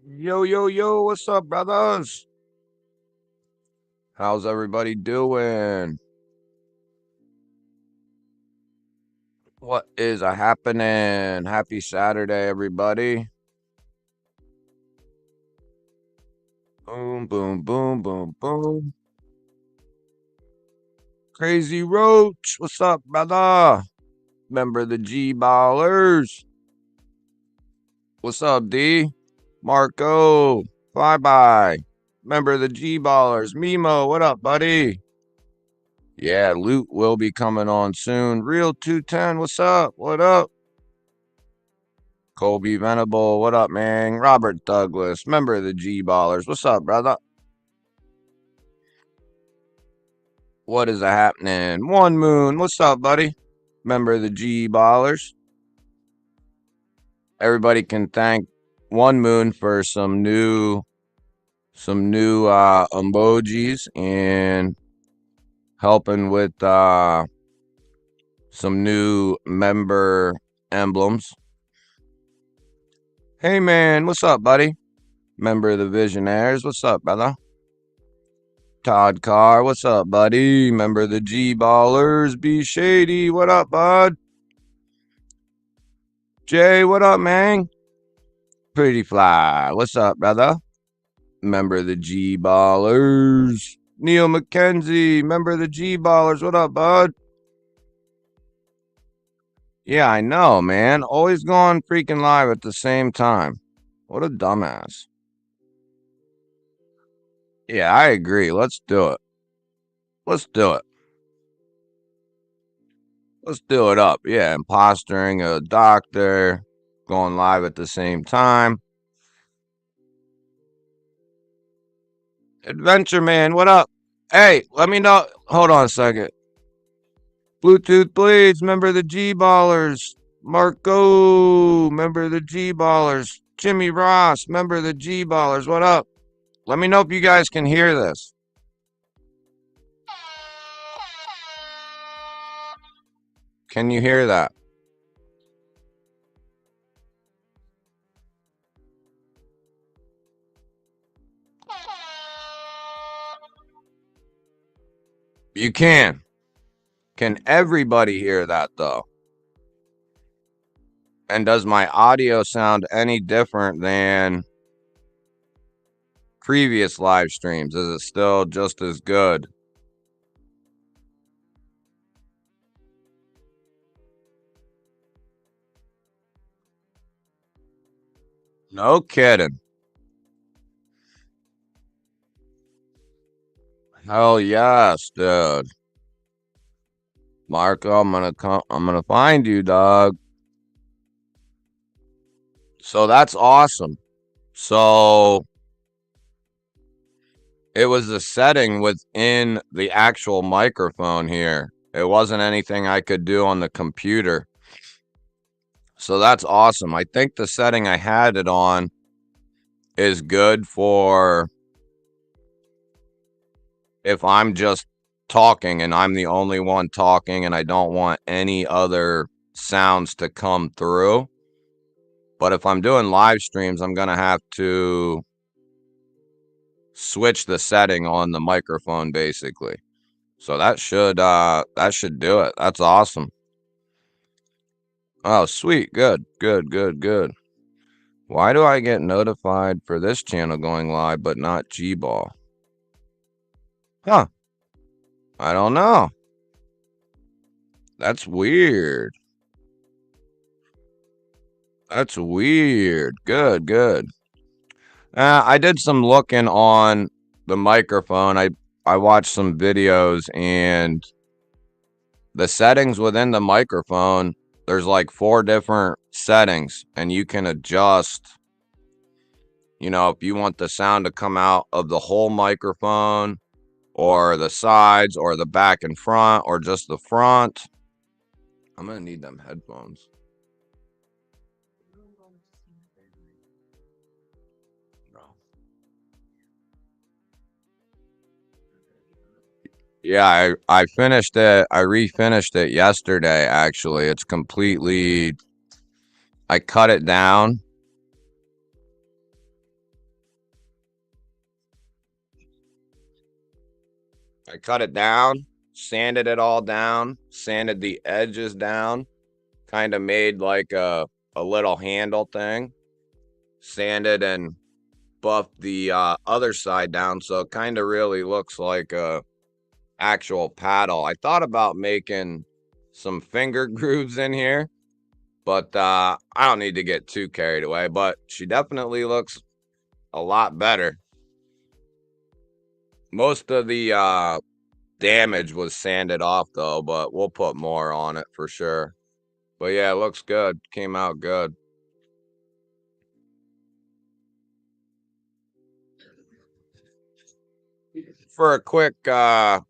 Yo, yo, yo, what's up, brothers? How's everybody doing? What is a happening? Happy Saturday, everybody. Boom, boom, boom, boom, boom. Crazy Roach, what's up, brother? Member of the G Ballers. What's up, D? Marco, Flyby. Member of the G Ballers. Mimo, what up, buddy? Yeah, Loot will be coming on soon. Real 210, what's up? What up? Colby Venable, what up, man? Robert Douglas, member of the G Ballers. What's up, brother? What is a happening? One Moon, what's up, buddy? Member of the G Ballers. Everybody can thank One Moon for some new emojis and helping with some new member emblems. Hey man, what's up, buddy? Member of the Visionaires, what's up, brother? Todd Carr, what's up, buddy? Member of the G Ballers, B Shady, what up, bud? Jay, what up, man? Pretty Fly, what's up, brother? Member of the G Ballers. Neil McKenzie, member of the G Ballers, what up, bud? Yeah, I know, man. Always going freaking live at the same time. What a dumbass. Yeah, I agree. Let's do it. Let's do it. Let's do it up. Yeah, impostering a doctor, going live at the same time. Adventure Man, what up? Hey, let me know. Hold on a second. Bluetooth Blades, member of the G Ballers. Marco, member of the G Ballers. Jimmy Ross, member of the G Ballers. What up? Let me know if you guys can hear this. Can you hear that? You can. Can everybody hear that though? And does my audio sound any different than previous live streams? Is it still just as good? No kidding. Hell yes, dude. Marco, I'm gonna find you, dog. So that's awesome. So it was a setting within the actual microphone here. It wasn't anything I could do on the computer. So that's awesome. I think the setting I had it on is good for if I'm just talking and I'm the only one talking and I don't want any other sounds to come through. But if I'm doing live streams, I'm going to have to switch the setting on the microphone basically. So that should do it. That's awesome. Oh, sweet. Good. Good, good, good. Why do I get notified for this channel going live but not GBall? Huh. I don't know. That's weird. That's weird. Good, good. I did some looking on the microphone. I watched some videos and the settings within the microphone, there's like 4 different settings and you can adjust, if you want the sound to come out of the whole microphone or the sides or the back and front or just the front. I'm going to need them headphones. Yeah, I finished it. I refinished it yesterday, actually. It's completely, I cut it down. I cut it down, sanded it all down, sanded the edges down, kind of made like a little handle thing, sanded and buffed the other side down, so it kind of really looks like a actual paddle. I thought about making some finger grooves in here, but I don't need to get too carried away. But she definitely looks a lot better. Most of the damage was sanded off though, but we'll put more on it for sure. But yeah, it looks good. Came out good. For a quick I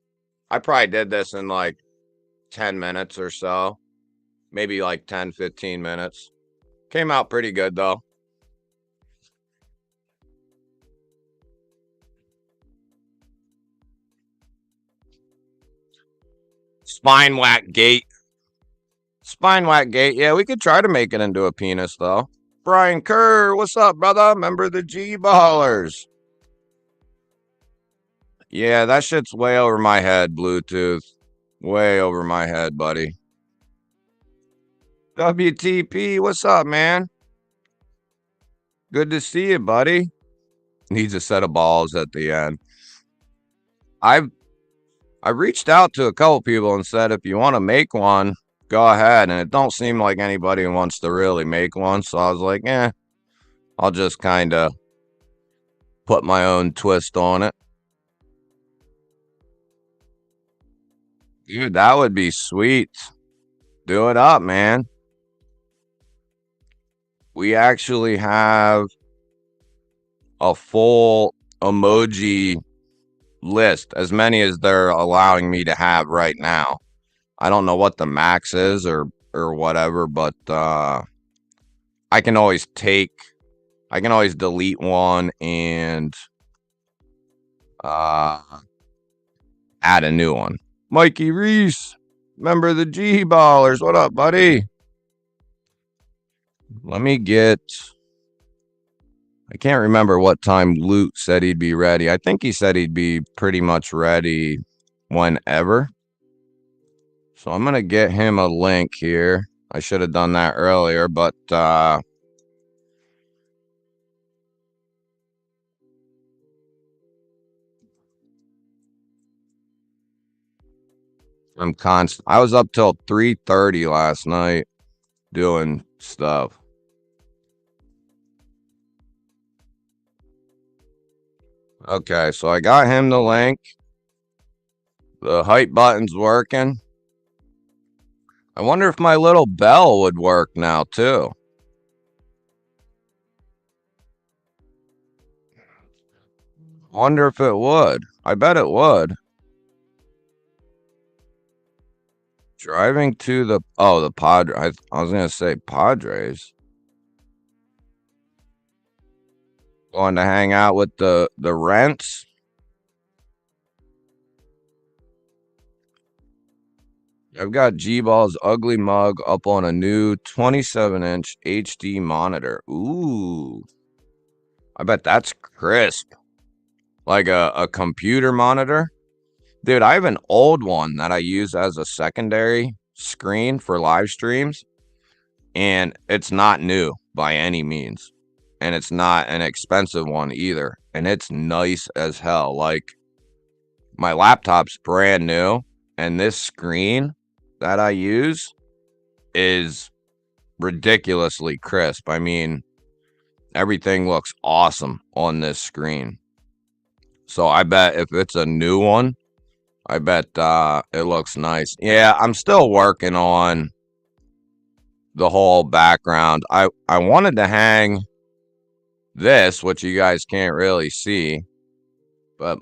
probably did this in like 10 minutes or so. Maybe like 10, 15 minutes. Came out pretty good though. Spine whack gate. Spine whack gate. Yeah, we could try to make it into a penis though. Brian Kerr, what's up, brother? Member of the GBallers. Yeah, that shit's way over my head, Bluetooth. Way over my head, buddy. WTP, what's up, man? Good to see you, buddy. Needs a set of balls at the end. I reached out to a couple people and said, if you want to make one, go ahead. And it don't seem like anybody wants to really make one. So I was like, I'll just kind of put my own twist on it. Dude, that would be sweet. Do it up, man. We actually have a full emoji list, as many as they're allowing me to have right now. I don't know what the max is or whatever, but I can always delete one and add a new one. Mikey Reese, member of the G-Ballers. What up, buddy? Let me get... I can't remember what time Loot said he'd be ready. I think he said he'd be pretty much ready whenever. So I'm going to get him a link here. I should have done that earlier, but I was up till 3:30 last night doing stuff. Okay, so I got him the link. The height button's working. I wonder if my little bell would work now too. Wonder if it would. I bet it would. Driving to the Padres. I was gonna say Padres. Going to hang out with the Rents. I've got G-Ball's ugly mug up on a new 27-inch HD monitor. Ooh. I bet that's crisp. Like a computer monitor. Dude, I have an old one that I use as a secondary screen for live streams. And it's not new by any means. And it's not an expensive one either. And it's nice as hell. Like, my laptop's brand new. And this screen that I use is ridiculously crisp. I mean, everything looks awesome on this screen. So I bet if it's a new one, I bet it looks nice. Yeah, I'm still working on the whole background. I wanted to hang this, which you guys can't really see, but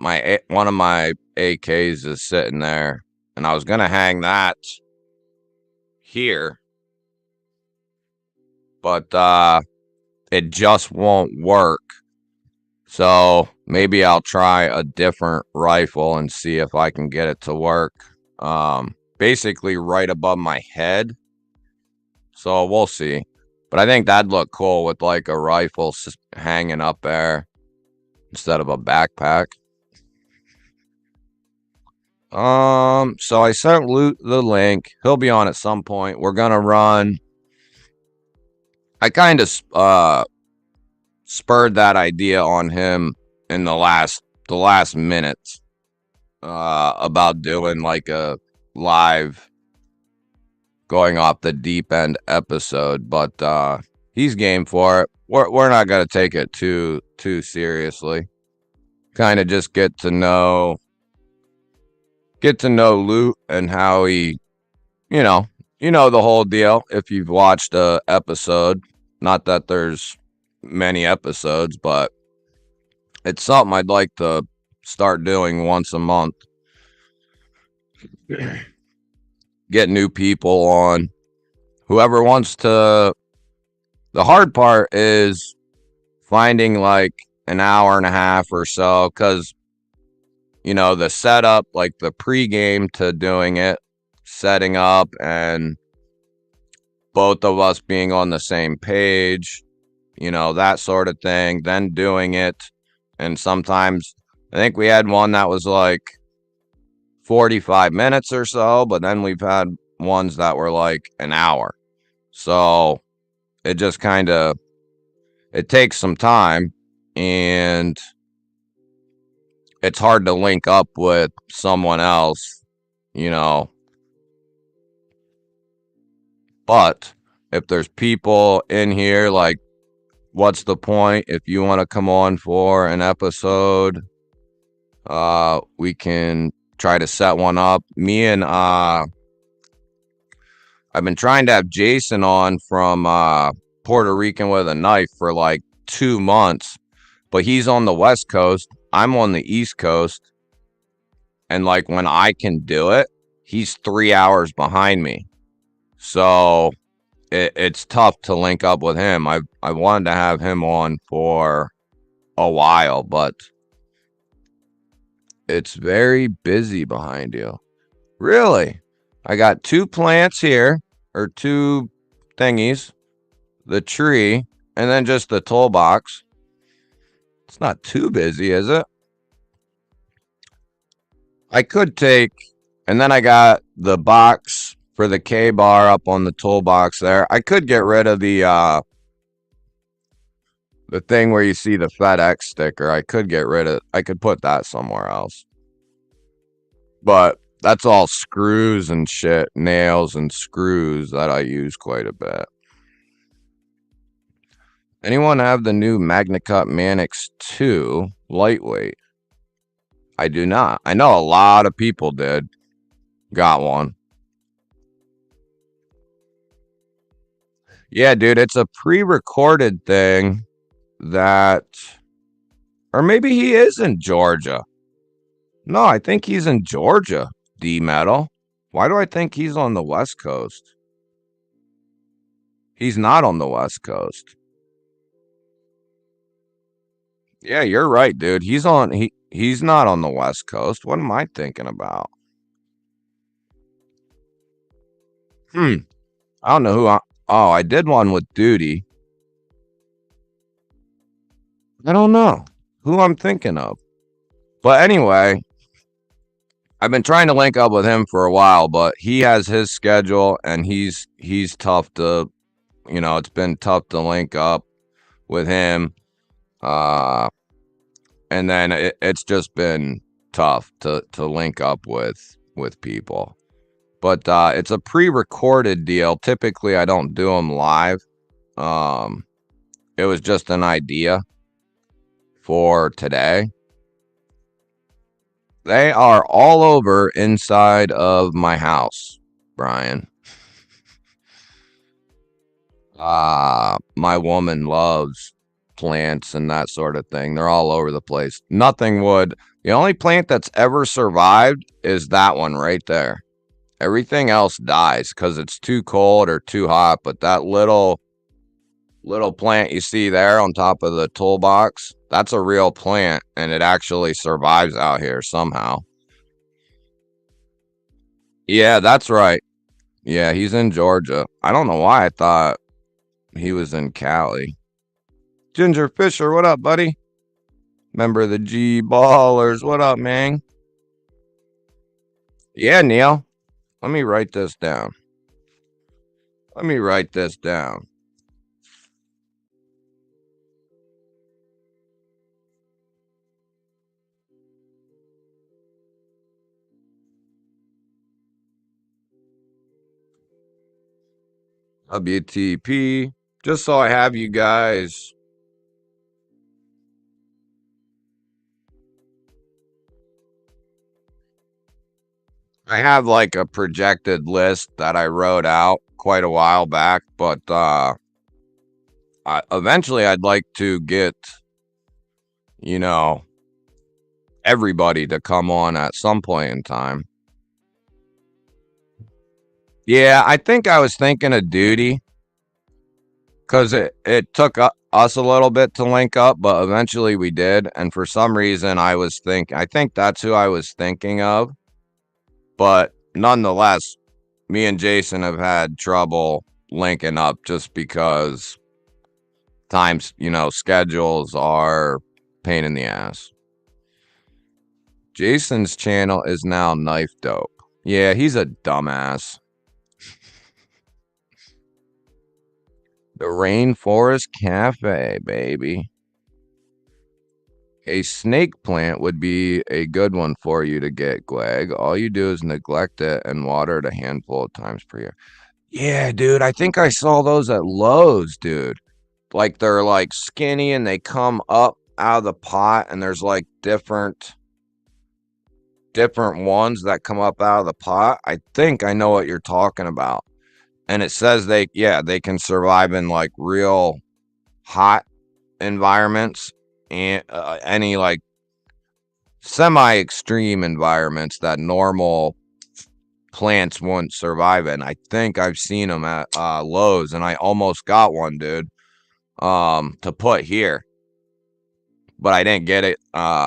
one of my AKs is sitting there, and I was gonna hang that here, but it just won't work. So maybe I'll try a different rifle and see if I can get it to work. Basically right above my head. So we'll see. But I think that'd look cool with like a rifle hanging up there instead of a backpack. So I sent Loot the link. He'll be on at some point. We're gonna run. I kind of spurred that idea on him in the last minutes about doing like a live going off the deep end episode, but he's game for it. We're not gonna take it too seriously. Kind of just get to know Loot and how he, you know, the whole deal. If you've watched a episode, not that there's many episodes, but it's something I'd like to start doing once a month. Get new people on. Whoever wants to. The hard part is finding like an hour and a half or so, because the setup, like the pregame to doing it, setting up, and both of us being on the same page, that sort of thing, then doing it. And sometimes I think we had one that was like 45 minutes or so, but then we've had ones that were like an hour. So it just kind of, it takes some time, and it's hard to link up with someone else, but if there's people in here, like, what's the point? If you want to come on for an episode, we can try to set one up. I've been trying to have Jason on from Puerto Rican with a Knife for like 2 months, but he's on the West Coast. I'm on the East Coast. And like when I can do it, he's 3 hours behind me. So it's tough to link up with him. I wanted to have him on for a while, but it's very busy behind you. Really? I got 2 plants here, or 2 thingies, the tree, and then just the toolbox. It's not too busy, is it? I could take, and then I got the box for the K bar up on the toolbox there. I could get rid of the thing where you see the FedEx sticker. I could put that somewhere else. But that's all screws and shit, nails and screws that I use quite a bit. Anyone have the new MagnaCut Manix 2 lightweight? I do not. I know a lot of people did. Got one. Yeah, dude, it's a pre-recorded thing that... Or maybe he is in Georgia. No, I think he's in Georgia, D-Metal. Why do I think he's on the West Coast? He's not on the West Coast. Yeah, you're right, dude. He's not on the West Coast. What am I thinking about? I don't know who I did one with Duty. I don't know who I'm thinking of. But anyway, I've been trying to link up with him for a while, but he has his schedule, and he's tough to, it's been tough to link up with him. And then it's just been tough to link up with people. But it's a pre-recorded deal. Typically, I don't do them live. It was just an idea for today. They are all over inside of my house, Brian. My woman loves plants and that sort of thing. They're all over the place. Nothing would. The only plant that's ever survived is that one right there. Everything else dies because it's too cold or too hot. But that little plant you see there on top of the toolbox, that's a real plant, and it actually survives out here somehow. Yeah, that's right. Yeah, he's in Georgia. I don't know why I thought he was in Cali. Ginger Fisher, what up, buddy? Member of the GBallers, what up, man? Yeah, Neil. Let me write this down. Let me write this down. WTP. Just so I have you guys. I have like a projected list that I wrote out quite a while back, but eventually I'd like to get, you know, everybody to come on at some point in time. Yeah, I think I was thinking of Duty because it took us a little bit to link up, but eventually we did. And for some reason, I think that's who I was thinking of. But nonetheless, me and Jason have had trouble linking up just because times, schedules are pain in the ass. Jason's channel is now Knife Dope. Yeah, he's a dumbass. The Rainforest Cafe, baby. A snake plant would be a good one for you to get, Gweg. All you do is neglect it and water it a handful of times per year. Yeah, dude, I think I saw those at Lowe's, dude. Like they're like skinny and they come up out of the pot and there's like different ones that come up out of the pot. I think I know what you're talking about. And it says they can survive in like real hot environments and any like semi-extreme environments that normal plants wouldn't survive in. I think I've seen them at Lowe's, and I almost got one, dude, to put here, but I didn't get it.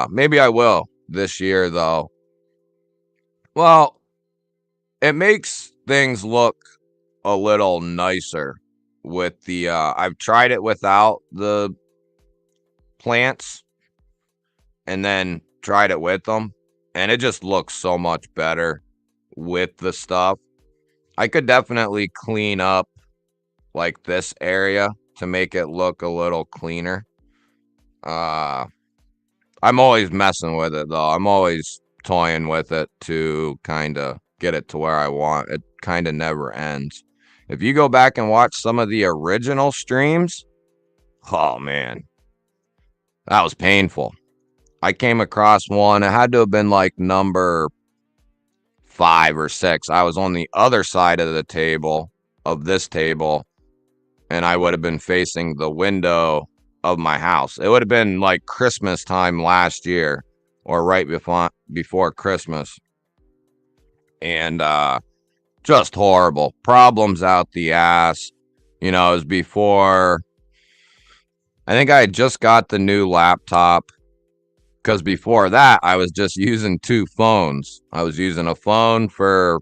Maybe I will this year, though. Well, it makes things look a little nicer with the. I've tried it without the plants, and then tried it with them, and it just looks so much better with the stuff. I could definitely clean up like this area to make it look a little cleaner. Uh I'm always messing with it though. I'm always toying with it to kind of get it to where I want. It kind of never ends. If you go back and watch some of the original streams, oh man, that was painful. I came across one. It had to have been like number 5 or 6. I was on the other side of the table of this table, and I would have been facing the window of my house. It would have been like Christmas time last year or right before Christmas. And just horrible. Problems out the ass. It was before I think I had just got the new laptop, because before that I was just using 2 phones. I was using a phone for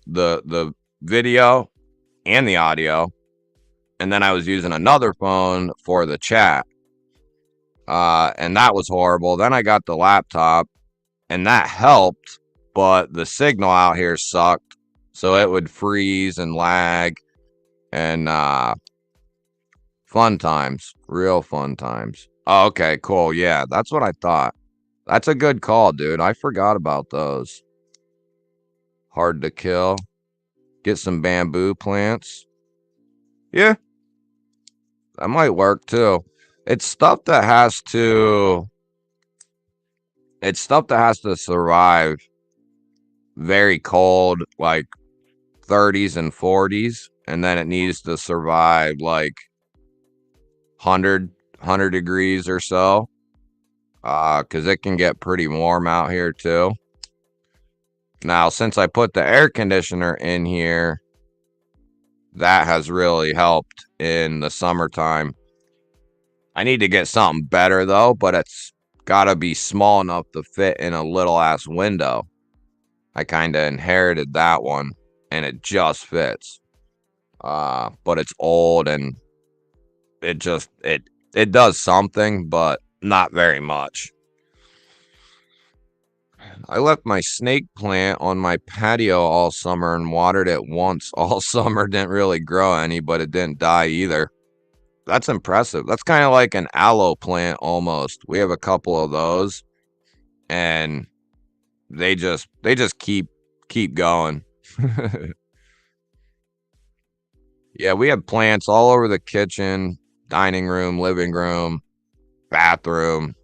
the video and the audio, and then I was using another phone for the chat. And that was horrible. Then I got the laptop, and that helped, but the signal out here sucked. So it would freeze and lag, and fun times. Real fun times. Oh, okay, cool. Yeah, that's what I thought. That's a good call, dude. I forgot about those. Hard to kill. Get some bamboo plants. Yeah, that might work too. It's stuff that has to survive very cold, like 30s and 40s, and then it needs to survive like 100 degrees or so, because it can get pretty warm out here too. Now, since I put the air conditioner in here, that has really helped in the summertime. I need to get something better though, but it's gotta be small enough to fit in a little ass window. I kind of inherited that one, and it just fits. But it's old, and it does something, but not very much. I left my snake plant on my patio all summer and watered it once all summer. Didn't really grow any, but it didn't die either. That's impressive. That's kind of like an aloe plant almost. We have a couple of those, and they just keep going. Yeah, we have plants all over the kitchen, dining room, living room, bathroom.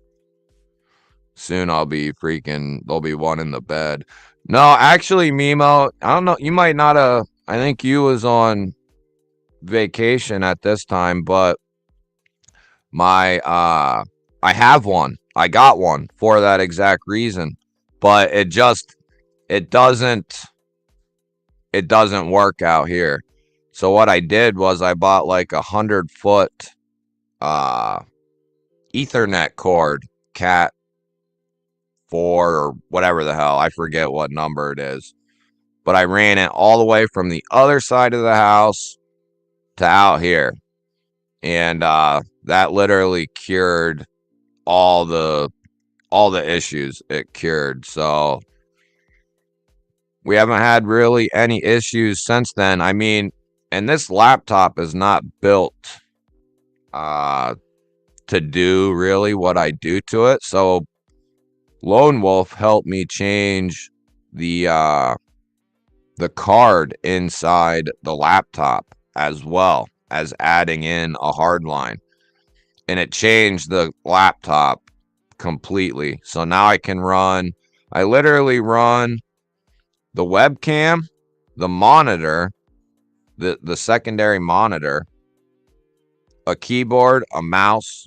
Soon there'll be one in the bed. No, actually, Mimo, I don't know. You might not have. I think you was on vacation at this time, but my I have one. I got one for that exact reason. But it doesn't it doesn't work out here. So what I did was I bought like 100-foot Ethernet cord, Cat 4 or whatever the hell. I forget what number it is. But I ran it all the way from the other side of the house to out here. And that literally cured all the issues it cured. So we haven't had really any issues since then. I mean, and this laptop is not built to do really what I do to it. So Lone Wolf helped me change the card inside the laptop as well as adding in a hard line. And it changed the laptop completely. So now I literally run the webcam, the monitor, the secondary monitor, a keyboard, a mouse,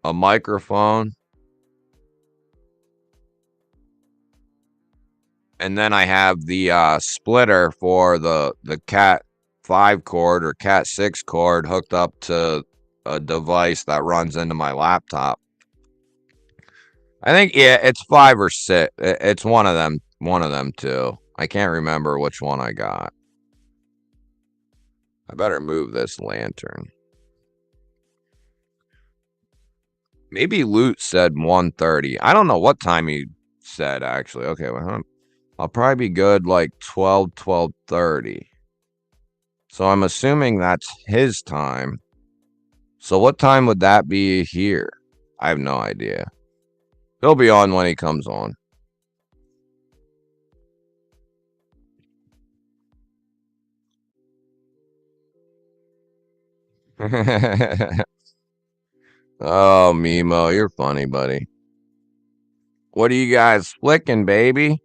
a microphone, and then I have the splitter for the Cat 5 cord or Cat 6 cord hooked up to a device that runs into my laptop. I think, yeah, it's 5 or 6. It's one of them too. I can't remember which one I got. I better move this lantern. Maybe Loot said 1:30. I don't know what time he said, actually. Okay, well, I'll probably be good like 12:30. So I'm assuming that's his time. So what time would that be here? I have no idea. He'll be on when he comes on. Oh, Mimo, you're funny, buddy. What are you guys flicking, baby?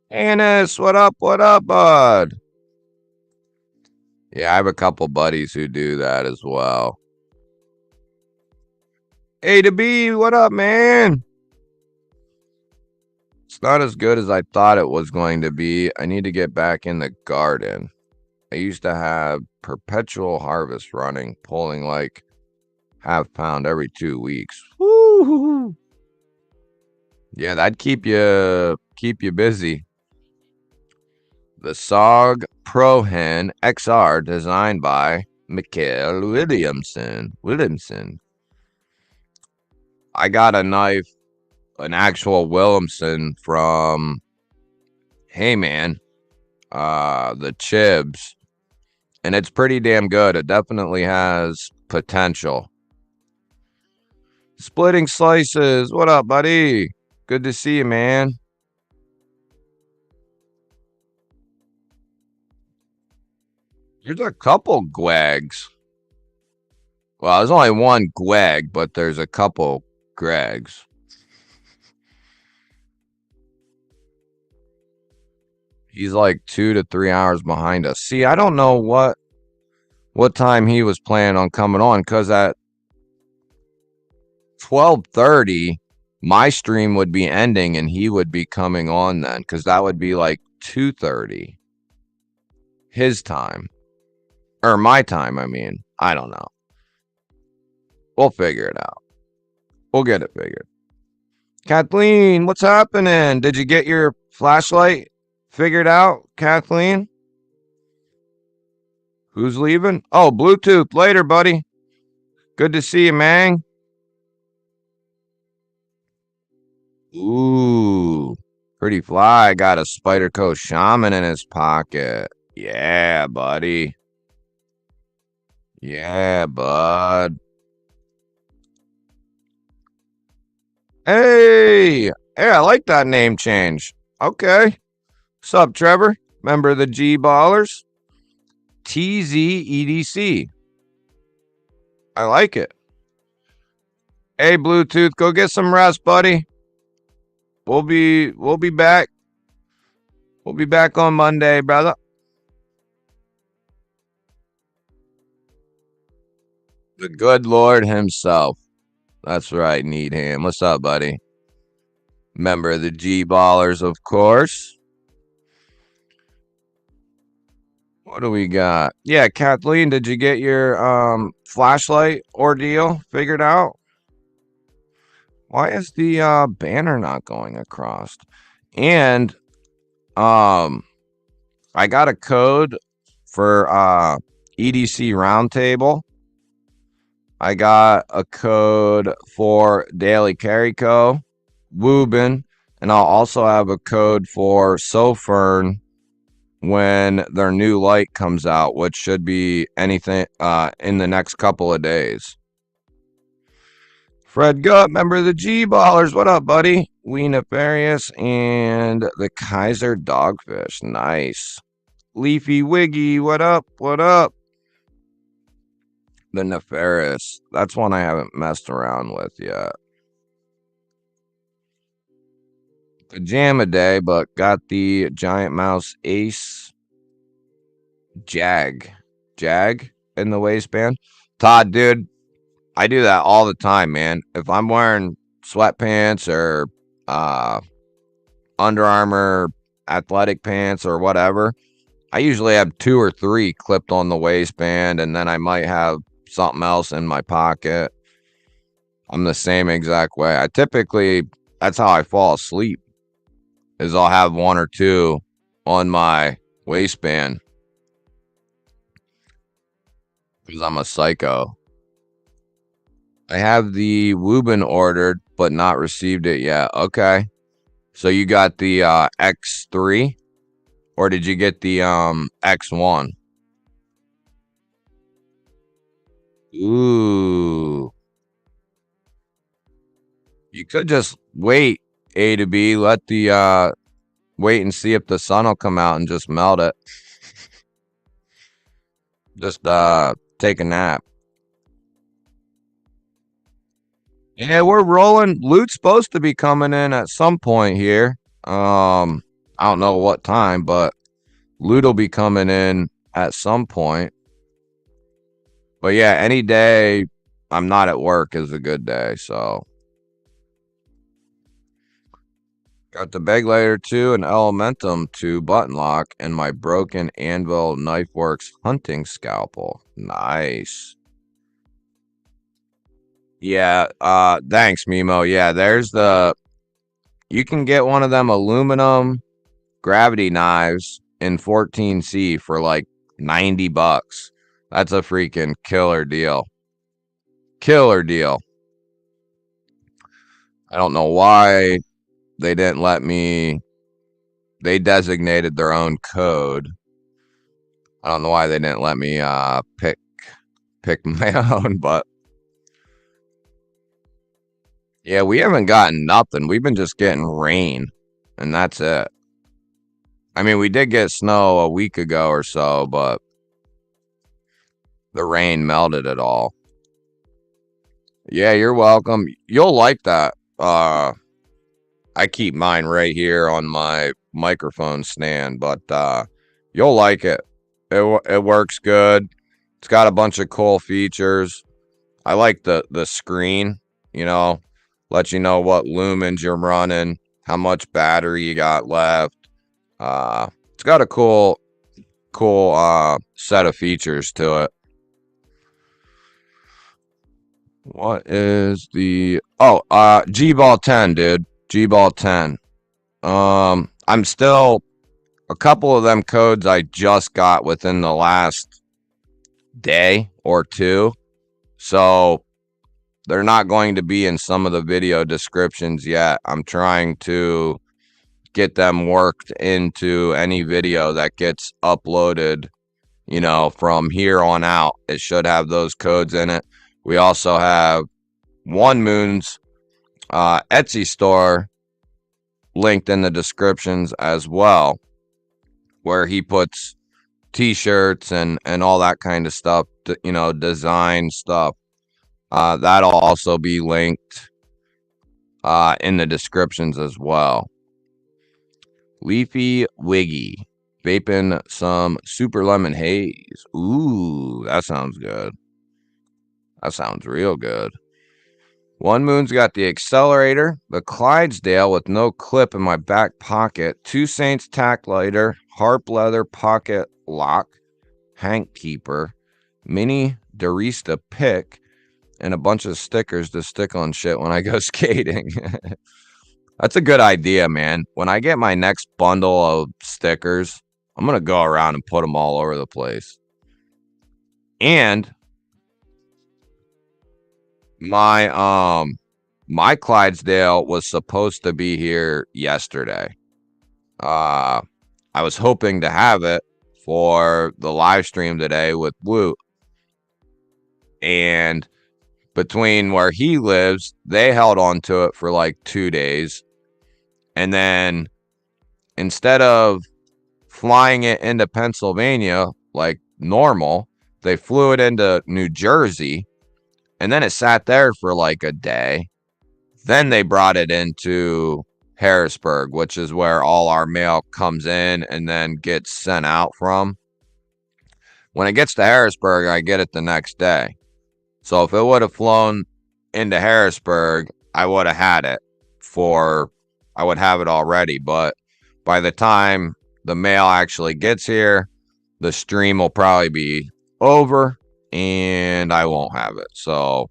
Annis, what up, bud? Yeah, I have a couple buddies who do that as well. A to B, what up, man? It's not as good as I thought it was going to be. I need to get back in the garden. I used to have perpetual harvest running, pulling like half-pound every 2 weeks. Woo! Yeah, that'd keep you busy. The SOG Pro Hen XR, designed by Mikhail Williamson. I got a knife, an actual Williamson from Heyman, the Chibs, and it's pretty damn good. It definitely has potential. Splitting Slices, what up, buddy? Good to see you, man. There's a couple Gwags. Well, there's only one Gwag, but there's a couple Gregs. He's like 2 to 3 hours behind us. See, I don't know what time he was planning on coming on, because at 12:30 my stream would be ending and he would be coming on then, because that would be like 2:30 his time. Or my time, I mean. I don't know. We'll figure it out. We'll get it figured. Kathleen, what's happening? Did you get your flashlight figured out, Kathleen? Who's leaving? Oh, Bluetooth. Later, buddy. Good to see you, man. Ooh, pretty fly. Got a Spider Coast Shaman in his pocket. Yeah, buddy. Yeah, bud. Hey, hey, I like that name change. Okay. What's up, Trevor? Member of the G Ballers? TZEDC. I like it. Hey, Bluetooth, go get some rest, buddy. We'll be back. We'll be back on Monday, brother. The good Lord himself. That's right, need him. What's up, buddy? Member of the G Ballers, of course. What do we got? Yeah, Kathleen, did you get your flashlight ordeal figured out? Why is the banner not going across? And I got a code for EDC Roundtable. I got a code for Daily Carry Co. Woobin, and I'll also have a code for Sofern when their new light comes out, which should be anything in the next couple of days. Fred Gutt, member of the G Ballers. What up, buddy? Wee Nefarious and the Kaiser Dogfish. Nice. Leafy Wiggy, what up? What up? The Nefarious. That's one I haven't messed around with yet. Pajama Day, but got the Giant Mouse Ace Jag in the waistband. Todd, dude, I do that all the time, man. If I'm wearing sweatpants or Under Armour athletic pants or whatever, I usually have 2 or 3 clipped on the waistband, and then I might have something else in my pocket. I'm the same exact way. That's how I fall asleep, is I'll have 1 or 2 on my waistband because I'm a psycho. I have the Woobin ordered, but not received it yet. Okay. So you got the X3, or did you get the X1? Ooh. You could just wait, A to B, let the wait and see if the sun will come out and just melt it. Just take a nap. Yeah, we're rolling. Loot's supposed to be coming in at some point here. I don't know what time, but Loot will be coming in at some point. But yeah, any day I'm not at work is a good day. So got the Beglator 2 and Elementum 2 button lock and my broken Anvil Knifeworks hunting scalpel. Nice. Yeah, thanks, Mimo. Yeah, you can get one of them aluminum gravity knives in 14C for like $90. That's a freaking killer deal. Killer deal. I don't know why they didn't let me. They designated their own code. I don't know why they didn't let me pick my own, but yeah, we haven't gotten nothing. We've been just getting rain, and that's it. I mean, we did get snow a week ago or so, but the rain melted it all. Yeah, you're welcome. You'll like that. I keep mine right here on my microphone stand, but you'll like it. It works good. It's got a bunch of cool features. I like the screen, let you know what lumens you're running, how much battery you got left. It's got a cool set of features to it. What is the GBall 10, dude? GBall 10. I'm still a couple of them codes I just got within the last day or two. So they're not going to be in some of the video descriptions yet. I'm trying to get them worked into any video that gets uploaded, you know, from here on out. It should have those codes in it. We also have One Moon's Etsy store linked in the descriptions as well, where he puts t-shirts and all that kind of stuff, you know, design stuff. That'll also be linked in the descriptions as well. Leafy Wiggy vaping some super lemon haze. Ooh, that sounds good. That sounds real good. One Moon's got the accelerator, the Clydesdale with no clip in my back pocket, 2 Saints tack lighter, harp leather pocket lock, hank keeper, mini Dorista pick, and a bunch of stickers to stick on shit when I go skating. That's a good idea, man. When I get my next bundle of stickers, I'm going to go around and put them all over the place. And my Clydesdale was supposed to be here yesterday. I was hoping to have it for the live stream today with Loot. And between where he lives, they held on to it for like 2 days. And then instead of flying it into Pennsylvania like normal, they flew it into New Jersey. And then it sat there for like a day. Then they brought it into Harrisburg, which is where all our mail comes in and then gets sent out from. When it gets to Harrisburg, I get it the next day. So if it would have flown into Harrisburg, I would have had it I would have it already. But by the time the mail actually gets here, the stream will probably be over and I won't have it. So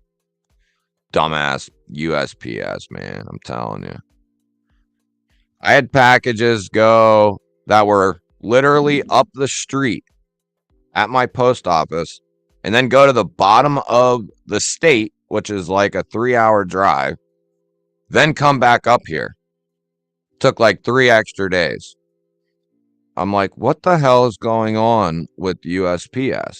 dumbass USPS, man, I'm telling you. I had packages go that were literally up the street at my post office and then go to the bottom of the state, which is like a 3-hour drive, then come back up here. Took like 3 extra days. I'm like, what the hell is going on with USPS?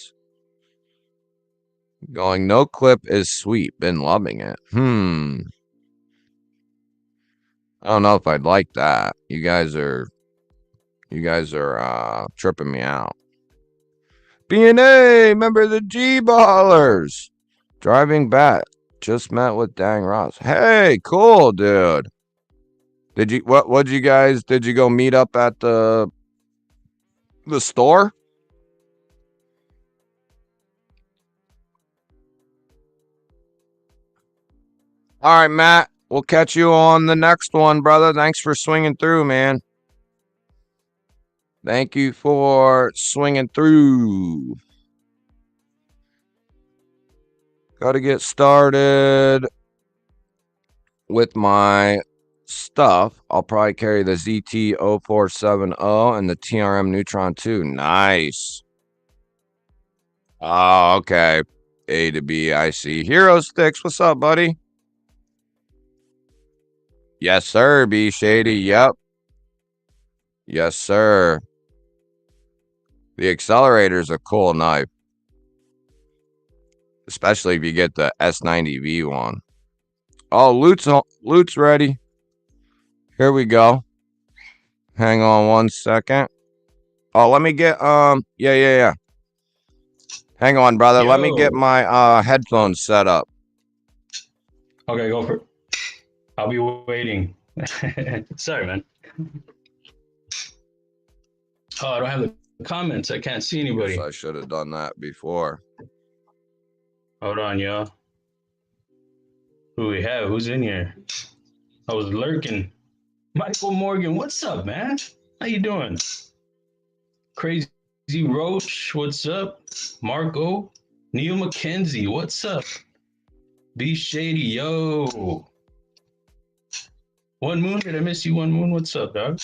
Going, no clip is sweet. Been loving it. I don't know if I'd like that. You guys are tripping me out. B&A, remember the G-ballers. Driving back. Just met with Dang Ross. Hey, cool, dude. Did you did you go meet up at the store? All right, Matt. We'll catch you on the next one, brother. Thanks for swinging through, man. Thank you for swinging through. Got to get started with my stuff. I'll probably carry the ZT0470 and the TRM Neutron 2. Nice. Oh, okay. A to B, I see. Hero Sticks, what's up, buddy? Yes, sir, B Shady. Yep. Yes, sir. The accelerator's a cool knife. Especially if you get the S90V one. Oh, Loot's ready. Here we go. Hang on 1 second. Oh, let me get yeah. Hang on, brother. Let me get my headphones set up. Okay, go for it. I'll be waiting. Sorry, man. Oh, I don't have the comments. I can't see anybody. I should have done that before. Hold on, y'all. Who we have? Who's in here? I was lurking. Michael Morgan, what's up, man? How you doing? Crazy Roach, what's up? Marco, Neil McKenzie, what's up? B Shady, yo. One Moon, did I miss you? One Moon, what's up, dog?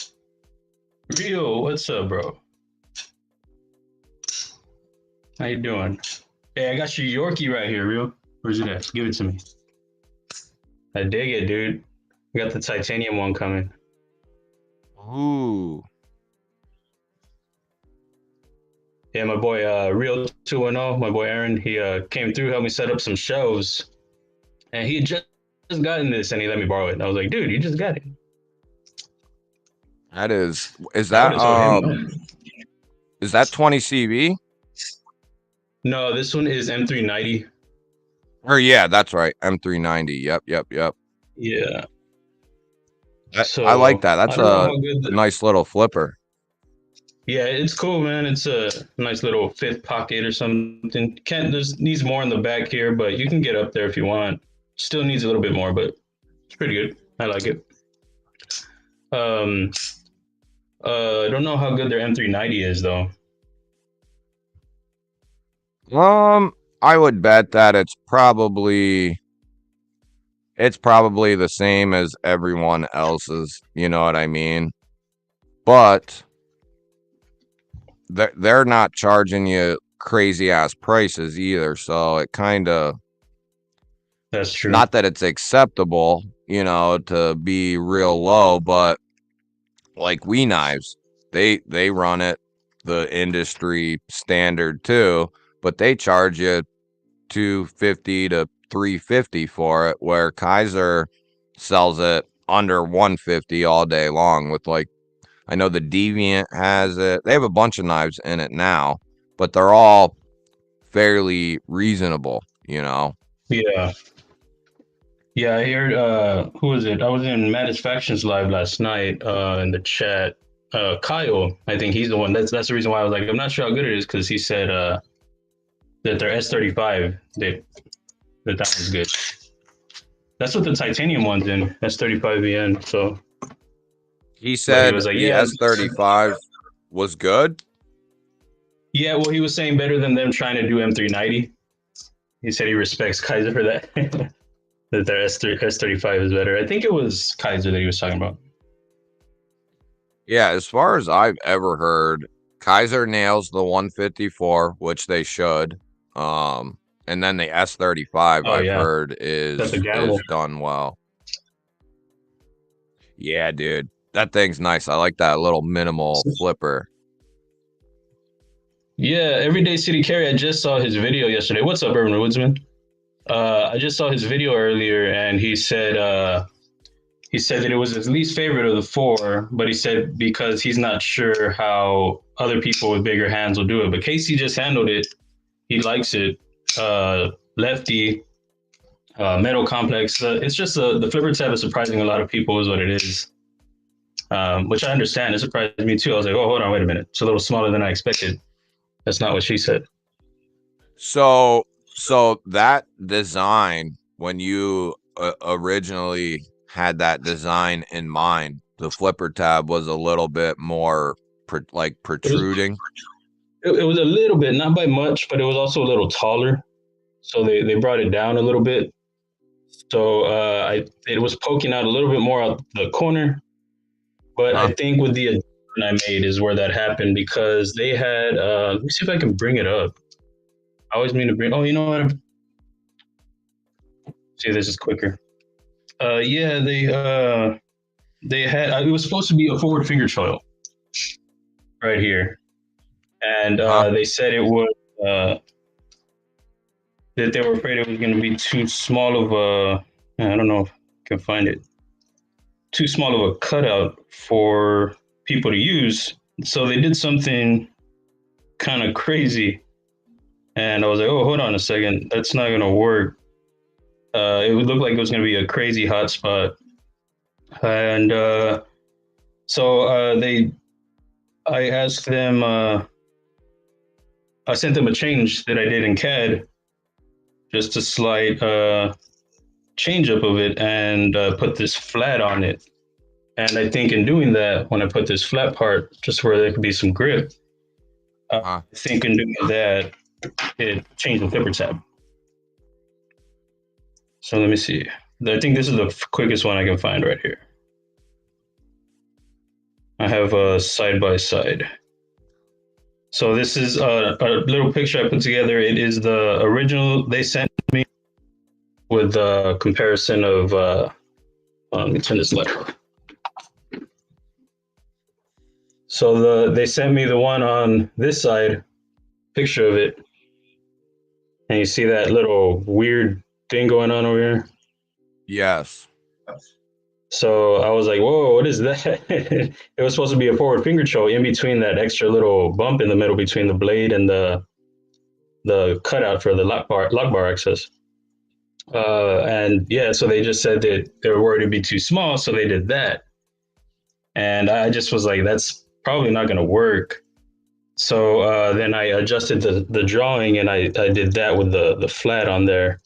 Rio, what's up, bro? How you doing? Hey, I got your Yorkie right here, Rio. Where's it at? Give it to me. I dig it, dude. We got the titanium one coming. Ooh. Yeah, my boy Real 210, my boy Aaron, he came through, helped me set up some shelves, and he had just gotten this, and he let me borrow it. And I was like, dude, you just got it. That is I would that have told him. No. is that 20 CV? No, this one is M390. Or yeah, that's right. M390. Yep. Yeah. I like So that. I That's don't know a how good. nice little flipper. Yeah, it's cool, man. It's a nice little fifth pocket or something. Can't there's needs more in the back here, but you can get up there if you want. Still needs a little bit more, but it's pretty good. I like it. Um, I don't know how good their M390 is though. I would bet that it's probably the same as everyone else's, you know what I mean? But they're not charging you crazy ass prices either, so it kind of, That's true. not that it's acceptable, to be real low, but like We Knives, they run it the industry standard too, but they charge you 250 to 350 for it, where Kaiser sells it under 150 all day long. With, like, I know the Deviant has it. They have a bunch of knives in it now, but they're all fairly reasonable. Yeah. Yeah, I heard who was it? I was in Manufactions Live last night in the chat. Kyle, I think he's the one. That's the reason why I was like, I'm not sure how good it is because he said that their S35, that one's good. That's what the titanium one's in, S35VN. So, He but he said was like, the yeah, S35 was good. yeah. Well, he was saying better than them trying to do M390. He said he respects Kaiser for that. That their S35 is better. I think it was Kaiser that he was talking about. Yeah, as far as I've ever heard, Kaiser nails the 154, which they should. And then the S35 Oh I've yeah, heard got the is gavel. done well. Yeah, dude. That thing's nice. I like that little minimal flipper. Yeah, Everyday City Carry. I just saw his video yesterday. What's up, Urban Woodsman? I just saw his video earlier, and he said that it was his least favorite of the four, but he said because he's not sure how other people with bigger hands will do it. But Casey just handled it. He likes it. Lefty, Metal Complex. It's just the flipper tab is surprising a lot of people, is what it is. Which I understand. It surprised me too. I was like, oh, hold on, wait a minute. It's a little smaller than I expected. That's not what she said. So that design, when you originally had that design in mind, the flipper tab was a little bit more It was protruding. it was a little bit, not by much, but it was also a little taller. So they brought it down a little bit. So it was poking out a little bit more out the corner. But Huh? I think with the adjustment I made is where that happened because they had. Let me see if I can bring it up. I always mean to bring. Oh, you know what? See, this is quicker. Yeah, they had. It was supposed to be a forward finger choil right here, and Huh? they said it was that they were afraid it was going to be too small of a. I don't know if I can find it. Too small of a cutout for people to use. So they did something kind of crazy. And I was like, oh, hold on a second. That's not going to work. It would look like it was going to be a crazy hotspot. And so I asked them, I sent them a change that I did in CAD, just a slight change up of it and put this flat on it. And I think in doing that, when I put this flat part, just where there could be some grip, Huh? I think in doing that, it changed the flipper tab. So let me see. I think this is the quickest one I can find right here. I have a side by side. So this is a little picture I put together. It is the original they sent me with the comparison of. Let me turn this light off. So they sent me the one on this side, picture of it, and you see that little weird thing going on over here. Yes. So I was like, "Whoa, what is that?" It was supposed to be a forward finger choke in between that extra little bump in the middle between the blade and the cutout for the lock bar access. And yeah, so they just said that they were worried it'd be too small, so they did that. And I just was like, "That's probably not going to work." So then I adjusted the drawing, and I did that with the flat on there.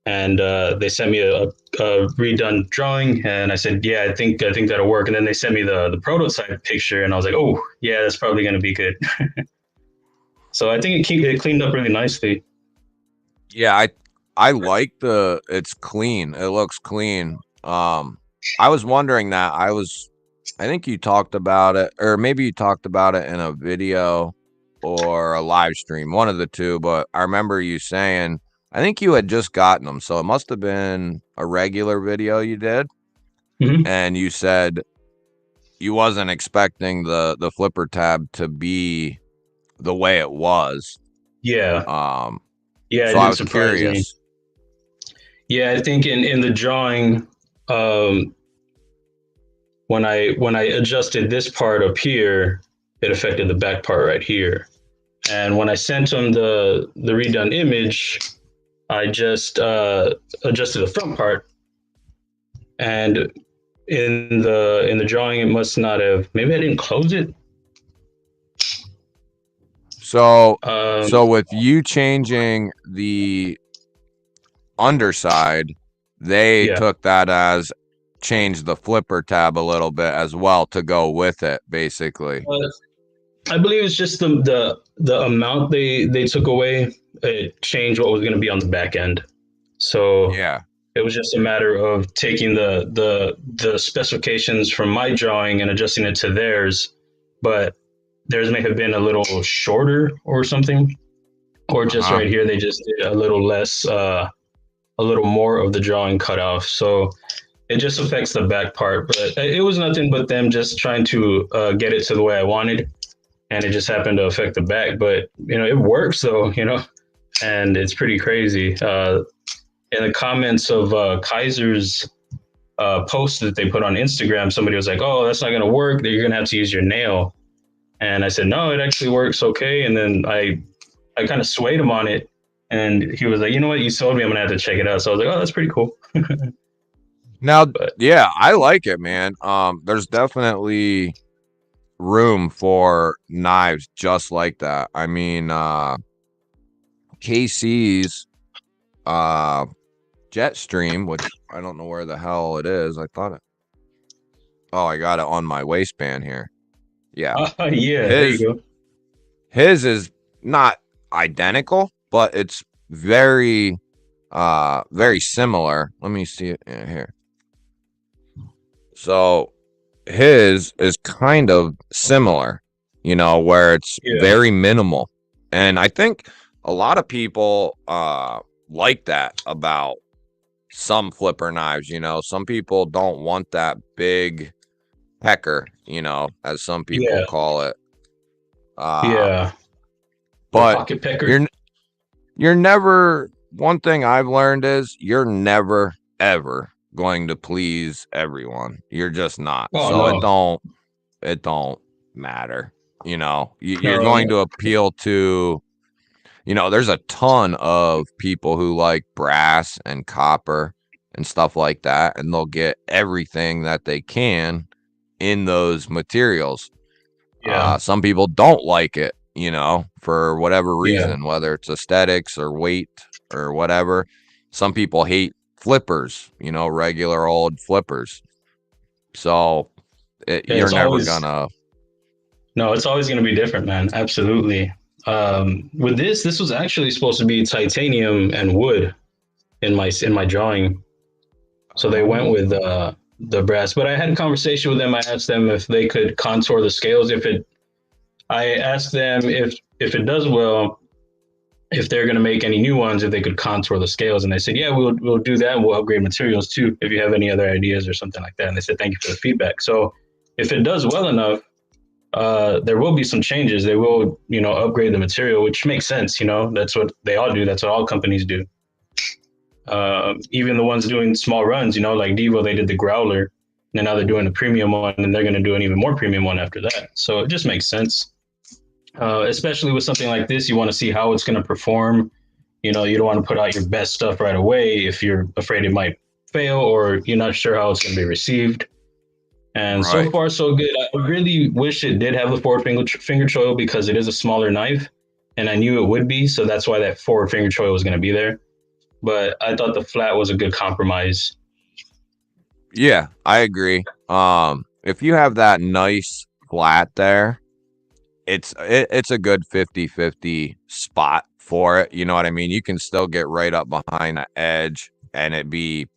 And they sent me a redone drawing, and I said, "Yeah, I think that'll work." And then they sent me the prototype picture, and I was like, "Oh, yeah, that's probably going to be good." So I think it cleaned up really nicely. Yeah, I like it's clean. It looks clean. I was wondering that. I think you talked about it, or maybe you talked about it in a video or a live stream, one of the two, but I remember you saying I think you had just gotten them, so it must have been a regular video you did. Mm-hmm. And you said you wasn't expecting the flipper tab to be the way it was. Yeah, yeah, it So I did was surprise me. curious. Yeah, I think in the drawing, when I adjusted this part up here, it affected the back part right here. And when I sent them the redone image, I just adjusted the front part, and in the drawing, it must not have. Maybe I didn't close it. So with you changing the underside, they Yeah, took that as change the flipper tab a little bit as well to go with it, basically. I believe it's just the amount they took away. It changed what was going to be on the back end. So Yeah. it was just a matter of taking the specifications from my drawing and adjusting it to theirs, but theirs may have been a little shorter or something, or just Uh-huh. right here they just did a little less, a little more of the drawing cut off. So it just affects the back part, but it was nothing but them just trying to get it to the way I wanted, and it just happened to affect the back. But it works though, and it's pretty crazy. In the comments of Kaiser's post that they put on Instagram, somebody was like, "Oh, that's not going to work. You're going to have to use your nail." And I said, "No, it actually works okay." And then I kind of swayed him on it, and he was like, "You know what? You sold me. I'm going to have to check it out." So I was like, "Oh, that's pretty cool." Now, But yeah, I like it, man. There's definitely room for knives just like that. I mean, KC's Jetstream, which I don't know where the hell it is. I thought it. Oh, I got it on my waistband here. Yeah. yeah, there you His go. his is not identical, but it's very very similar. Let me see it here. So his is kind of similar, where it's Yeah, very minimal. And I think a lot of people like that about some flipper knives. Some people don't want that big pecker, as some people yeah, call it. yeah. The But pocket pecker. you're you're never, one thing I've learned is you're never ever going to please everyone. You're just not. Oh So no, it don't matter. You're going no. to appeal to, there's a ton of people who like brass and copper and stuff like that, and they'll get everything that they can in those materials. Yeah, Some people don't like it, for whatever yeah. reason, whether it's aesthetics or weight or whatever. Some people hate flippers, regular old flippers. So Yeah, you're it's never always gonna. no, it's always going to be different, man. Absolutely. With this was actually supposed to be titanium and wood in my drawing. So they went with Oh, the brass. But I had a conversation with them. I asked them if they could contour the scales. I asked them if it does well, if they're going to make any new ones, if they could contour the scales. And they said, yeah, we'll do that. We'll upgrade materials too if you have any other ideas or something like that. And they said, thank you for the feedback. So if it does well enough, there will be some changes. They will, upgrade the material, which makes sense. That's what they all do. That's what all companies do. Even the ones doing small runs, like Devo, they did the Growler, and now they're doing the premium one, and they're going to do an even more premium one after that. So it just makes sense. Especially with something like this, you want to see how it's going to perform. You don't want to put out your best stuff right away if you're afraid it might fail or you're not sure how it's going to be received. And so Right. far, so good. I really wish it did have the forward finger choil because it is a smaller knife, and I knew it would be. So that's why that forward finger choil was going to be there. But I thought the flat was a good compromise. Yeah, I agree. If you have that nice flat there, it's a good 50-50 spot for it. You know what I mean? You can still get right up behind the edge and it be,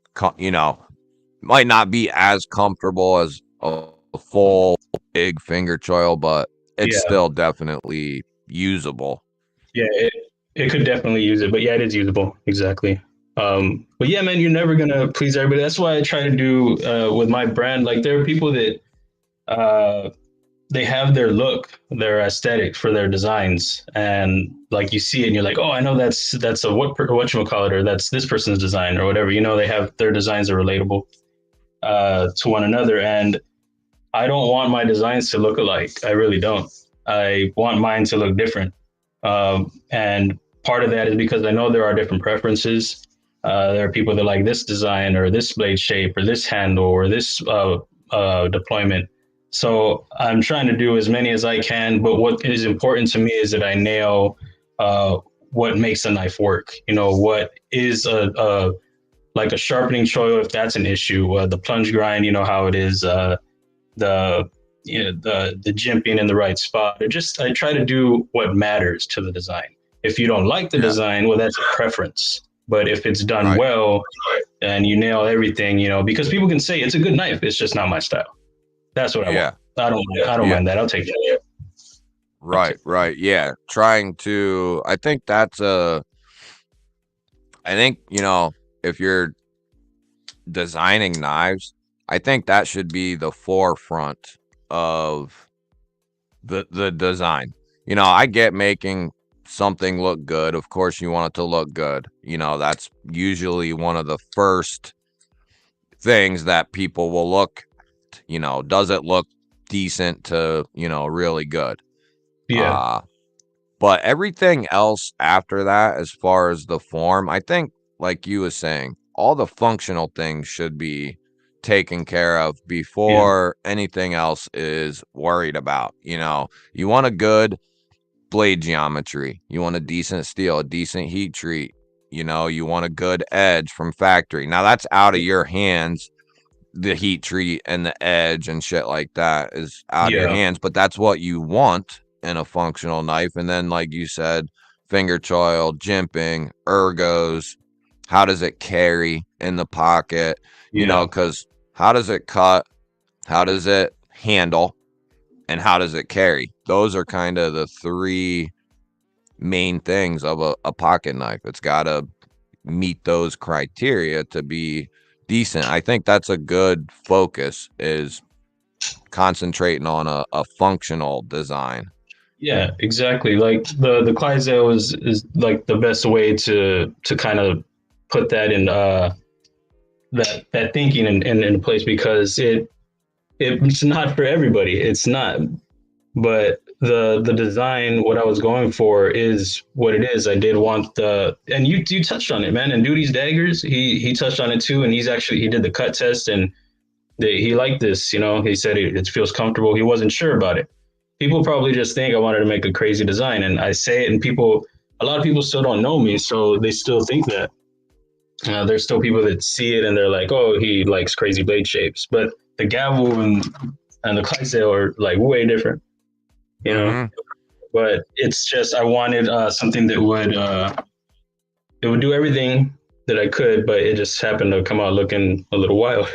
might not be as comfortable as a full big finger choil, but it's Yeah, still definitely usable. yeah, it could definitely use it. But yeah, it is usable. Exactly. But yeah, man, you're never gonna please everybody. That's why I try to do with my brand. Like there are people that uh, they have their look, their aesthetic for their designs, and like you see it, and you're like, oh, I know that's a what you call it, or that's this person's design, or whatever. They have their designs are relatable to one another, and I don't want my designs to look alike. I really don't. I want mine to look different, and part of that is because I know there are different preferences. There are people that like this design or this blade shape or this handle or this deployment. So I'm trying to do as many as I can. But what is important to me is that I nail uh, what makes a knife work. What is a like a sharpening choil if that's an issue. The plunge grind, how it is. The the jimping in the right spot. I try to do what matters to the design. If you don't like the Yeah. design, well, that's a preference. But if it's done Right. well and you nail everything, because people can say it's a good knife, it's just not my style. That's what I want. Yeah. I don't Yeah. mind that. I'll take that. I'll Right. take that. Right. Yeah. I think I think, if you're designing knives, I think that should be the forefront of the design. I get making something look good. Of course, you want it to look good. That's usually one of the first things that people will look at. Does it look decent to, really good? Yeah, Uh, but everything else after that, as far as the form, I think, like you was saying, all the functional things should be taken care of yeah, before anything else is worried about. You want a good blade geometry, you want a decent steel, a decent heat treat, you want a good edge from factory. Now that's out of your hands. The heat treat and the edge and shit like that is out of your yeah, hands, but that's what you want in a functional knife. And then, like you said, finger choil, jimping, ergos, how does it carry in the pocket? yeah, Because how does it cut? How does it handle? And how does it carry? Those are kind of the three main things of a pocket knife. It's got to meet those criteria to be decent. I think that's a good focus, is concentrating on a functional design. yeah. Exactly. Like the Clydesdale is like the best way to kind of put that in that thinking in place because it's not for everybody. It's not. But the design, what I was going for is what it is. I did want and you touched on it, man. And Duty's daggers, he touched on it too. And he did the cut test and he liked this. He said it feels comfortable. He wasn't sure about it. People probably just think I wanted to make a crazy design, and I say it, and a lot of people still don't know me, so they still think that. There's still people that see it and they're like, oh, he likes crazy blade shapes. But the gavel and the Clydesdale are like way different, you know. Mm-hmm. But it's just I wanted something that would do everything that I could, but it just happened to come out looking a little wild.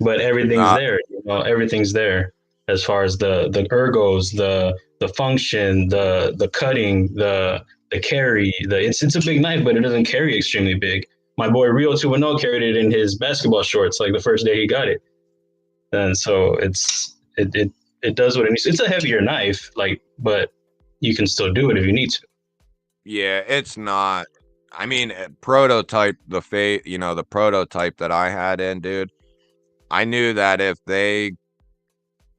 But everything's Uh, there, everything's there as far as the ergos, the function, the cutting, the the carry. It's a big knife, but it doesn't carry extremely big. My boy Rio 2.0 carried it in his basketball shorts like the first day he got it, and so it does what it needs. It's a heavier knife, like, but you can still do it if you need to. Yeah, it's not. I mean, prototype the prototype that I had in, dude. I knew that if they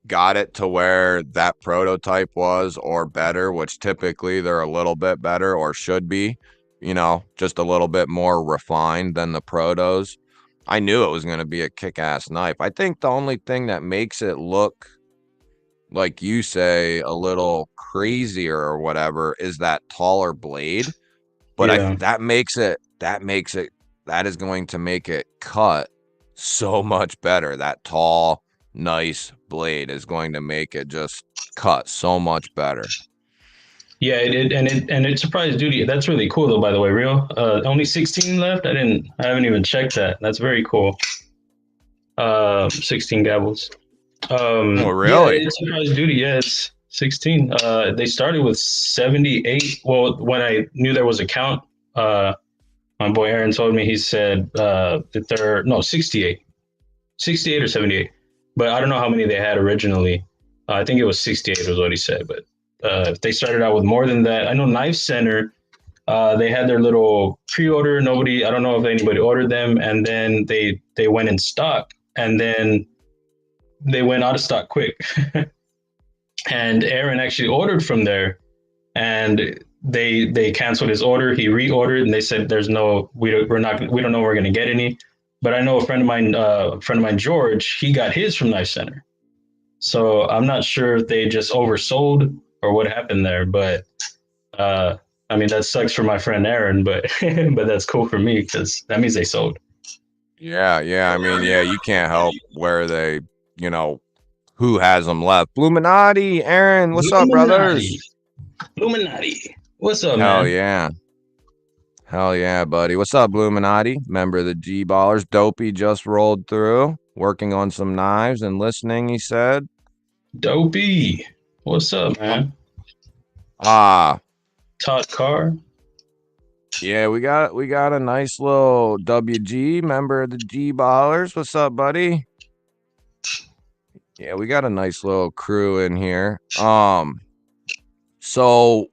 got it to where that prototype was or better, which typically they're a little bit better or should be, just a little bit more refined than the protos. I knew it was going to be a kick-ass knife. I think the only thing that makes it look, like you say, a little crazier or whatever is that taller blade. But Yeah. that is going to make it cut so much better. That tall, nice blade is going to make it just cut so much better. Yeah, it surprised Duty. That's really cool though, by the way, Rio. Only 16 left. I haven't even checked that. That's very cool. 16 gavels. Oh, Yeah, really? it surprised Duty. Yeah, it's 16. They started with 78. Well, when I knew there was a count, my boy Aaron told me, he said that there no 68, 68 or 78. But I don't know how many they had originally. I think it was 68 was what he said, but if they started out with more than that, I know Knife Center, they had their little pre-order. I don't know if anybody ordered them, and then they went in stock, and then they went out of stock quick. And Aaron actually ordered from there, and they canceled his order. He reordered, and they said there's no we don't know we're going to get any. But I know a friend of mine, George, he got his from Knife Center. So I'm not sure if they just oversold or what happened there, but I mean that sucks for my friend Aaron, but but that's cool for me because that means they sold. Yeah. I mean, yeah, you can't help where they, who has them left. Bluminati, Aaron, what's up, Illuminati, brothers? Illuminati. What's up, Hell man? yeah. Hell yeah, buddy. What's up, Bluminati? Member of the G-Ballers. Dopey just rolled through, working on some knives and listening, he said. Dopey. What's up, man? Ah, Todd Carr. yeah, we got a nice little WG, member of the G-Ballers. What's up, buddy? Yeah, we got a nice little crew in here. So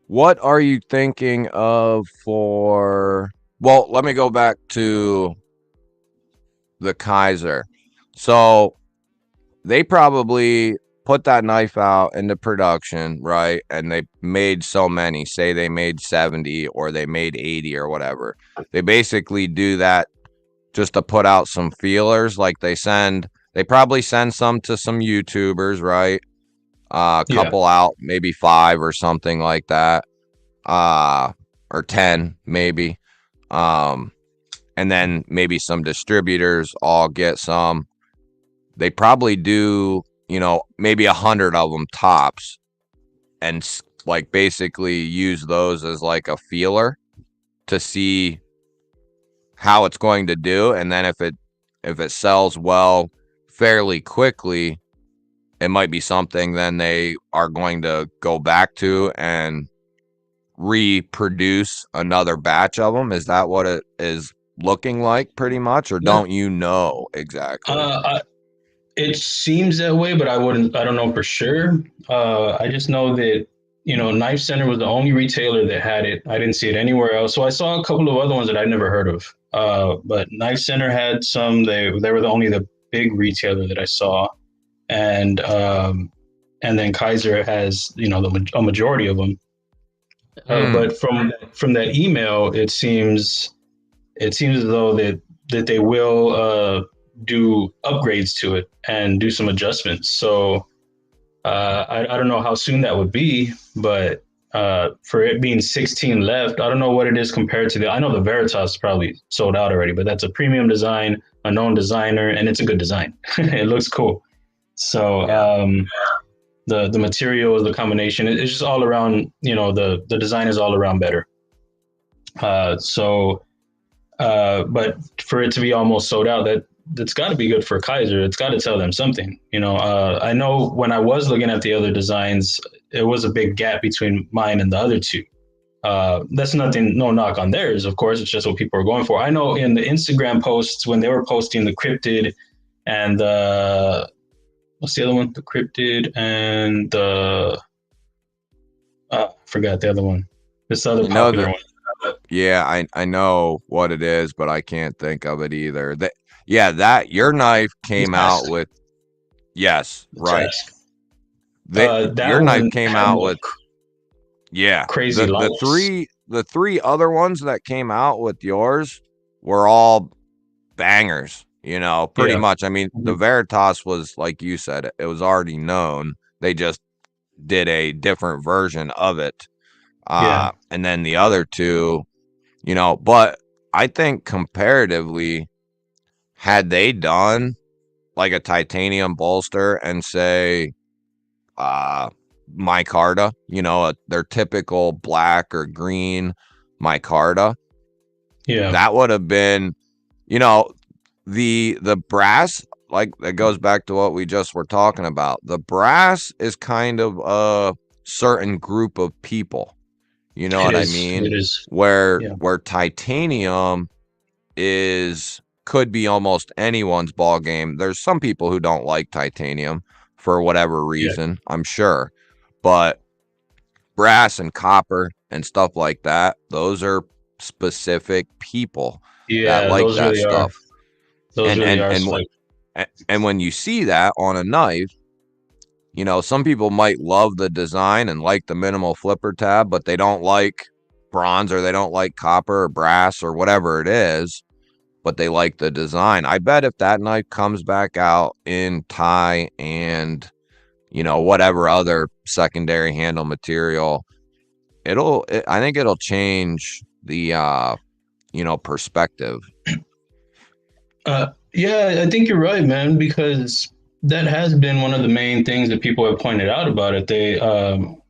what are you thinking of well, let me go back to the Kaiser. So they probably put that knife out into production, right? And they made so many, say they made 70 or they made 80 or whatever. They basically do that just to put out some feelers. Like they probably send some to some YouTubers, right? A Yeah. couple out, maybe 5 or something like that. Or 10 maybe. And then maybe some distributors all get some. They probably do, maybe 100 of them tops, and like basically use those as like a feeler to see how it's going to do. And then if it sells well fairly quickly, it might be something then they are going to go back to and reproduce another batch of them. Is that what it is looking like pretty much, or don't you know exactly? Uh, It seems that way, but I don't know for sure. I just know that, Knife Center was the only retailer that had it. I didn't see it anywhere else. So I saw a couple of other ones that I'd never heard of. But Knife Center had some. They were the big retailer that I saw. And then Kaiser has, a majority of them. But from that email, it seems as though that they will do upgrades to it and do some adjustments. So I don't know how soon that would be, but for it being 16 left, I don't know what it is compared to I know the Veritas is probably sold out already, but that's a premium design, a known designer, and it's a good design. It looks cool. So the materials, the combination, it's just all around, the design is all around better. But for it to be almost sold out, that's got to be good for Kaiser. It's got to tell them something. I know when I was looking at the other designs, it was a big gap between mine and the other two. That's nothing, no knock on theirs, of course. It's just what people are going for. I know in the Instagram posts when they were posting the cryptid and what's the other one? The cryptid and the forgot the other one. This other You know popular that? one. Yeah, I know what it is, but I can't think of it either. That yeah, that your knife The came out task. with yes, The right. task. That Your knife one came had out like with yeah. crazy lights. The three other ones that came out with yours were all bangers, pretty Yeah. much. I mean, the Mhm. Veritas was like you said, it was already known. They just did a different version of it. Yeah. And then the other two, but I think comparatively, had they done like a titanium bolster and say uh micarta, their typical black or green micarta, Yeah. that would have been, you know, the brass, like that goes back to what we just were talking about. The brass is kind of a certain group of people, you know It what I is. mean? It is. Yeah. Where titanium is could be almost anyone's ball game. There's some people who don't like titanium for whatever Yeah. reason, I'm sure. But brass and copper and stuff like that, those are specific people that Yeah. like Those that really are. stuff. Those And really and are. and Like. and when you see that on a knife, some people might love the design and like the minimal flipper tab, but they don't like bronze or they don't like copper or brass or whatever it is, but they like the design. I bet if that knife comes back out in tie and, whatever other secondary handle material, I think it'll change the, perspective. Yeah, I think you're right, man, because that has been one of the main things that people have pointed out about it. They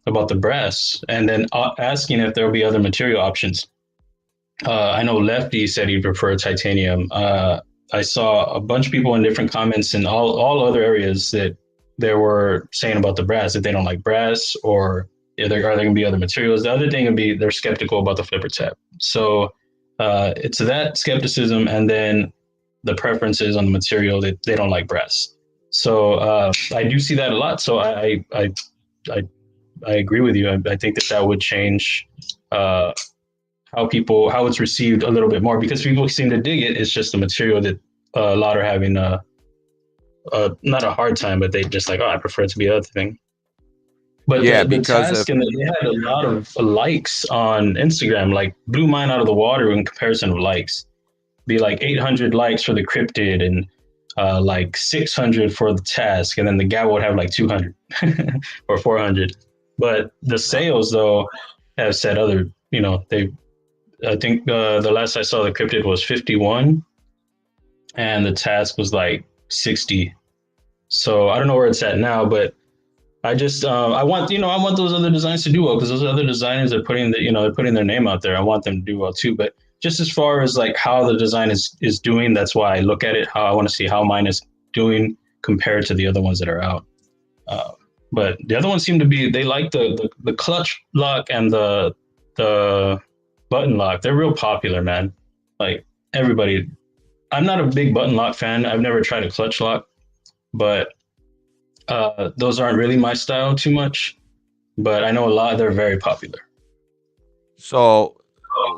about the brass, and then asking if there will be other material options. I know Lefty said he'd prefer titanium. I saw a bunch of people in different comments in all other areas that they were saying about the brass that they don't like brass or are there going to be other materials. The other thing would be they're skeptical about the flipper tab. So it's that skepticism, and then the preferences on the material that they don't like brass. So I do see that a lot. So I, I agree with you. I think that would change uh, how it's received a little bit more because people seem to dig it. It's just the material that a lot are having not a hard time, but they just like, oh, I prefer it to be the other thing. But Yeah, the because if task and they had a lot of likes on Instagram, like blew mine out of the water in comparison of likes. Be like 800 likes for the cryptid and like 600 for the task, and then the guy would have like 200 or 400. But the sales though have said other, they I think the last I saw the cryptid was 51 and the task was like 60. So I don't know where it's at now, but I just I want those other designs to do well because those other designers are putting they're putting their name out there. I want them to do well too. But just as far as like how the design is doing, that's why I look at it. How I want to see how mine is doing compared to the other ones that are out. Uh, but the other ones seem to be they like the clutch lock and the button lock. They're real popular, man. Like everybody. I'm not a big button lock fan. I've never tried a clutch lock, but those aren't really my style too much. But I know a lot. They're very popular. so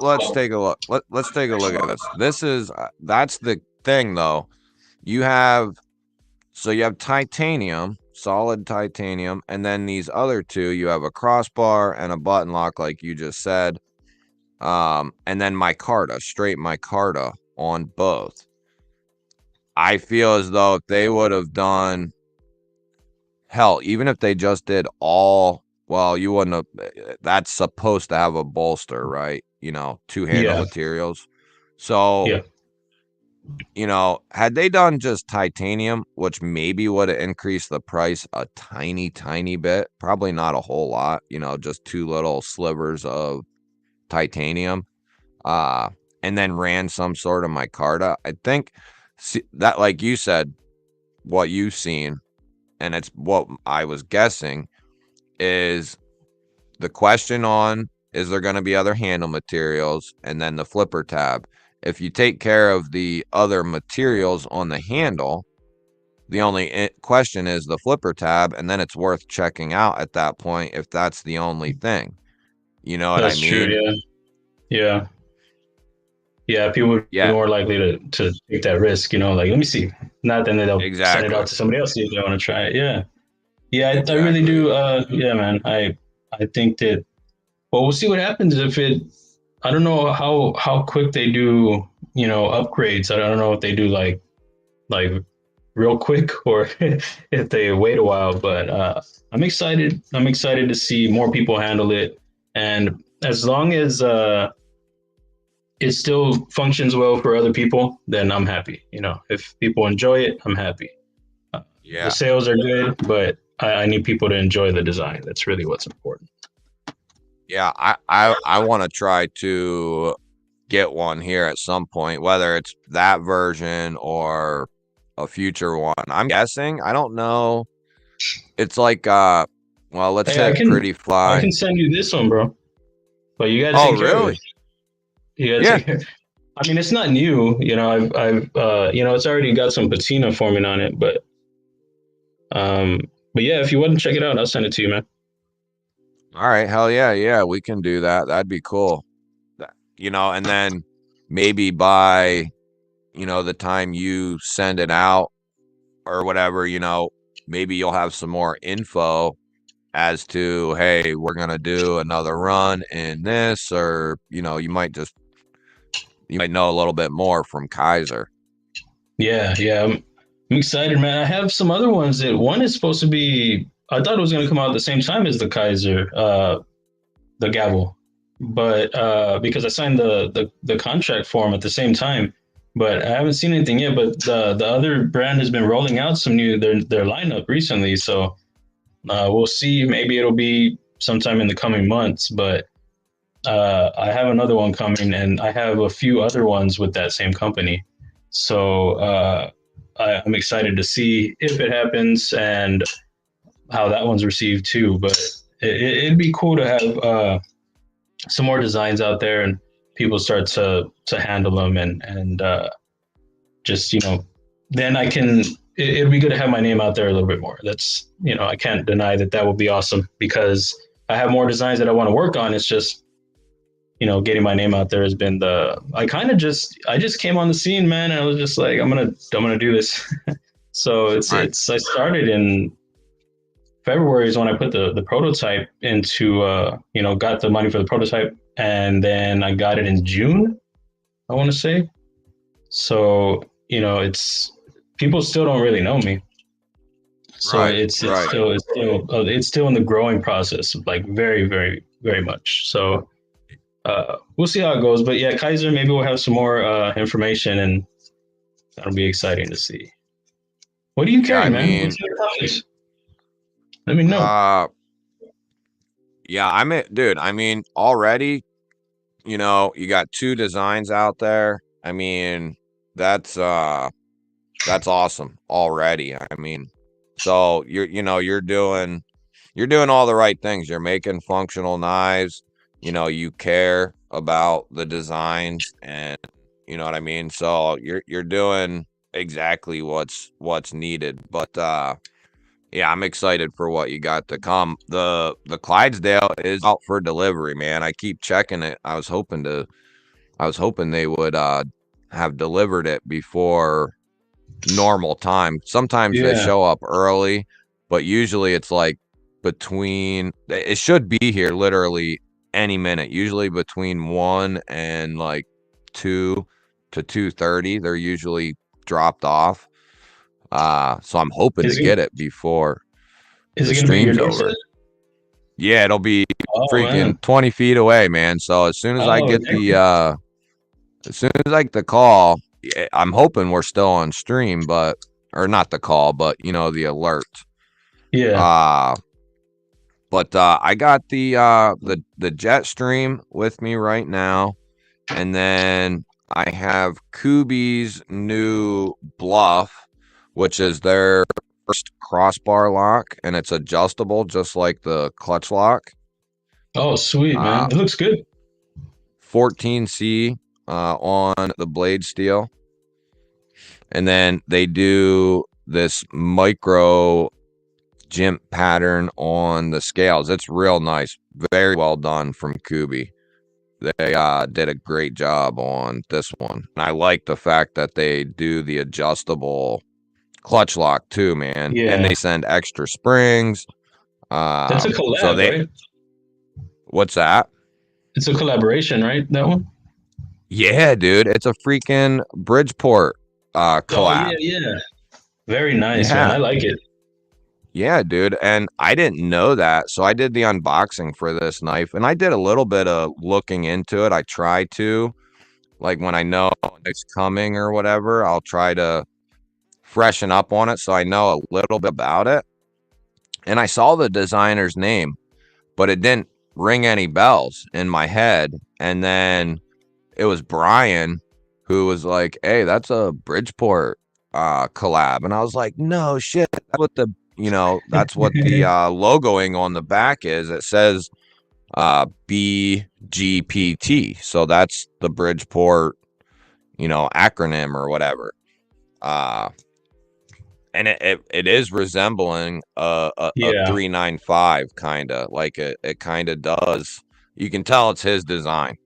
let's take a look. Let's take a look at this. This is that's the thing though. You have you have titanium, solid titanium, and then these other two, you have a crossbar and a button lock, like you just said. And then micarta, straight micarta on both. I feel as though if they would have done hell, even if they just did all, well, you wouldn't have. That's supposed to have a bolster, right? Two handle Yeah, materials. So yeah, had they done just titanium, which maybe would have increased the price a tiny, tiny bit, probably not a whole lot, just two little slivers of titanium, uh, and then ran some sort of micarta, I think that, like you said, what you've seen, and it's what I was guessing, is the question on is there going to be other handle materials, and then the flipper tab. If you take care of the other materials on the handle, the only question is the flipper tab, and then it's worth checking out at that point if that's the only thing. You know what I That's true. mean? Yeah. Yeah. Yeah. People would be Yeah, more likely to take that risk, like, let me see. Not then they'll send it exactly. out to somebody else, see if they want to try it. Yeah. Yeah. I really Exactly. do. Yeah, man. I think that, well, we'll see what happens if it, I don't know how quick they do, upgrades. I don't know if they do like real quick or if they wait a while, but I'm excited. I'm excited to see more people handle it. And as long as it still functions well for other people, then I'm happy. If people enjoy it, I'm happy. The Yeah. sales are good, but I need people to enjoy the design. That's really what's important. Yeah, I want to try to get one here at some point, whether it's that version or a future one. I'm guessing. I don't know. It's like well, let's Hey, hit Pretty I Fly. can send you this one, bro. But you got to Oh, take care of it. really? You got to Yeah. take care. I mean, it's not new. It's already got some patina forming on it, um, but yeah, if you want to check it out, I'll send it to you, man. All right, hell yeah, yeah, we can do that. That'd be cool. And then maybe by, the time you send it out or whatever, maybe you'll have some more info as to, hey, we're gonna do another run in this, or you might know a little bit more from Kaiser. Yeah, yeah, I'm excited, man. I have some other ones that one is supposed to be. I thought it was going to come out at the same time as the Kaiser, the gavel, but because I signed the contract for them at the same time, but I haven't seen anything yet. But the other brand has been rolling out some new their lineup recently, so we'll see. Maybe it'll be sometime in the coming months, but I have another one coming, and I have a few other ones with that same company. So I'm excited to see if it happens and how that one's received too. But it'd be cool to have some more designs out there and people start to handle them and just then I can. It'd be good to have my name out there a little bit more. That's I can't deny that will be awesome because I have more designs that I want to work on. It's just getting my name out there has been I just came on the scene, man, and I was just like, I'm gonna do this. So All right. I started in February is when I put the prototype into got the money for the prototype, and then I got it in June, I want to say. So it's people still don't really know me. So Right. Right. it's still in the growing process, like very very very much. So we'll see how it goes. But yeah, Kaiser, maybe we'll have some more information, and that'll be exciting to see. What do you Yeah, carry, I man? mean, What's your topics? Let me know. uh yeah, dude, I mean, already, you got two designs out there. I mean, that's that's awesome already. I mean, so you're doing all the right things. You're making functional knives. You care about the designs, and you know what I mean. So you're doing exactly what's needed. But yeah, I'm excited for what you got to come. The Clydesdale is out for delivery, man. I keep checking it. I was hoping they would have delivered it before normal time. Sometimes they Yeah. show up early, but usually it's like it should be here literally any minute. Usually between 1 and like 2 to 2:30, they're usually dropped off. So I'm hoping to Is it get it before is the it gonna be at your stream's doorstep? over. Yeah, it'll be Oh freaking man. 20 feet away, man. So as soon as I Oh get damn. as soon as I get the call, I'm hoping we're still on stream, but or not the call, but the alert. Yeah. Uh but I got the jet stream with me right now, and then I have Kubi's new bluff, which is their first crossbar lock, and it's adjustable just like the clutch lock. Oh, sweet, man. Uh, It looks good. 14C on the blade steel, and then they do this micro jimp pattern on the scales. It's real nice, very well done from Kubi. They did a great job on this one, and I like the fact that they do the adjustable clutch lock too, man, and Yeah. they send extra springs. That's a So collab, they, right? what's that? It's a collaboration, right? That one? Yeah, dude, it's a freaking Bridgeport Oh, yeah, collab. yeah. Very nice, man. Yeah, I like it. yeah, dude, and I didn't know that, so I did the unboxing for this knife, and I did a little bit of looking into it. I try to, like, when I know it's coming or whatever, I'll try to freshen up on it so I know a little bit about it. And I saw the designer's name, but it didn't ring any bells in my head. And then it was Brian who was like, "Hey, that's a Bridgeport collab." And I was like, "No shit. That's what the, that's what the logoing on the back is. It says BGPT. So that's the Bridgeport, acronym or whatever. Uh and it is resembling a Yeah. 395 kind of, like it kind of does. You can tell it's his design.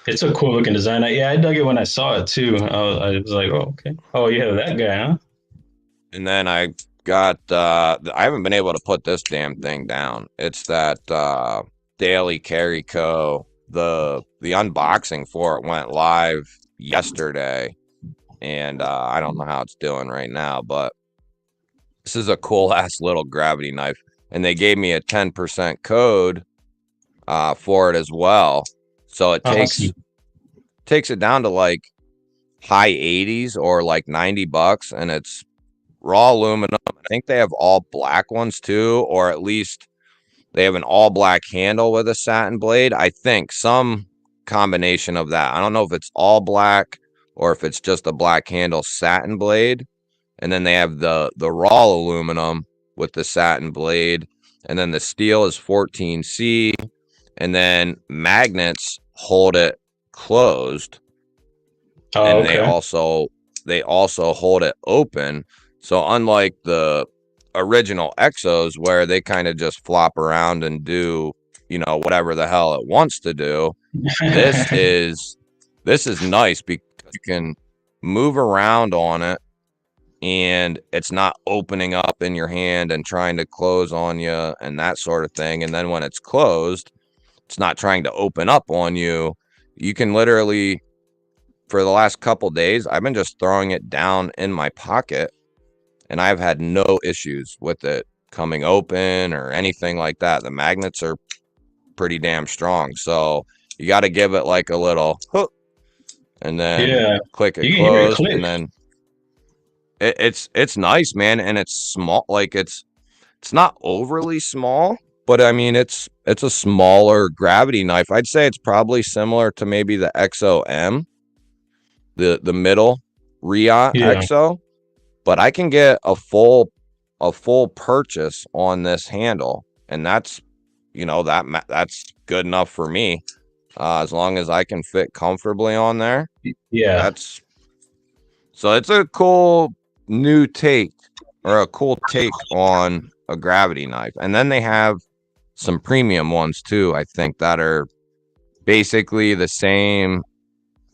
It's a cool looking design. Yeah, I dug it when I saw it too. I was like, oh, okay. Oh, you have that guy, huh? And then I got I haven't been able to put this damn thing down. It's that Daily Carry Co. The unboxing for it went live yesterday, and I don't know how it's doing right now, but this is a cool ass little gravity knife, and they gave me a 10% code for it as well. So it Awesome. takes it down to like high 80s or like $90, and it's raw aluminum. I think they have all black ones too, or at least they have an all black handle with a satin blade. I think some combination of that. I don't know if it's all black or if it's just a black handle satin blade. And then they have the raw aluminum with the satin blade, and then the steel is 14C, and then magnets hold it closed, Oh, and okay. they also hold it open. So unlike the original Exos where they kind of just flop around and do, whatever the hell it wants to do, this is nice because you can move around on it, and it's not opening up in your hand and trying to close on you and that sort of thing. And then when it's closed, it's not trying to open up on you. You can literally, for the last couple days, I've been just throwing it down in my pocket, and I've had no issues with it coming open or anything like that. The magnets are pretty damn strong. So you got to give it like a little hook and then Yeah. click it You can hear it closed, click. and then it's nice, man, and it's small. Like it's not overly small, but I mean it's a smaller gravity knife. I'd say it's probably similar to maybe the XOM, the middle Ria Yeah. XO, but I can get a full purchase on this handle, and that's that's good enough for me. As long as I can fit comfortably on there, Yeah. that's so it's a cool new take, or a cool take on a gravity knife. And then they have some premium ones too, I think, that are basically the same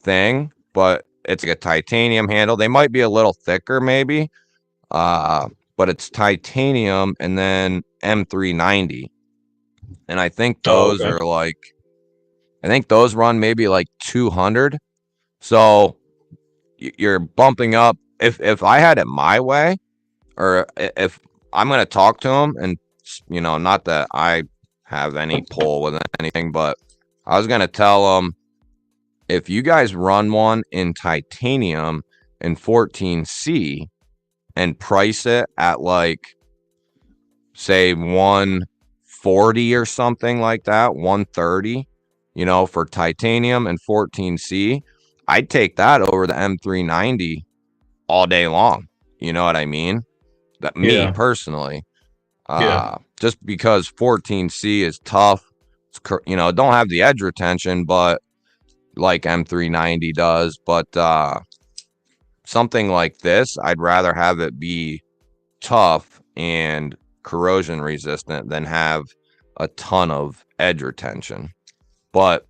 thing, but it's like a titanium handle. They might be a little thicker maybe, uh, but it's titanium and then M390. And Oh, okay. I think those run maybe like 200. So you're bumping up. If I had it my way, or if I'm going to talk to him, and not that I have any pull with anything, but I was going to tell him, if you guys run one in titanium and 14C and price it at like, say, 140 or something like that, 130, for titanium and 14C, I'd take that over the M390 all day long. You know what I mean? Me Yeah. personally. Yeah. Just because 14C is tough. You know, don't have the edge retention, but like M390 does. But something like this, I'd rather have it be tough and corrosion resistant than have a ton of edge retention. But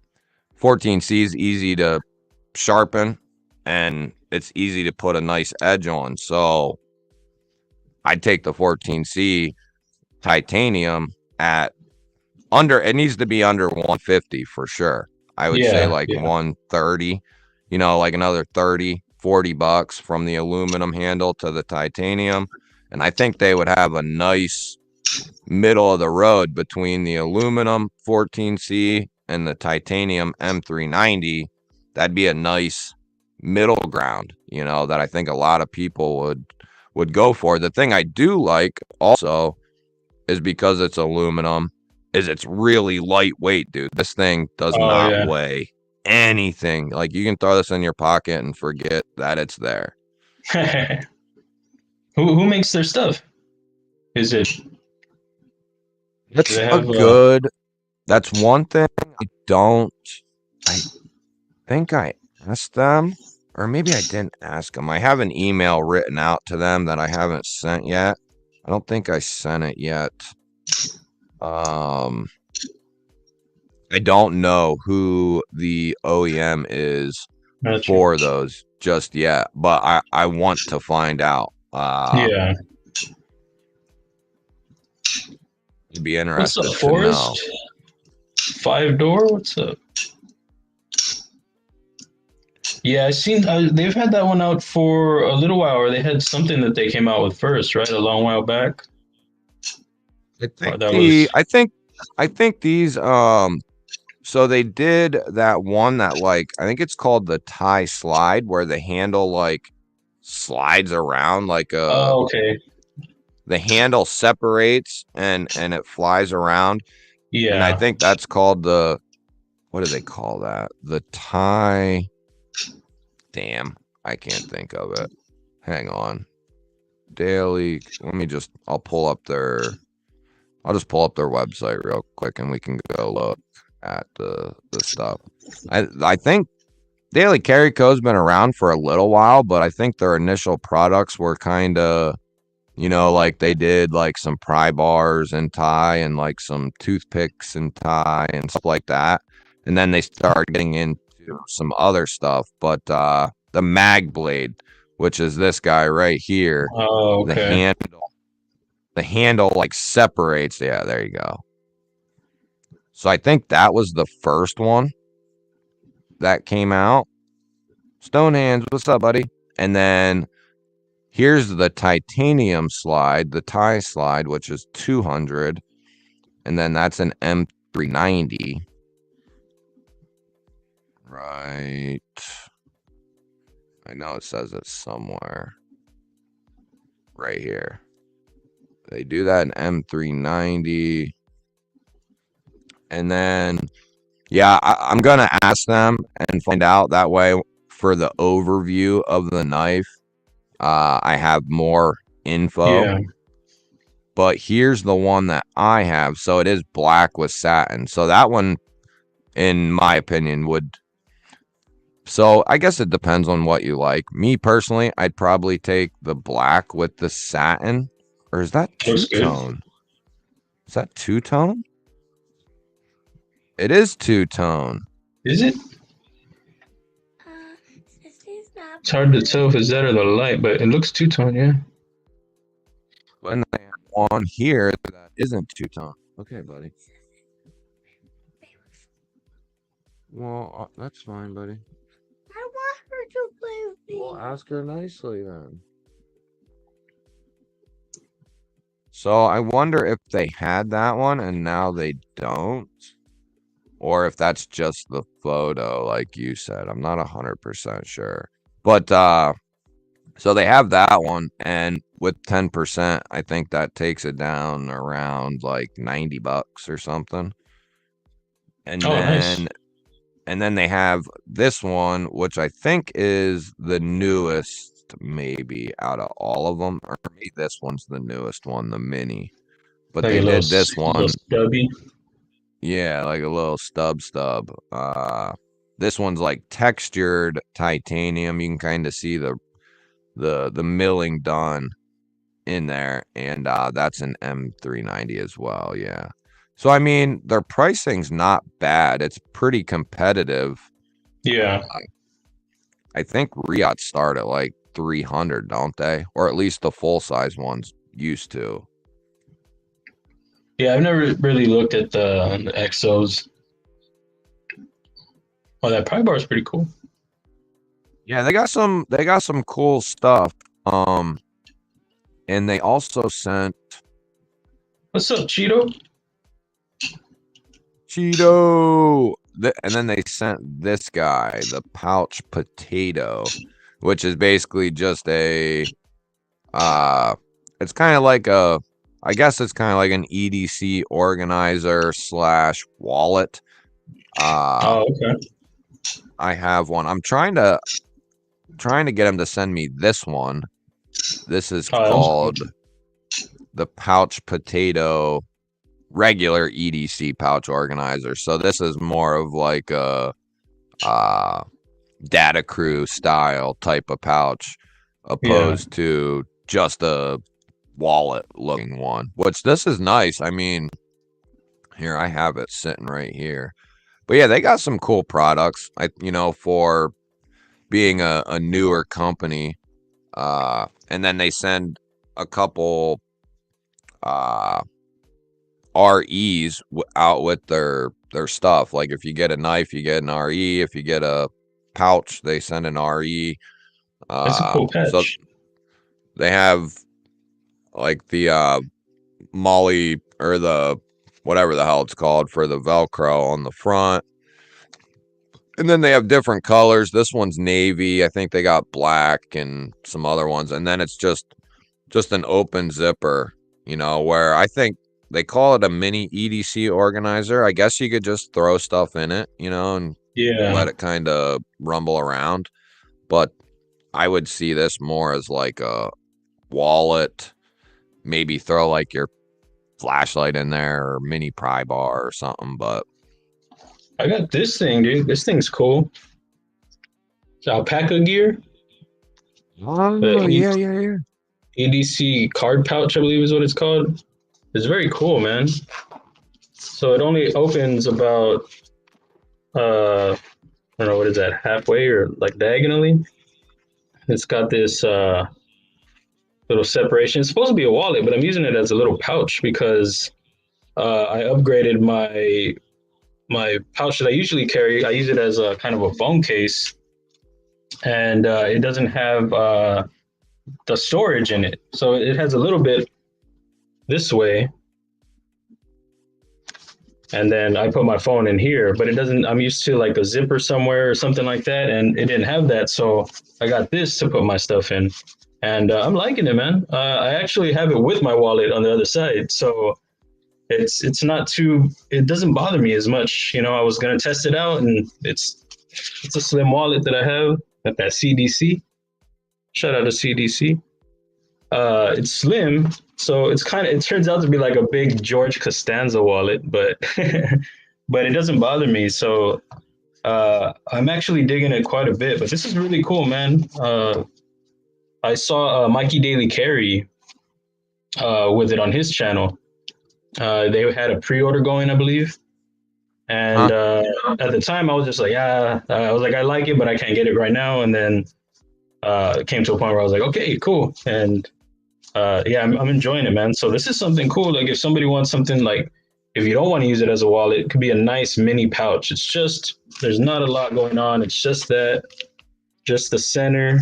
14C is easy to sharpen and it's easy to put a nice edge on. So I'd take the 14C titanium at under, it needs to be under 150 for sure. I would say Yeah, like yeah. 130, you know, like another 30, $40 from the aluminum handle to the titanium. And I think they would have a nice middle of the road between the aluminum 14C and the titanium M390. That'd be a nice middle ground, you know, that I think a lot of people would go for. The thing I do like also is because it's aluminum, is it's really lightweight, dude. This thing does Oh not yeah. weigh anything. Like you can throw this in your pocket and forget that it's there. Who makes their stuff? Is it? Do That's they a have? good. That's one thing I don't. I think I asked them, or maybe I didn't ask them. I have an email written out to them that I haven't sent yet. I don't think I sent it yet. I don't know who the OEM is Gotcha. for those just yet, but I want to find out. Yeah. It'd be What's up, interested to know. Forrest? 5 door. What's up? Yeah, I seen. They've had that one out for a little while, or they had something that they came out with first, right? A long while back. Or that was. I think these so they did that one that like I think it's called the tie slide where the handle like slides around like Oh, okay. the handle separates and it flies around, and I Yeah. think that's called the, what do they call that? The tie. Damn, I can't think of it. Hang on. Daily. I'll pull up I'll just pull up their website real quick and we can go look at the stuff. I think Daily Carry Co.'s been around for a little while, but I think their initial products were kind of, you know, like they did like some pry bars and tie and like some toothpicks and tie and stuff like that. And then they started getting into some other stuff. But the mag blade, which is this guy right here, Oh, the okay. handle like separates. Yeah, there you go. So I think that was the first one that came out. Stonehands, what's up, buddy? And then here's the titanium slide, the tie slide, which is 200. And then that's an M390. Right. I know it says it somewhere. Right here. They do that in M390. And then, yeah, I'm going to ask them and find out that way for the overview of the knife. I have more info. Yeah. But here's the one that I have. So it is black with satin. So that one, in my opinion, would. So I guess it depends on what you like. Me personally, I'd probably take the black with the satin. Or is that Looks good. two-tone? Is that two-tone? It is two-tone. Is it? It's hard to tell if it's that or the light, but it looks two-tone, yeah. But then they have one here that isn't two-tone. Okay, buddy. Well, that's fine, buddy. I want her to play with me. Well, ask her nicely then. So I wonder if they had that one and now they don't. Or if that's just the photo, like you said. I'm not 100% sure. But so they have that one, and with 10%, I think that takes it down around like $90 or something. And Oh, then nice. and then they have this one, which I think is the newest, maybe out of all of them, or maybe this one's the newest one, the mini. But Like they a little, did this little one. stubby. Yeah, like a little stub. This one's like textured titanium. You can kind of see the milling done in there, and that's an M390 as well. Yeah. So I mean, their pricing's not bad. It's pretty competitive. Yeah. I think Riyadh start at like 300, don't they? Or at least the full size ones used to. Yeah, I've never really looked at the Exos. Oh, that pry bar is pretty cool. Yeah, they got some cool stuff. And they also sent What's up, Cheeto? Cheeto. And then they sent this guy, the pouch potato, which is basically just a it's kind of like I guess it's kind of like an EDC organizer / wallet. Oh, okay. I have one. I'm trying to get him to send me this one. This is Oh, that's cool. called the pouch potato regular EDC pouch organizer. So this is more of like a data crew style type of pouch, opposed to just a wallet looking one. Which this is nice. I mean, here I have it sitting right here. But yeah, they got some cool products. For being a newer company, and then they send a couple REs out with their stuff. Like if you get a knife, you get an RE. If you get a pouch, they send an RE. That's a cool So patch. they have like the Molly or the whatever the hell it's called for the Velcro on the front. And then they have different colors. This one's navy. I think they got black and some other ones. And then it's just an open zipper, where I think they call it a mini EDC organizer. I guess you could just throw stuff in it, and Yeah. let it kind of rumble around. But I would see this more as like a wallet, maybe throw like your flashlight in there or mini pry bar or something. But I got this thing, dude. This thing's cool. It's alpaca gear. The yeah. EDC card pouch, I believe is what it's called. It's very cool, man. So it only opens about I don't know, what is that, halfway or like diagonally. It's got this little separation. It's supposed to be a wallet, but I'm using it as a little pouch because I upgraded my pouch that I usually carry. I use it as a kind of a phone case, and it doesn't have the storage in it. So it has a little bit this way, and then I put my phone in here, but it doesn't. I'm used to like a zipper somewhere or something like that, and it didn't have that. So I got this to put my stuff in, and I'm liking it, man. I actually have it with my wallet on the other side, so it's not too. It doesn't bother me as much. I was gonna test it out, and it's a slim wallet that I have at that CDC. Shout out to CDC. It's slim, so it turns out to be like a big George Costanza wallet, but but it doesn't bother me. So I'm actually digging it quite a bit. But this is really cool, man. I saw Mikey Daily Carry with it on his channel. They had a pre-order going, I believe. And at the time, I was just like, yeah, I was like, I like it, but I can't get it right now. And then it came to a point where I was like, okay, cool. And yeah, I'm enjoying it, man. So this is something cool. Like if somebody wants something like, if you don't want to use it as a wallet, it could be a nice mini pouch. It's just, there's not a lot going on. It's just the center.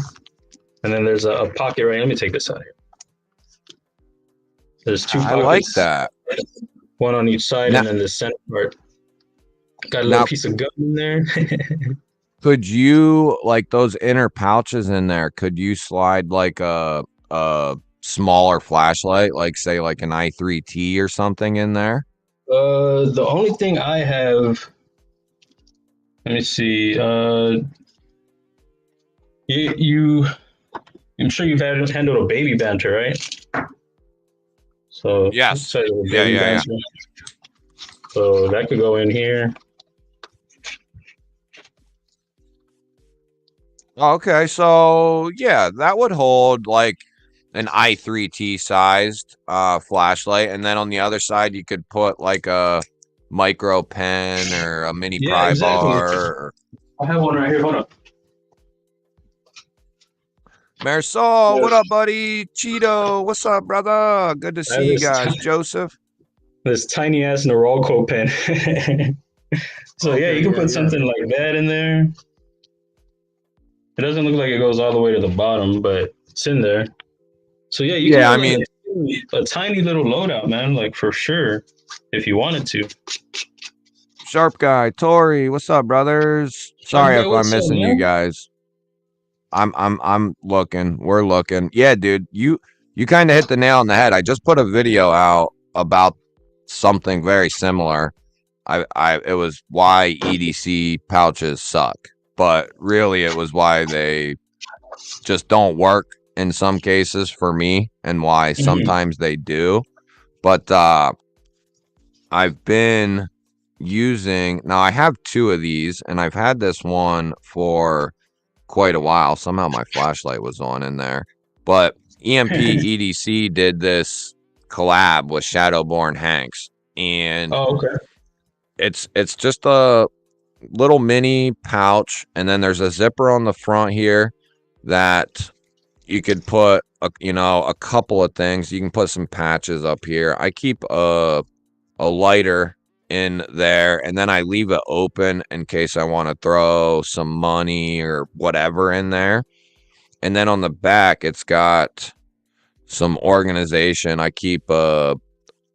And then there's a pocket right. Let me take this out here. There's two pockets. I like that. One on each side, and then the center part. Got a little piece of gum in there. Could you, like those inner pouches in there, could you slide like a smaller flashlight, like say like an i3T or something in there? The only thing I have, let me see. I'm sure you've handled a baby banter, right? So Yes. yeah. So that could go in here. Okay, so yeah, that would hold like an i3T sized flashlight, and then on the other side you could put like a micro pen or a mini Yeah, pry exactly. bar. I have one right here. Hold up. Marisol, what Yes. up, buddy? Cheeto, what's up, brother? Good to I have see you guys. Joseph. this tiny ass Norolco pen. So yeah, you Okay, can yeah, put yeah. something like that in there. It doesn't look like it goes all the way to the bottom, but it's in there. So yeah, you can Yeah, I get mean, like a tiny little loadout, man, like for sure, if you wanted to. Sharp Guy, Tori, what's up, brothers? Sharp Sorry guy, if I'm what's up, missing you man? guys. I'm looking. We're looking. Yeah, dude, you kind of hit the nail on the head. I just put a video out about something very similar. It was why EDC pouches suck, but really it was why they just don't work in some cases for me, and why Mhm. sometimes they do. But I've been using, now I have two of these, and I've had this one for quite a while. Somehow my flashlight was on in there. But EMP EDC did this collab with Shadowborn Hanks, and Oh, okay. it's just a little mini pouch, and then there's a zipper on the front here that you could put a couple of things. You can put some patches up here. I keep a lighter in there, and then I leave it open in case I want to throw some money or whatever in there. And then on the back it's got some organization. I keep a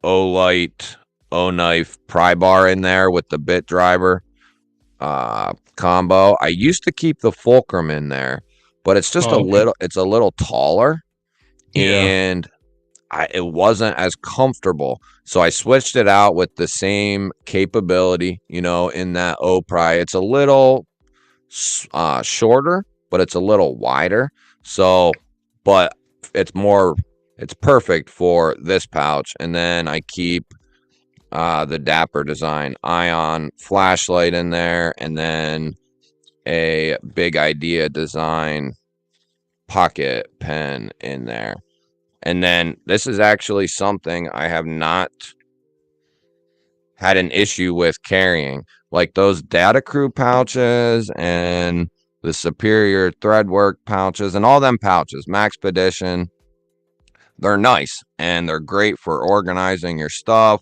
O-Light O-Knife pry bar in there with the bit driver combo. I used to keep the fulcrum in there, but it's just Oh, okay. it's a little taller, Yeah. and it wasn't as comfortable. So I switched it out with the same capability, in that O pry. It's a little shorter, but it's a little wider. So, but it's perfect for this pouch. And then I keep the Dapper Design Ion flashlight in there, and then a Big Idea Design pocket pen in there. And then this is actually something I have not had an issue with carrying, like those Data Crew pouches and the Superior Threadwork pouches and all them pouches, Maxpedition. They're nice and they're great for organizing your stuff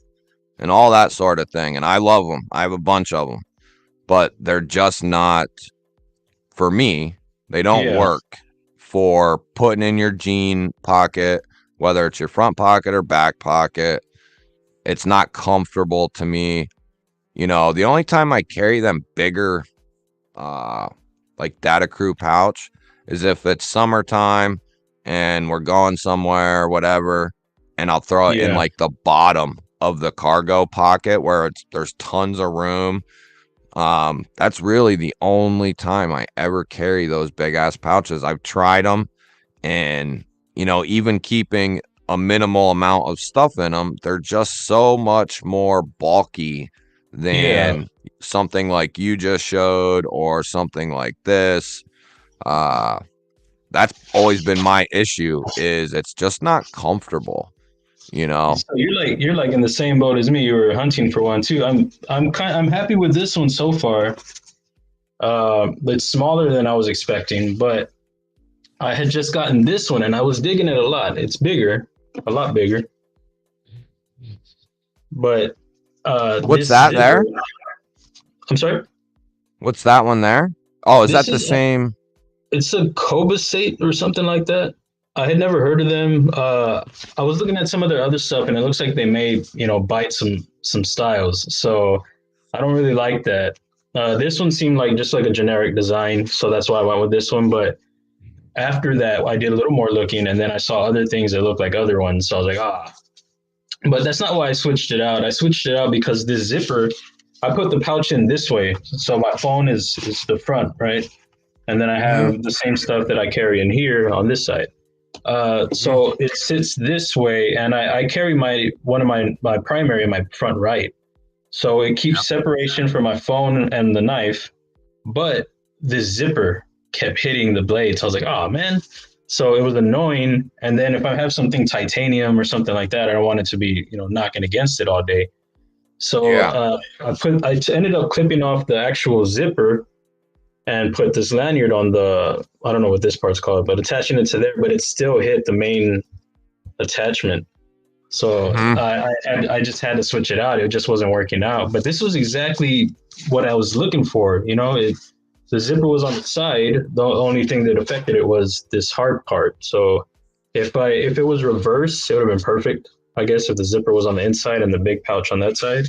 and all that sort of thing. And I love them. I have a bunch of them, but they're just not for me. They don't Yeah. work for putting in your jean pocket, whether it's your front pocket or back pocket. It's not comfortable to me. The only time I carry them bigger, like Data Crew pouch, is if it's summertime and we're going somewhere or whatever, and I'll throw it in Yeah. like the bottom of the cargo pocket where there's tons of room. That's really the only time I ever carry those big ass pouches. I've tried them, and even keeping a minimal amount of stuff in them, they're just so much more bulky Yeah. than something like you just showed or something like this. uh that's always been my issue, is it's just not comfortable. So you're like in the same boat as me. You were hunting for one too. I'm happy with this one so far. It's smaller than I was expecting, but I had just gotten this one and I was digging it a lot. It's bigger, a lot bigger. But What's this that zipper, there? I'm sorry. What's that one there? Oh, is This that the is same? it's a Cobasate or something like that. I had never heard of them. I was looking at some of their other stuff, and it looks like they may, bite some styles. So I don't really like that. This one seemed like just like a generic design, so that's why I went with this one. But after that, I did a little more looking, and then I saw other things that looked like other ones. So I was like, ah. But that's not why I switched it out. I switched it out because this zipper, I put the pouch in this way, so my phone is the front, right? And then I Hmm. have the same stuff that I carry in here on this side. So it sits this way, and I carry my one of my primary in my front right. So it keeps separation from my phone and the knife, but the zipper kept hitting the blade. So I was like, oh man. So it was annoying. And then if I have something titanium or something like that, I don't want it to be, knocking against it all day. So Yeah. I ended up clipping off the actual zipper and put this lanyard on the, I don't know what this part's called, but attaching it to there, but it still hit the main attachment. So Mhm. I just had to switch it out. It just wasn't working out. But this was exactly what I was looking for. The zipper was on the side. The only thing that affected it was this hard part. So if it was reverse, it would have been perfect. I guess if the zipper was on the inside and the big pouch on that side.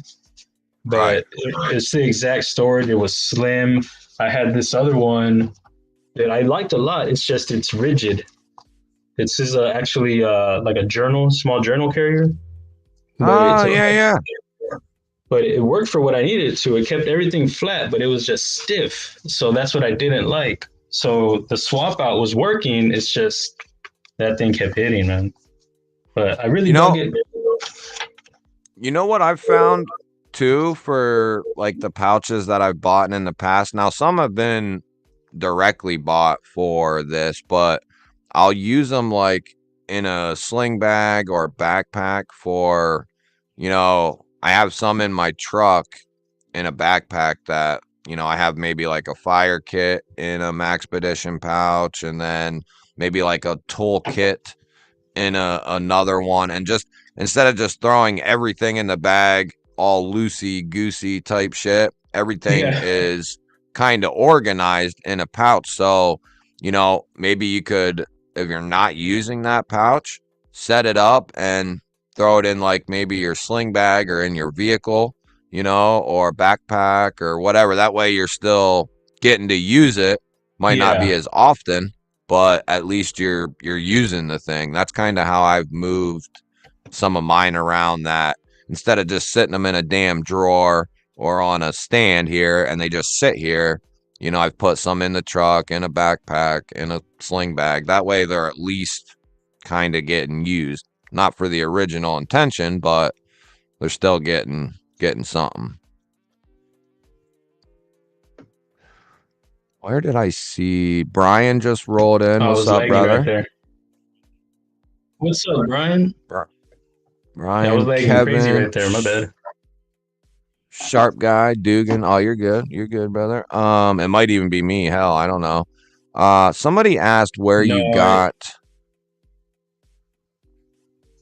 Right. But it's the exact storage. It was slim. I had this other one that I liked a lot. It's just it's rigid. This is actually like a small journal carrier, but Oh, yeah, yeah. it worked for what I needed it to. It kept everything flat, but it was just stiff. So that's what I didn't like. So the swap out was working. It's just that thing kept hitting, man. But I really You dug know, it. you know what I've found too for like the pouches that I've bought in the past. Now, some have been directly bought for this, but I'll use them like in a sling bag or backpack for, I have some in my truck in a backpack that, I have maybe like a fire kit in a Maxpedition pouch, and then maybe like a tool kit in another one, and just instead of just throwing everything in the bag all loosey goosey type shit, everything Yeah, is kind of organized in a pouch. So maybe you could, if you're not using that pouch, set it up and throw it in like maybe your sling bag or in your vehicle, or backpack or whatever. That way you're still getting to use it. Might not be yeah, as often, but at least you're using the thing. That's kind of how I've moved some of mine around, that instead of just sitting them in a damn drawer or on a stand here and they just sit here, I've put some in the truck, in a backpack, in a sling bag. That way they're at least kind of getting used. Not for the original intention, but they're still getting something. Where did I see Brian just rolled in? I What's was up, lagging right brother? there. What's up, Brian? Yeah, I was Brian, lagging crazy Kevin, right there. My bad. Sharp Guy, Dugan. Oh, you're good. You're good, brother. It might even be me. Hell, I don't know. Somebody asked where No, you got.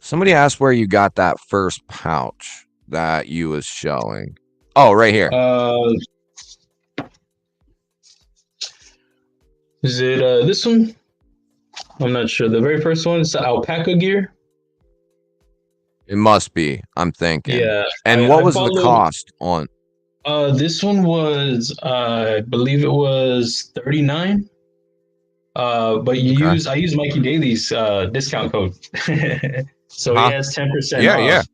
Somebody asked where you got that first pouch that you was showing. Oh, right here. uh, is it this one? I'm not sure. The very first one is the alpaca gear. It must be. I'm thinking. Yeah, And what I was the followed. cost on? This one was, I believe it was 39. But Okay. I use Mikey Daly's discount code, so he Huh? has 10% Yeah, yeah, off.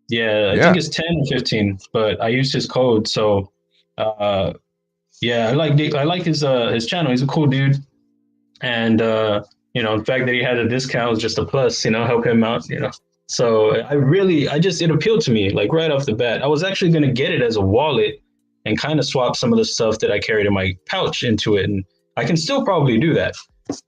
Yeah, I think yeah. it's 10 or 15, but I used his code. So, uh, yeah, I like his channel. He's a cool dude, and the fact that he had a discount was just a plus. Help him out. So it appealed to me like right off the bat. I was actually gonna get it as a wallet and kind of swap some of the stuff that I carried in my pouch into it, and I can still probably do that.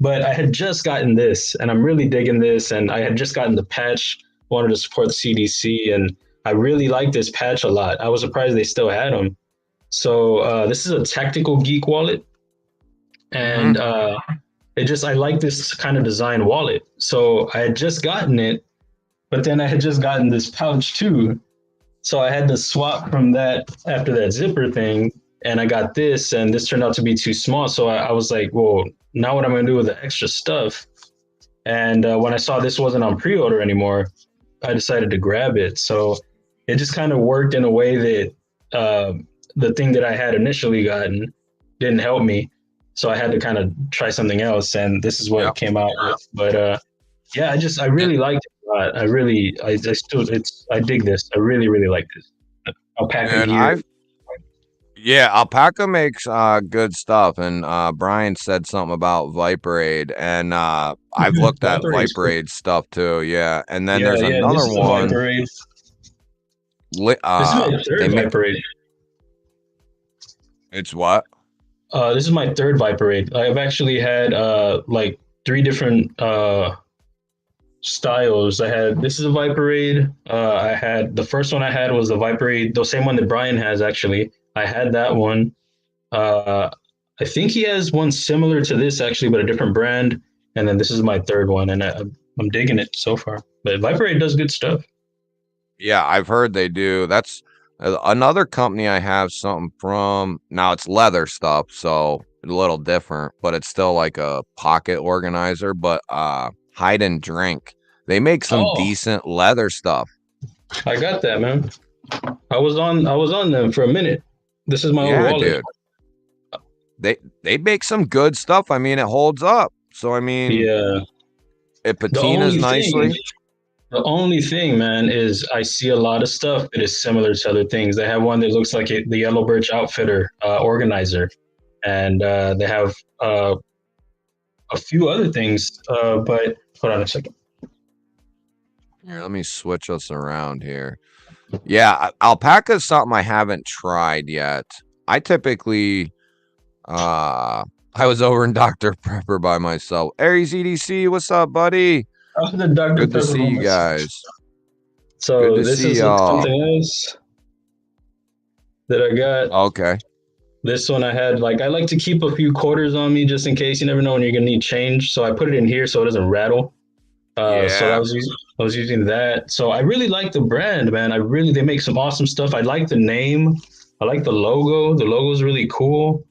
But I had just gotten this, and I'm really digging this, and I had just gotten the patch. Wanted to support the CDC, and I really like this patch a lot. I was surprised they still had them. So this is a tactical geek wallet, Mm-hmm. and I like this kind of design wallet. So I had just gotten it, but then I had just gotten this pouch too. So I had to swap from that after that zipper thing, and I got this, and this turned out to be too small. So I was like, well, now what am I gonna do with the extra stuff? And when I saw this wasn't on pre-order anymore, I decided to grab it. So it just kind of worked in a way that the thing that I had initially gotten didn't help me. So I had to kind of try something else, and this is what Yeah. it came out with. But yeah, I really liked it a lot. I dig this. I really, really like this. Alpaca And gear. yeah, Alpaca makes good stuff, and Brian said something about Viper Aid, and I've looked at Viper Ace. Viper Aid stuff too. Yeah, and then Yeah, there's yeah. This another is a one. Viper Ace. This is my they third make Viper Raid. it's what? This is my third Viper Raid. I've actually had like three different styles. I had this is a Viper Raid. I had the first one I had was the Viper Raid, the same one that Brian has actually. I had that one. Uh, I think he has one similar to this actually, but a different brand. And then this is my third one, and I'm digging it so far. But Viper Raid does good stuff. Yeah, I've heard they do. That's another company I have something from. Now it's leather stuff, so a little different, but it's still like a pocket organizer. But Hide and Drink, they make some Oh, decent leather stuff. I got that, man. I was on them for a minute. This is my old Yeah, wallet. dude. They make some good stuff. I mean, it holds up. So I mean, Yeah. it The patinas only thing nicely. The only thing, man, is I see a lot of stuff that is similar to other things. They have one that looks like the Yellow Birch Outfitter organizer, and they have a few other things. But hold on a second. Here, let me switch us around here. Yeah, alpaca is something I haven't tried yet. I typically, I was over in Dr. Prepper by myself. Aries EDC, what's up, buddy? After the Dr. Good to Pepper see you moments. guys. Good So to this see is y'all. something else that I got. Okay. This one I had like I like to keep a few quarters on me just in case you never know when you're gonna need change. So I put it in here so it doesn't rattle. So Yeah. I was using that. So I really like the brand, man. They make some awesome stuff. I like the name. I like the logo. The logo is really cool.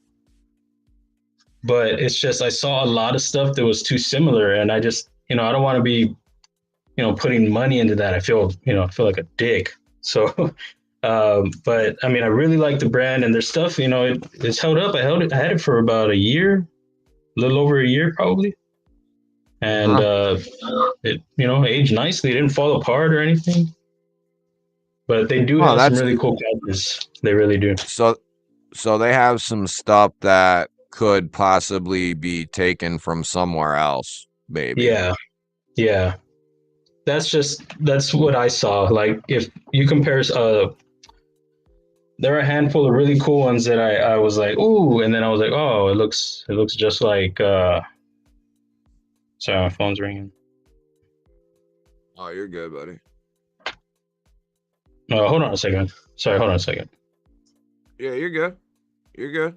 But it's just I saw a lot of stuff that was too similar, and I just I don't want to be putting money into that. I feel like a dick. So, but I mean, I really like the brand and their stuff. It's held up. I had it for about a year, a little over a year probably, and Uh-huh. it aged nicely. It didn't fall apart or anything. But they do Oh, have some that's really cool patches. They really do. so so they have some stuff that could possibly be taken from somewhere else, maybe. Yeah, yeah. That's what I saw. Like if you compare, there are a handful of really cool ones that I was like, ooh, and then I was like, oh, it looks just like. Sorry, my phone's ringing. Oh, you're good, buddy. No, hold on a second. Sorry, hold on a second. Yeah, you're good. You're good.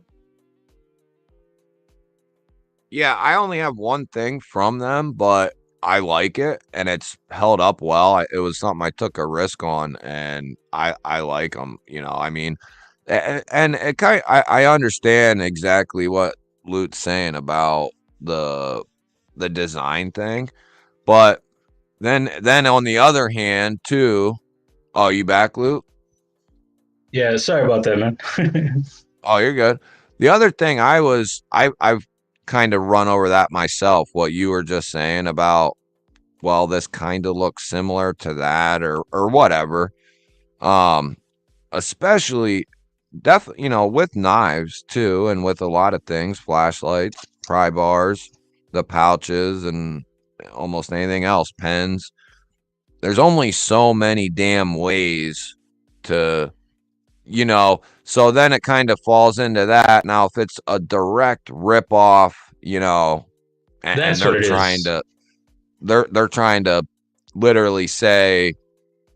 Yeah, I only have one thing from them, but I like it and it's held up well. It was something I took a risk on and I like them, I mean, and it I understand exactly what Lute's saying about the the design thing, but then on the other hand too, oh, you back, Lute? Yeah, sorry about that, man. Oh, you're good. The other thing I've kind of run over that myself, what you were just saying about, well, this kind of looks similar to that or whatever. Um, especially with knives too, and with a lot of things, flashlights, pry bars, the pouches, and almost anything else, pens. There's only so many damn ways to so then it kind of falls into that. Now, if it's a direct rip off, and That's what they're it trying is. to they're trying to literally say,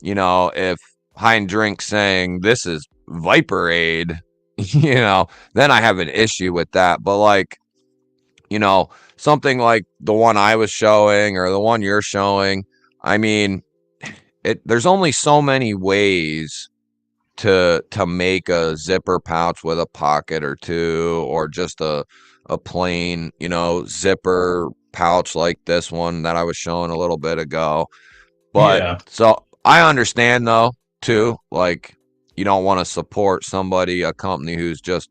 if Hein Drink saying this is Viper Aid, then I have an issue with that. But like, something like the one I was showing or the one you're showing, I mean, there's only so many ways to make a zipper pouch with a pocket or two, or just a plain zipper pouch like this one that I was showing a little bit ago. But Yeah. so I understand though too, like, you don't want to support a company who's just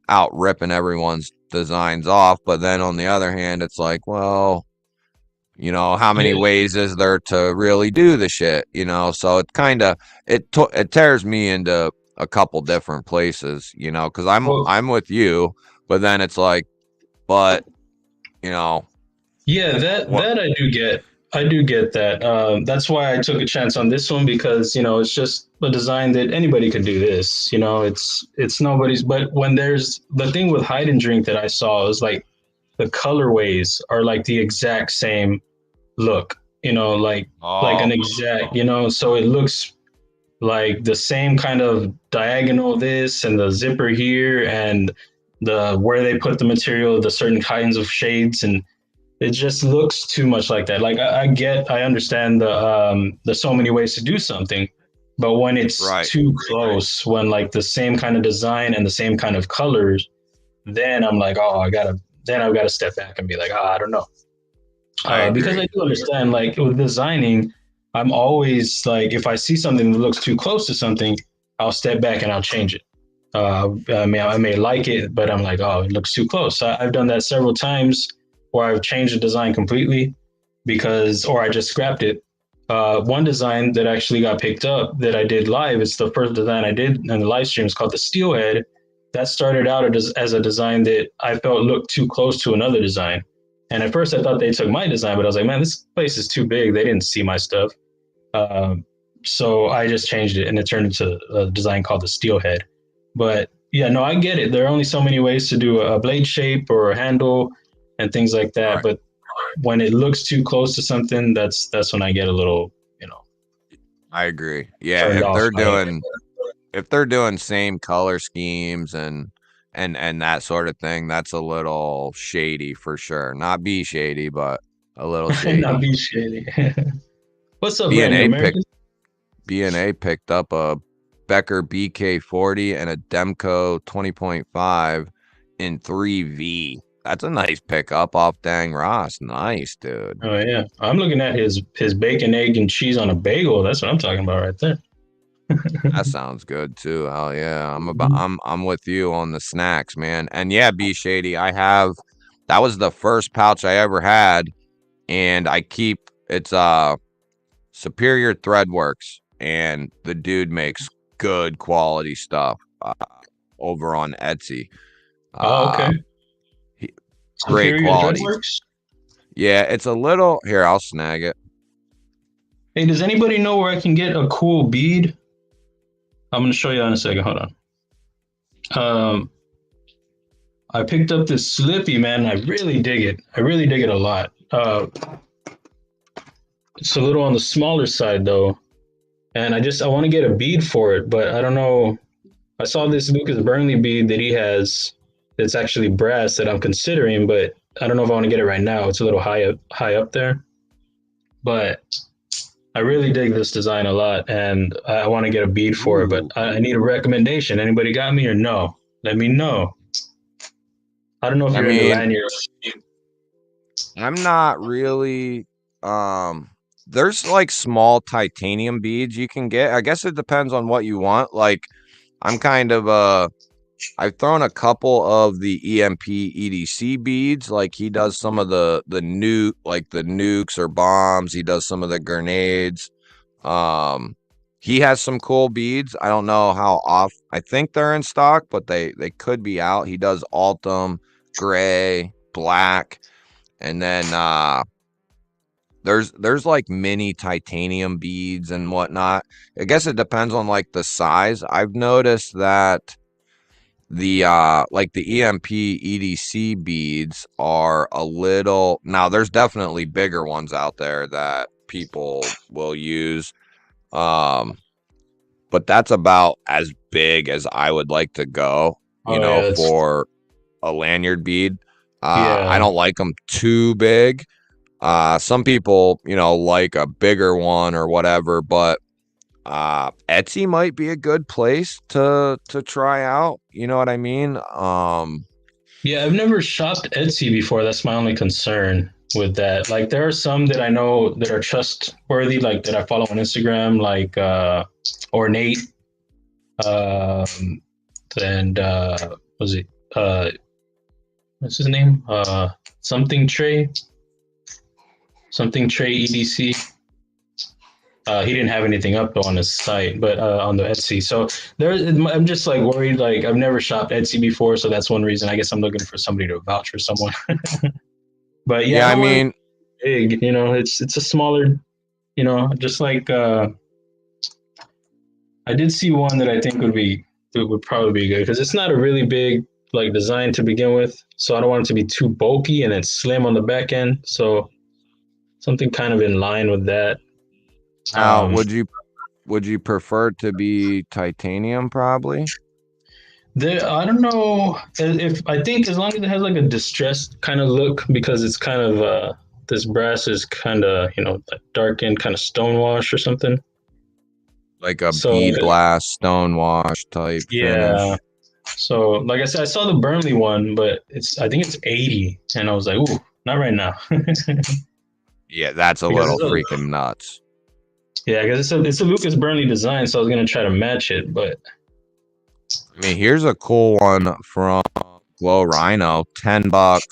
out ripping everyone's designs off, but then on the other hand it's like, well, how many Yeah. ways is there to really do the shit, so it kind of it tears me into a couple different places, because Well, I'm with you, but then it's like, but you know yeah, what that I do get. I do get that. That's why I took a chance on this one because it's just a design that anybody could do this. It's nobody's. But when there's the thing with hide and drink that I saw is like the colorways are like the exact same look. Like an Oh, exact. So it looks like the same kind of diagonal this and the zipper here and the where they put the material, the certain kinds of shades and it just looks too much like that. Like I understand there's so many ways to do something, but when it's right. too close, when like the same kind of design and the same kind of colors, then I'm like, oh, then I've got to step back and be like, I don't know, I because I agree. do understand like with designing, I'm always like, if I see something that looks too close to something, I'll step back and I'll change it. I may like it, but I'm like, oh, it looks too close. I've done that several times where I've changed the design completely or I just scrapped it. One design that actually got picked up that I did live, it's the first design I did in the live stream. It's called the Steelhead. That started out as a design that I felt looked too close to another design. And at first I thought they took my design, but I was like, man, this place is too big. They didn't see my stuff. Um, so I just changed it and it turned into a design called the Steelhead. But yeah, no, I get it. There are only so many ways to do a blade shape or a handle and things like that. Right. But when it looks too close to something, that's when I get a little, I agree. Yeah, turned if off they're by it. doing same color schemes and that sort of thing, that's a little shady for sure. Not be shady, but a little Not shady. be shady. What's up, brand new B&A picked American? B&A picked up a Becker BK40 and a Demco 20.5 in 3V. That's a nice pickup off Dang Ross. Nice, dude. Oh yeah, I'm looking at his bacon, egg, and cheese on a bagel. That's what I'm talking about right there. That sounds good too. Hell yeah. I'm with you on the snacks, man. And yeah, B Shady, that was the first pouch I ever had, and it's Superior Threadworks, and the dude makes good quality stuff over on Etsy. Oh, okay. Uh he, Great Superior quality. Threadworks. Yeah, it's a little here, I'll snag it. Hey, does anybody know where I can get a cool bead? I'm gonna show you in a second. Hold on. Um, I picked up this Slippy, man. I really dig it. I really dig it a lot. It's a little on the smaller side though, and I want to get a bead for it, but I don't know. I saw this Lucas Burnley bead that he has that's actually brass that I'm considering, but I don't know if I want to get it right now. It's a little high up there, but I really dig this design a lot, and I want to get a bead for it. But Ooh. I need a recommendation. Anybody got me or no? Let me know. I don't know if I you're into mean, lanyards. I'm not really there's like small titanium beads you can get. I guess it depends on what you want. Like I'm kind of I've thrown a couple of the EMP EDC beads. Like he does some of the nukes or bombs. He does some of the grenades. Um he has some cool beads. I don't know how off. I think they're in stock, but they could be out. He does Altum, gray, black, and then there's like mini titanium beads and whatnot. I guess it depends on like the size. I've noticed that the EMP EDC beads are a little now there's definitely bigger ones out there that people will use. Um but that's about as big as I would like to go, Oh yeah, it's for a lanyard bead. I yeah. don't like them too big. Some people, like a bigger one or whatever, but Etsy might be a good place to try out. You know what I mean? Yeah, I've never shopped Etsy before. That's my only concern with that. Like there are some that I know that are trustworthy, like that I follow on Instagram, like Ornate, um, and was it what's his name? Something Trey, something Trey EDC. He didn't have anything up on his site, but on the Etsy. So I'm just like worried. Like I've never shopped Etsy before, so that's one reason. I guess I'm looking for somebody to vouch for someone. But yeah, I Yeah, I don't really. mean, big. You know, it's a smaller. You know, just like I did see one that I think would probably be good because it's not a really big like design to begin with. So I don't want it to be too bulky and then slim on the back end. So something kind of in line with that. Now, Um, would you prefer to be titanium probably? I don't know if I think as long as it has like a distressed kind of look because it's kind of this brass is kind of like darkened kind of stonewash or something. Like a So bead blast, stonewash type yeah. finish. So like I said, I saw the Burnley one, but I think it's 80, and I was like, ooh, not right now. Yeah, that's a because little it's a freaking nuts. yeah, because it's a Lucas Burnley design, so I was gonna try to match it, but I mean, here's a cool one from Glow Rhino, $10.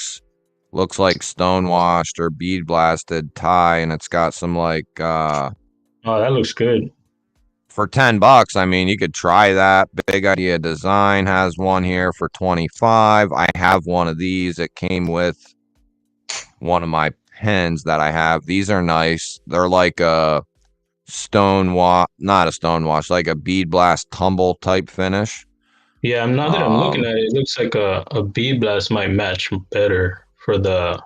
Looks like stonewashed or bead blasted tie, and it's got some like oh, that looks good. for $10. I mean, you could try that. Big Idea Design has one here for 25. I have one of these. It came with one of my pens that I have. These are nice. They're like a not a stonewash, like a bead blast tumble type finish. Yeah, now that I'm looking Um, at it, it looks like a bead blast might match better for the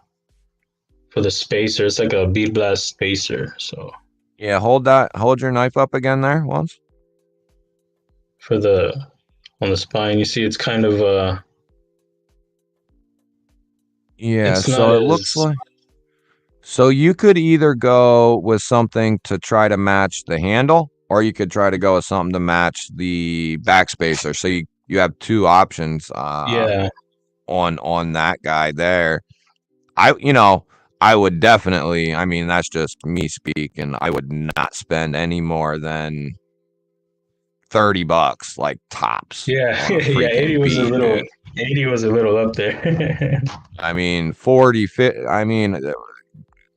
spacer. It's like a bead blast spacer. So yeah, hold your knife up again there once. for the on the spine, you see it's kind of Yeah, it's not so it looks as like so you could either go with something to try to match the handle, or you could try to go with something to match the backspacer. So you have two options yeah. on that guy there. I would definitely, I mean, that's just me speaking. I would not spend any more than $30 like tops Yeah, on a yeah, freaking bead, dude. 80 was a little up there. I mean, 40, 50, I mean,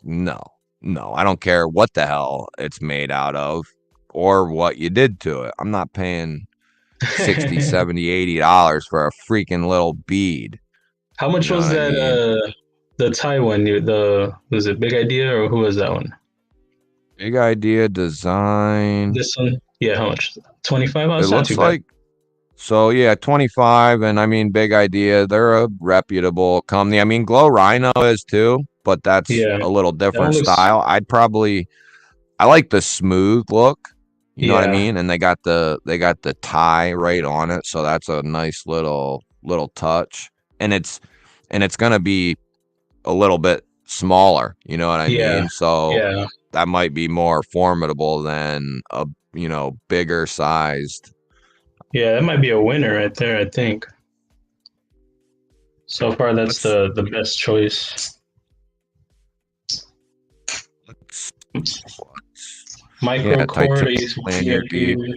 no, no, I don't care what the hell it's made out of or what you did to it. I'm not paying 60, 70, $80 for a freaking little bead. How You much know was what I that mean? the Thai one? The was it Big Idea or who was that one? Big Idea Design. This one? Yeah, how much? 25? Oh, It it's not looks too bad. like so yeah, 25, and I mean Big Idea, they're a reputable company. I mean Glow Rhino is too, but that's Yeah. a little That one different looks style. I like the smooth look, you know what I yeah. mean? And they got the tie right on it, so that's a nice little touch. And it's gonna be a little bit smaller, you know what I Yeah. mean? So Yeah. that might be more formidable than a bigger sized. Yeah, that might be a winner right there, I think. So far that's Let's the best choice. let's Micro Yeah, cord, titanium I use lanyard bead. VIP.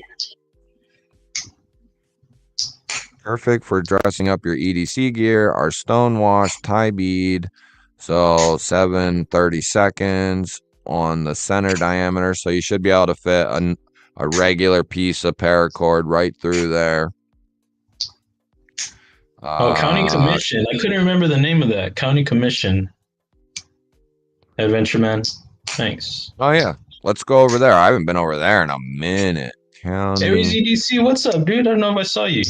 Perfect for dressing up your EDC gear. Our stonewash tie bead. So 7/32 on the center diameter. So you should be able to fit a regular piece of paracord right through there. Oh, County Uh, Commission. I couldn't remember the name of that. County Commission. Adventure Man. Thanks. oh yeah. Let's go over there. I haven't been over there in a minute. Aries County EDC, what's up, dude? I don't know if I saw you.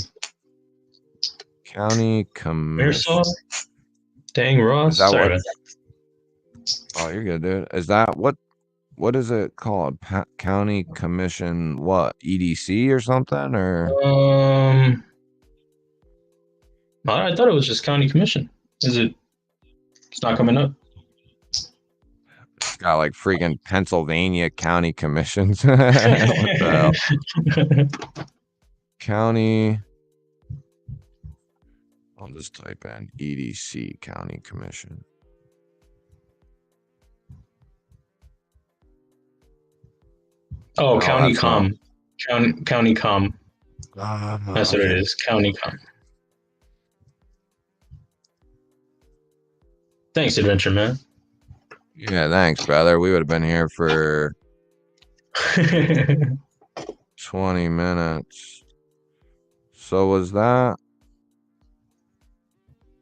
Commission. Airsaw. Dang, Is Ross. that Sorry, what? man. Oh, you're good, dude. Is that what is it called? County Commission what? EDC or something? Or Um, I thought it was just County Commission. Is it? It's not coming up. it's got like freaking Pennsylvania County Commissions. What the hell? County. I'll just type in EDC County Commission. Oh, No, County that's not. Com. County Com. That's what it Okay. is. County Com. Thanks, Adventure Man. Yeah, thanks, brother. We would have been here for 20 minutes. So is that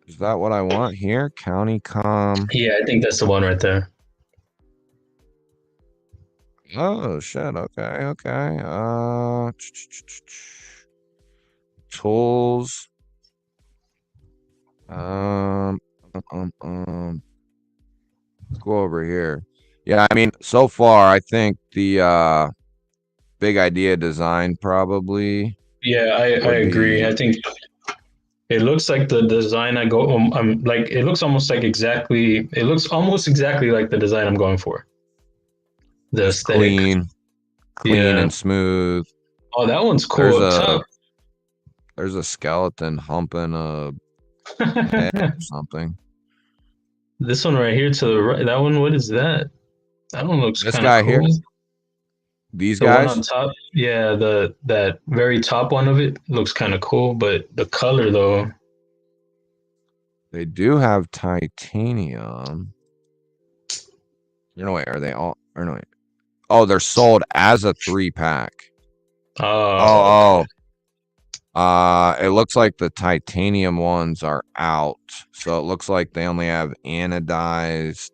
what I want here? County Com. Yeah, I think that's the one right there. Oh shit. Okay. Okay. Tools. Um. Go over here. Yeah. I mean, so far, I think the big idea design probably Yeah, I would agree. I be think it looks like the design I go. Like it looks almost like exactly. It looks almost exactly like the design I'm going for. The just aesthetic. clean Yeah. and smooth. Oh, that one's cool There's up a top. there's a skeleton humping a head or something. This one right here to the right. That one. What is that? That one looks This kind of guy here, cool. these The one on guys, top. Yeah, the that very top one of it looks kind of cool, but the color though. they do have titanium. No, wait, are they all? Or no, wait. Oh, they're sold as a 3-pack. Oh, okay. Oh, it looks like the titanium ones are out. So it looks like they only have anodized.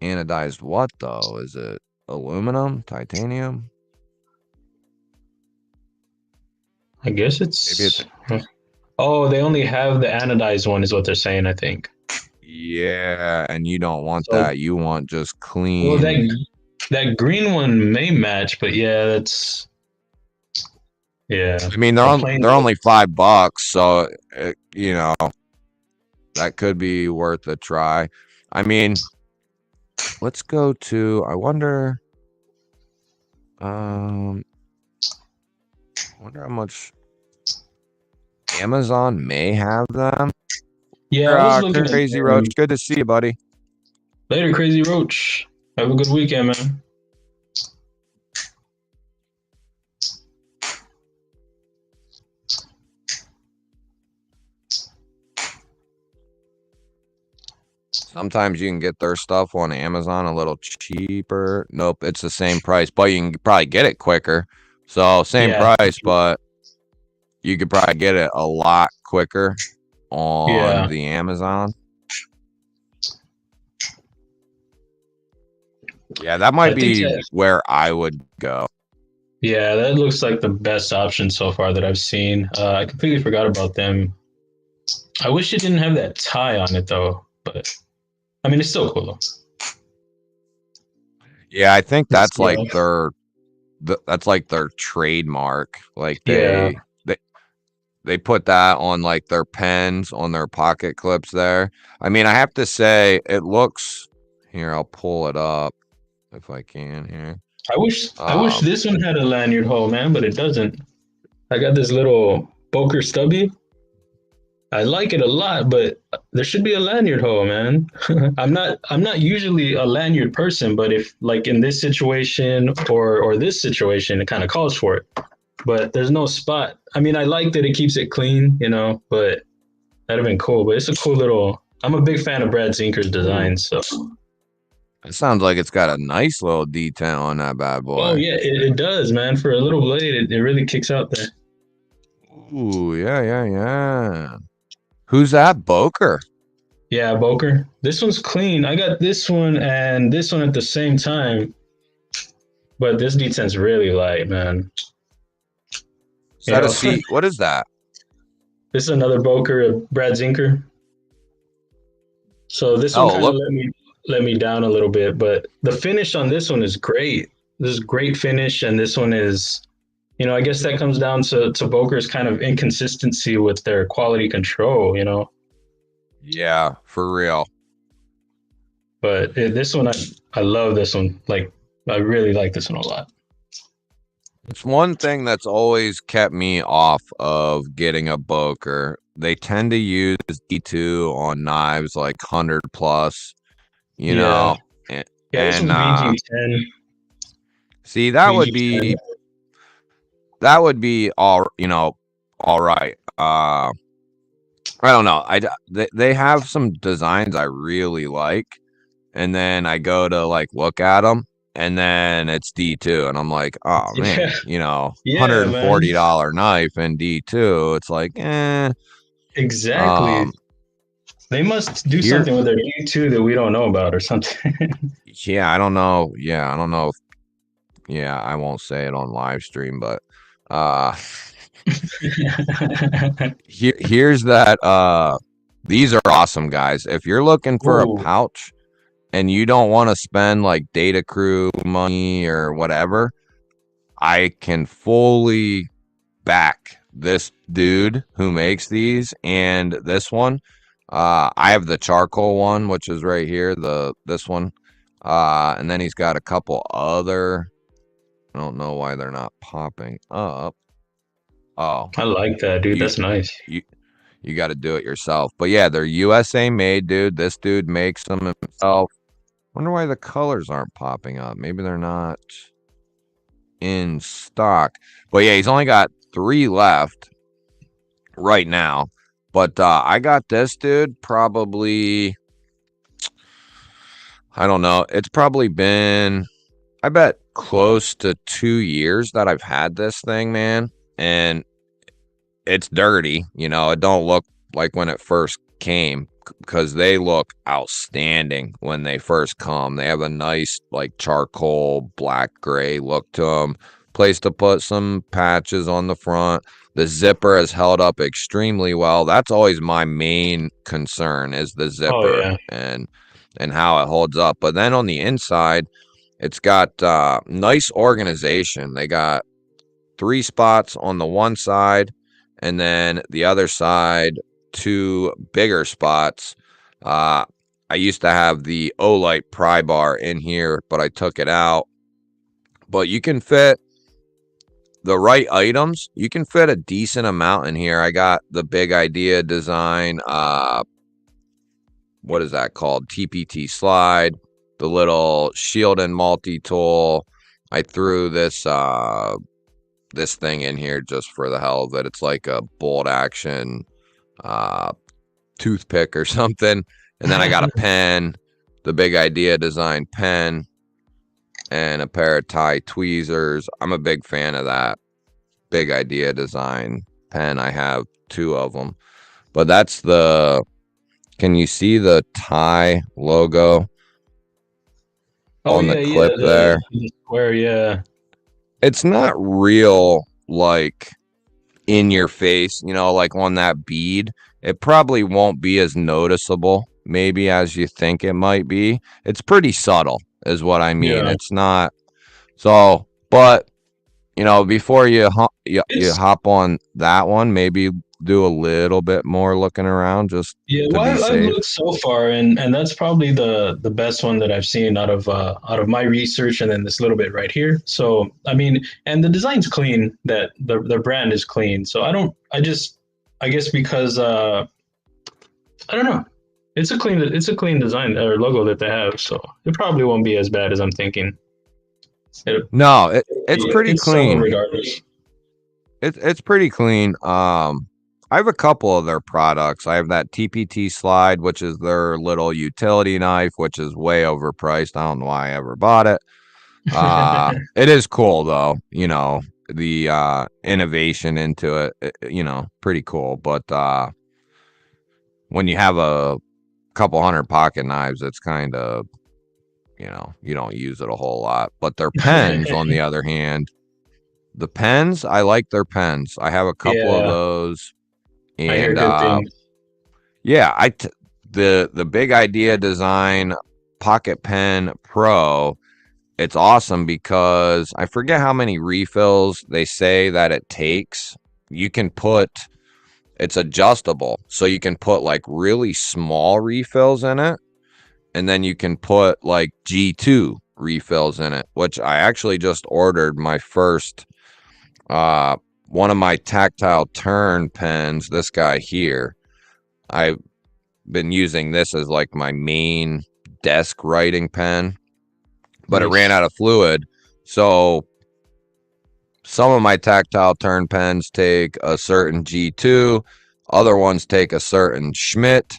Anodized what though? Is it aluminum, titanium? I guess Maybe it's it's. Oh, they only have the anodized one, is what they're saying. I think. yeah, and you don't want So, that. You want just well, clean. that green one may match, but yeah, that's yeah. I mean, A plain. they're only $5, so you know that could be worth a try. I mean, let's go to. I wonder. Um, wonder how much Amazon may have them. Yeah, I was looking at Crazy Roach. Good to see you, buddy. later, Crazy Roach. Have a good weekend, man. Sometimes you can get their stuff on Amazon a little cheaper. Nope, it's the same price, but you can probably get it quicker. So same Yeah, price, but you could probably get it a lot quicker on yeah. the Amazon. Yeah, that I might think be that. where I would go. Yeah, that looks like the best option so far that I've seen. I completely forgot about them. I wish it didn't have that tie on it though, but I mean, it's still cool though. Yeah, I think It's, that's like that's like their trademark. Like yeah, they put that on like their pens on their pocket clips there. I mean, I have to say it looks here, I'll pull it up if I can here. I wish this one had a lanyard hole, man, but it doesn't. I got this little Boker stubby. I like it a lot, but there should be a lanyard hole, man. I'm not usually a lanyard person, but if like in this situation or this situation, it kind of calls for it. But there's no spot. I mean, I like that it keeps it clean, but that'd have been cool. But it's a cool little. I'm a big fan of Brad Zinker's Ooh, design, so. it sounds like it's got a nice little detail on that bad Oh boy. yeah, it does, man. For a little blade, it really kicks out there. Ooh, yeah, yeah, yeah. Who's that? Boker. Yeah, Boker. This one's clean. I got this one and this one at the same time, but this D10's really light, man. Is You that a know, C? What is that? this is another Boker, Brad Zinker. So this one Oh, kind of look. let me down a little bit, but the finish on this one is great. This is great finish, and this one is, I guess that comes down to Boker's kind of inconsistency with their quality control. Yeah, for real. But this one, I love this one. Like, I really like this one a lot. It's one thing that's always kept me off of getting a Boker. They tend to use D2 on knives like 100 plus, you Yeah, know. And, yeah. This one's VG10. see VG10. that would be all right. I don't know. They have some designs I really like, and then I go to like look at them, and then it's D2, and I'm like, oh man, Yeah, $140 yeah, man. knife and D2. It's like, Exactly. um, They must do here, something with their D2 that we don't know about or something. yeah, I don't know. Yeah, I don't know. Yeah, I won't say it on live stream, but uh here's that these are awesome, guys. If you're looking for a Ooh, pouch and you don't want to spend like data crew money or whatever, I can fully back this dude who makes these and this one. I have the charcoal one, which is right here, this one. And then he's got a couple other. I don't know why they're not popping up. Oh, I like that, dude. you That's nice. you you got to do it yourself. But yeah, they're USA made, dude. This dude makes them himself. Wonder why the colors aren't popping up. Maybe they're not in stock. But yeah, he's only got 3 left right now. But I got this dude probably, I don't know. It's probably been, I bet, close to 2 years that I've had this thing, man. And it's dirty, you know. It don't look like when it first came because they look outstanding when they first come. They have a nice like charcoal black gray look to them. Place to put some patches on the front. The zipper has held up extremely well. That's always my main concern is the Oh zipper yeah. and how it holds up. But then on the inside, it's got nice organization. They got 3 spots on the one side, and then the other side, 2 bigger spots. I used to have the Olight pry bar in here, but I took it out. But you can fit the right items. You can fit a decent amount in here. I got the Big Idea design. What is that called? TPT slide. The little shield and multi-tool. I threw this this thing in here just for the hell of it. It's like a bolt action toothpick or something. And then I got a pen, the Big Idea design pen, and a pair of tie tweezers. I'm a big fan of that Big Idea design pen. I have 2 of them. But that's the, can you see the tie logo Oh on yeah, the yeah. clip there? The square, yeah. It's not real like in your face, you know, like on that bead. It probably won't be as noticeable maybe as you think it might be. It's pretty subtle is what I mean. Yeah. It's not so, but you know, before you It's hop on that one, maybe do a little bit more looking around just yeah, to be well, I've safe. looked so far, and that's probably the best one that I've seen out of my research, and then this little bit right here. So I mean, and the design's clean. That the brand is clean. So I guess because I don't know, it's a clean design or logo that they have. So it probably won't be as bad as I'm thinking. It, No, it's pretty it's selling clean. regardless. It's pretty clean. I have a couple of their products. I have that TPT slide, which is their little utility knife, which is way overpriced. I don't know why I ever bought it. It is cool though, you know, the innovation into you know, pretty cool. But when you have a couple hundred pocket knives, it's kind of, you know, you don't use it a whole lot. But their pens, on the other hand, the pens, I like their pens. I have a couple of Yeah, those. I hear And good things. yeah, the Big Idea design Pocket Pen Pro, it's awesome because I forget how many refills they say that it takes. You can put, it's adjustable, so you can put like really small refills in it, and then you can put like G2 refills in it, which I actually just ordered my first one of my tactile turn pens, this guy here. I've been using this as like my main desk writing pen, but it ran Nice. out of fluid. So some of my tactile turn pens take a certain G2, other ones take a certain Schmidt.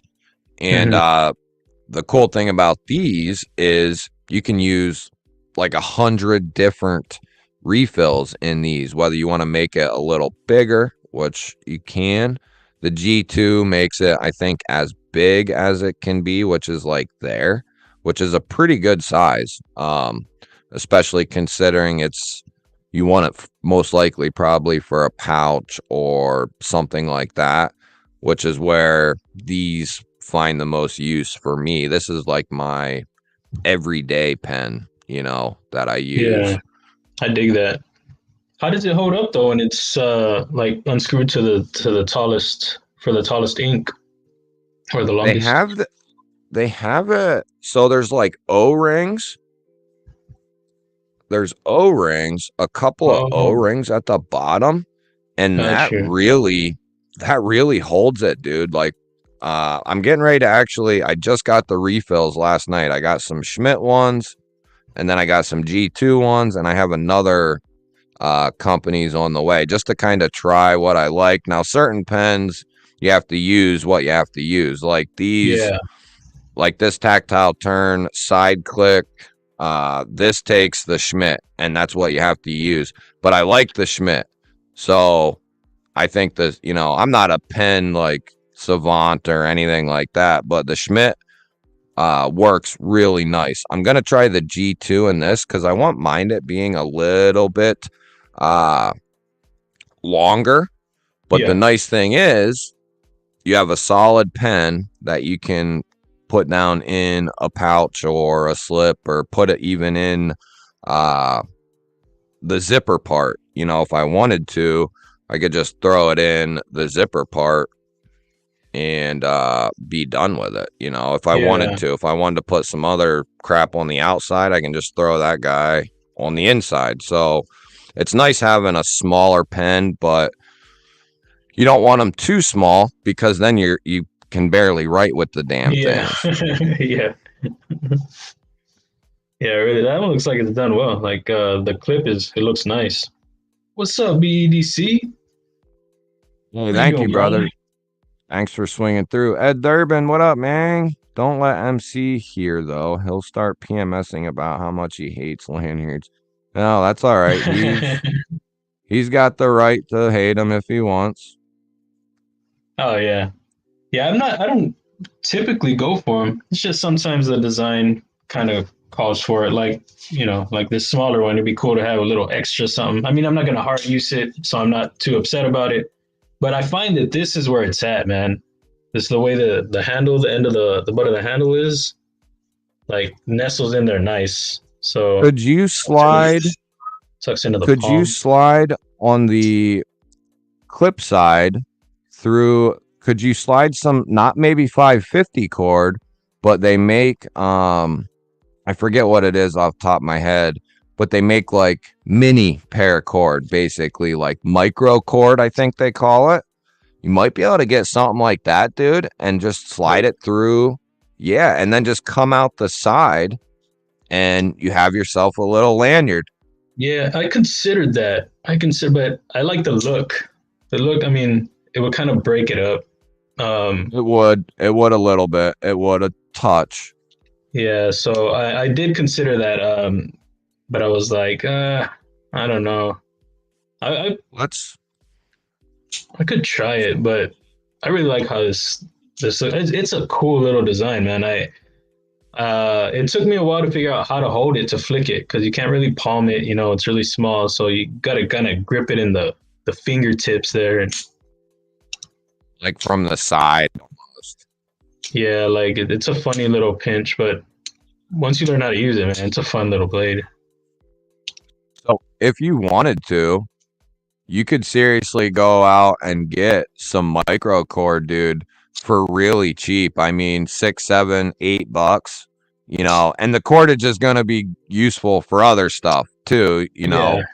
And Mhm. the cool thing about these is you can use like 100 different refills in these, whether you want to make it a little bigger, which you can. The G2 makes it, I think, as big as it can be, which is like there, which is a pretty good size. especially considering you want it most likely probably for a pouch or something like that, which is where these find the most use for me. This is like my everyday pen, that I use. Yeah, I dig that. How does it hold up though when it's like unscrewed to the tallest for the tallest ink or the They longest? have they have it so there's like O-rings. There's O-rings, a couple of Oh, O-rings at the bottom, and got that you. really holds it, dude. Like I'm getting ready to I just got the refills last night. I got some Schmidt ones, and then I got some G2 ones, and I have another companies on the way just to kind of try what I like. Now, certain pens, you have to use what you have to use. Yeah, Like this tactile turn, side click, this takes the Schmidt, and that's what you have to use. But I like the Schmidt. So I think that, I'm not a pen like savant or anything like that, but the Schmidt works really nice. I'm gonna try the G2 in this because I want mind it being a little bit uh longer. But the yeah, nice thing is you have a solid pen that you can put down in a pouch or a slip, or put it even in uh the zipper part. If I wanted to, I could just throw it in the zipper part and be done with it. If I wanted yeah, to, if I wanted to put some other crap on the outside, I can just throw that guy on the inside. So it's nice having a smaller pen, but you don't want them too small because then you can barely write with the damn yeah, things. yeah, yeah. Really, that one looks like it's done well. Like the clip it looks nice. What's up, BEDC? Hey, How you thank you, doing, brother? brother. Thanks for swinging through. Ed Durbin, what up, man? Don't let MC hear, though. He'll start PMSing about how much he hates lanyards. No, that's all right. He's got the right to hate him if he wants. Oh yeah, yeah. I don't typically go for them. It's just sometimes the design kind of calls for it. Like like this smaller one, it'd be cool to have a little extra something. I mean, I'm not gonna hard use it, so I'm not too upset about it. But I find that this is where it's at, man. This is the way the handle, the end of the butt of the handle is like nestles in there nice. So Could you slide? tucks into the Could you palm. slide on the clip side through? Could you slide some? Not maybe 550 cord, but they make I forget what it is off the top of my head, but they make like mini paracord, basically like micro cord, I think they call it. You might be able to get something like that, dude, and just slide it through. Yeah, and then just come out the side and you have yourself a little lanyard. Yeah, I considered that. But I like the look. The look, I mean, it would kind of break it up. Um, It would a little bit. It would a touch. yeah, so I did consider that, but I was like, I don't know. I, I Let's I could try it, but I really like how it's a cool little design, man. It took me a while to figure out how to hold it to flick it because you can't really palm it. It's really small, so you gotta kind of grip it in the fingertips there. And like from the side almost. yeah, like it's a funny little pinch, but once you learn how to use it, man, it's a fun little blade. So if you wanted to, you could seriously go out and get some micro cord, dude, for really cheap. I mean, 6, 7, $8, and the cordage is going to be useful for other stuff too, Yeah,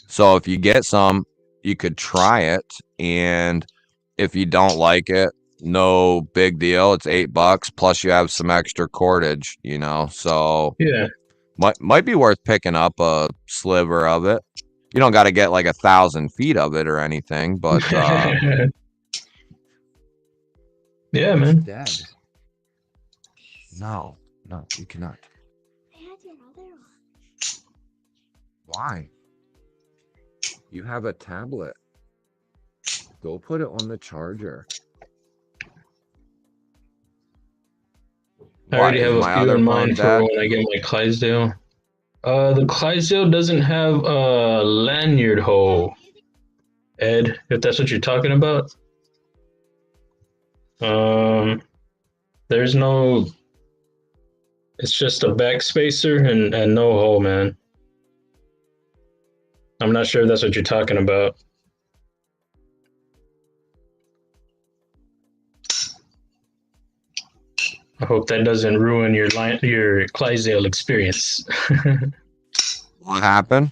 so if you get some, you could try it. And if you don't like it, no big deal. It's $8 plus you have some extra cordage, so yeah, might be worth picking up a sliver of it. You don't got to get like 1,000 feet of it or anything, but yeah, it's man. dead. No, you cannot. I had another one. Why? You have a tablet. Go put it on the charger. I What already is have a my few other in phone mind for dead? when I get my Clydesdale. The Clydesdale doesn't have a lanyard hole, Ed, if that's what you're talking about. Um, there's no. It's just a backspacer and no hole, man. I'm not sure if that's what you're talking about. I hope that doesn't ruin your Clydesdale experience. What happened?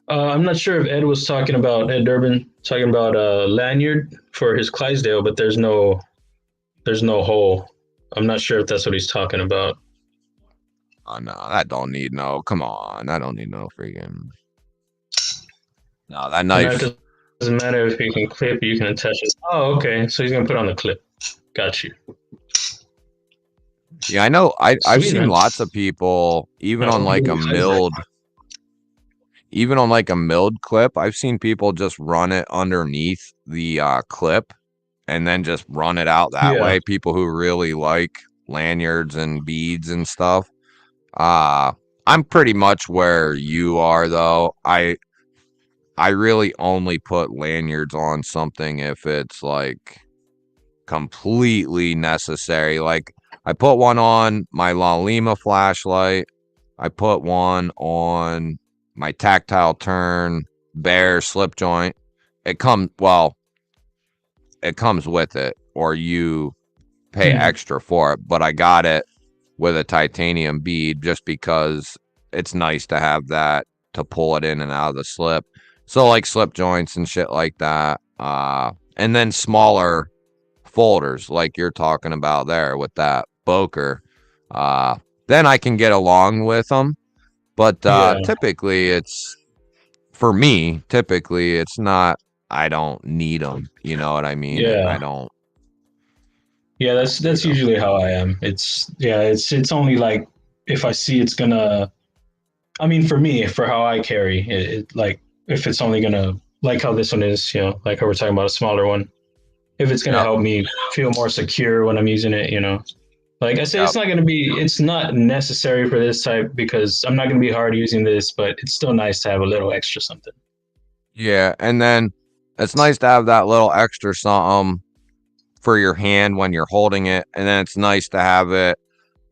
I'm not sure if Ed Durbin talking about a lanyard for his Clydesdale, but there's no hole. I'm not sure if that's what he's talking about. Oh no, that don't need no. Come on, that don't need no freaking. No, that And that knife. doesn't matter if you can clip, you can attach it. Oh, okay. So he's gonna put on the clip. Got you. Yeah, I know. I've Sweet seen man. lots of people, even Oh, on like a milled clip. I've seen people just run it underneath the clip and then just run it out that Yeah. way. People who really like lanyards and beads and stuff. Uh, I'm pretty much where you are though. I really only put lanyards on something if it's like completely necessary. Like I put one on my La Lima flashlight. I put one on my tactile turn bear slip joint. It comes with it, or you pay Hmm. extra for it. But I got it with a titanium bead just because it's nice to have that to pull it in and out of the slip. So like slip joints and shit like that. And then smaller folders like you're talking about there with that Boker. Uh, then I can get along with them. But Yeah. typically it's for me, typically it's not, I don't need them. You know what I mean? I Yeah. don't Yeah, I don't need that's them. usually how I am. It's only like if I see it's gonna. I mean, for me, for how I carry it, like if it's only gonna like how this one is, like how we're talking about a smaller one. If it's gonna Yep. help me feel more secure when I'm using it, like I say, Yep. it's not necessary for this type because I'm not gonna be hard using this, but it's still nice to have a little extra something. Yeah. And then it's nice to have that little extra something for your hand when you're holding it. And then it's nice to have it.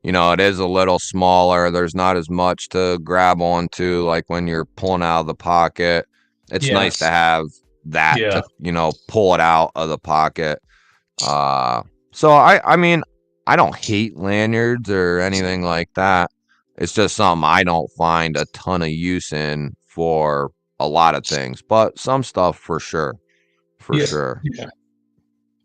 It is a little smaller. There's not as much to grab onto like when you're pulling out of the pocket. It's Yeah, nice to have that yeah, to, pull it out of the pocket. Uh, so I mean, I don't hate lanyards or anything like that. It's just something I don't find a ton of use in for a lot of things, but some stuff for sure, for yeah, sure. yeah.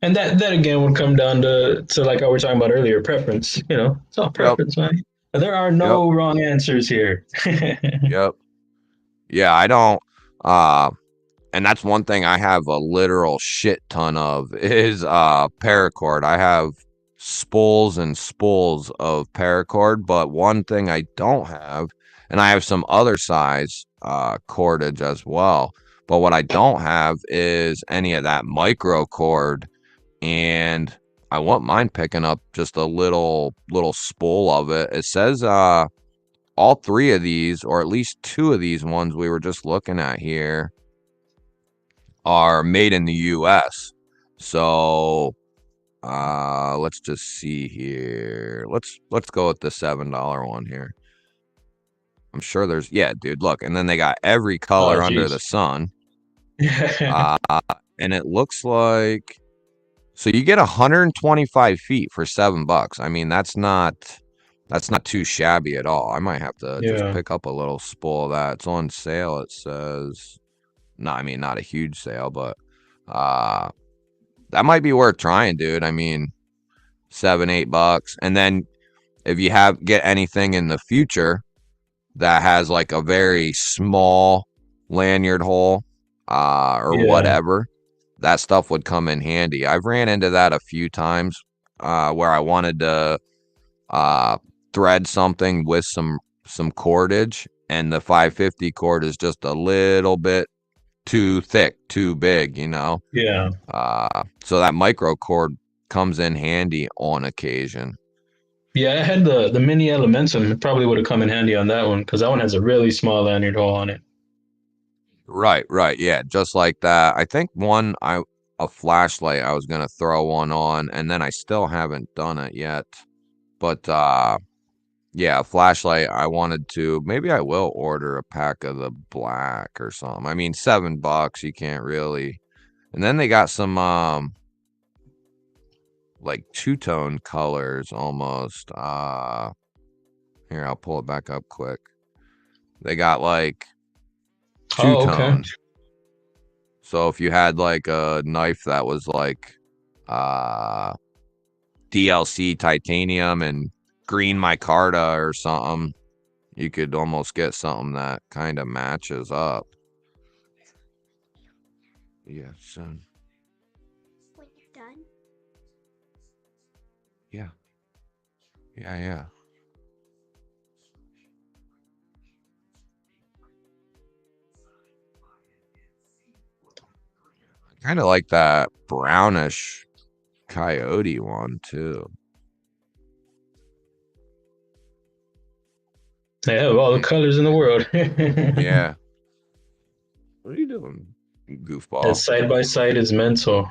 And that again would come down to like I was talking about earlier, preference. It's all Yep, preference, man. There are yep, no wrong answers here. yep. Yeah, I don't. Uh, and that's one thing I have a literal shit ton of is paracord. I have spools and spools of paracord, but one thing I don't have, and I have some other size cordage as well, but what I don't have is any of that micro cord, and I want mine picking up just a little spool of it. It says all three of these, or at least two of these ones we were just looking at here, are made in the US. So let's just see here. Let's go with the $7 one here. I'm sure there's, yeah, dude, look, and then they got every Oh, color under the jeez. sun. Uh and it looks like, so you get 125 feet for $7. I mean, that's not too shabby at all. I might have to just Yeah. pick up a little spool of that. It's on sale, it says. No, I mean, not a huge sale, but uh that might be worth trying, dude. I mean, $7, $8. And then if you get anything in the future that has like a very small lanyard hole, or Yeah. whatever, that stuff would come in handy. I've ran into that a few times, where I wanted to uh thread something with some cordage, and the 550 cord is just a little bit too thick, too big. Yeah. So that micro cord comes in handy on occasion. Yeah, I had the mini Elementum. It probably would have come in handy on that one because that one has a really small lanyard hole on it. Right, right, yeah, just like that. I think a flashlight I was gonna throw one on, and then I still haven't done it yet. But yeah, a flashlight I wanted to. Maybe I will order a pack of the black or something. I mean, $7, you can't really. And then they got some like two-tone colors almost. Here, I'll pull it back up quick. They got like Oh, okay. two-tone. So if you had like a knife that was like DLC titanium and green micarta or something, you could almost get something that kind of matches up. Yeah, so When you're done. yeah. Yeah. I kind of like that brownish coyote one too. They have all the colors in the world. Yeah. What are you doing, That goofball? side by side is mental.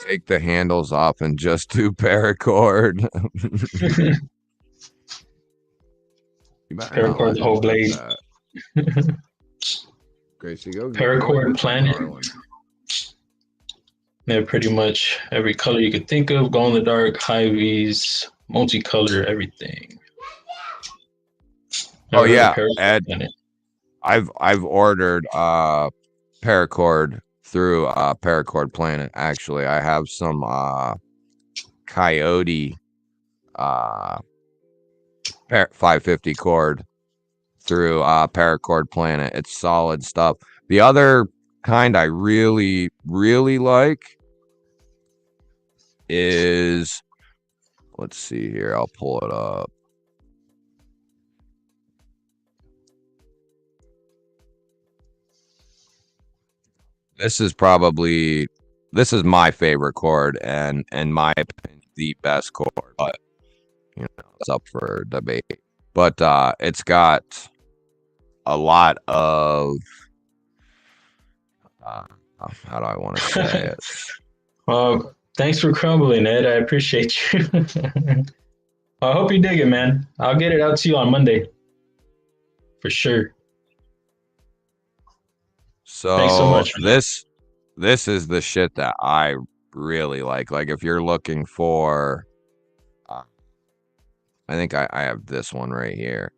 Take the handles off and just do paracord. You better not Paracord let the him whole touch blade. that. Gracie, go get Paracord planet. Garland. They have pretty much every color you could think of. Glow in the dark, high V's, multicolor, everything. Oh Never heard of yeah, Paracord Ed. planet. I've ordered paracord through Paracord Planet. Actually, I have some coyote 550 cord through Paracord Planet. It's solid stuff. The other kind I really like is, let's see here, I'll pull it up. This is my favorite chord, and my opinion, the best chord, but you know, it's up for debate. But it's got a lot of how do I want to say it? Well, thanks for crumbling, Ed. I appreciate you. I hope you dig it, man. I'll get it out to you on Monday. For sure. Thanks so So much. this is the shit that I really like. Like if you're looking for, I think I have this one right here.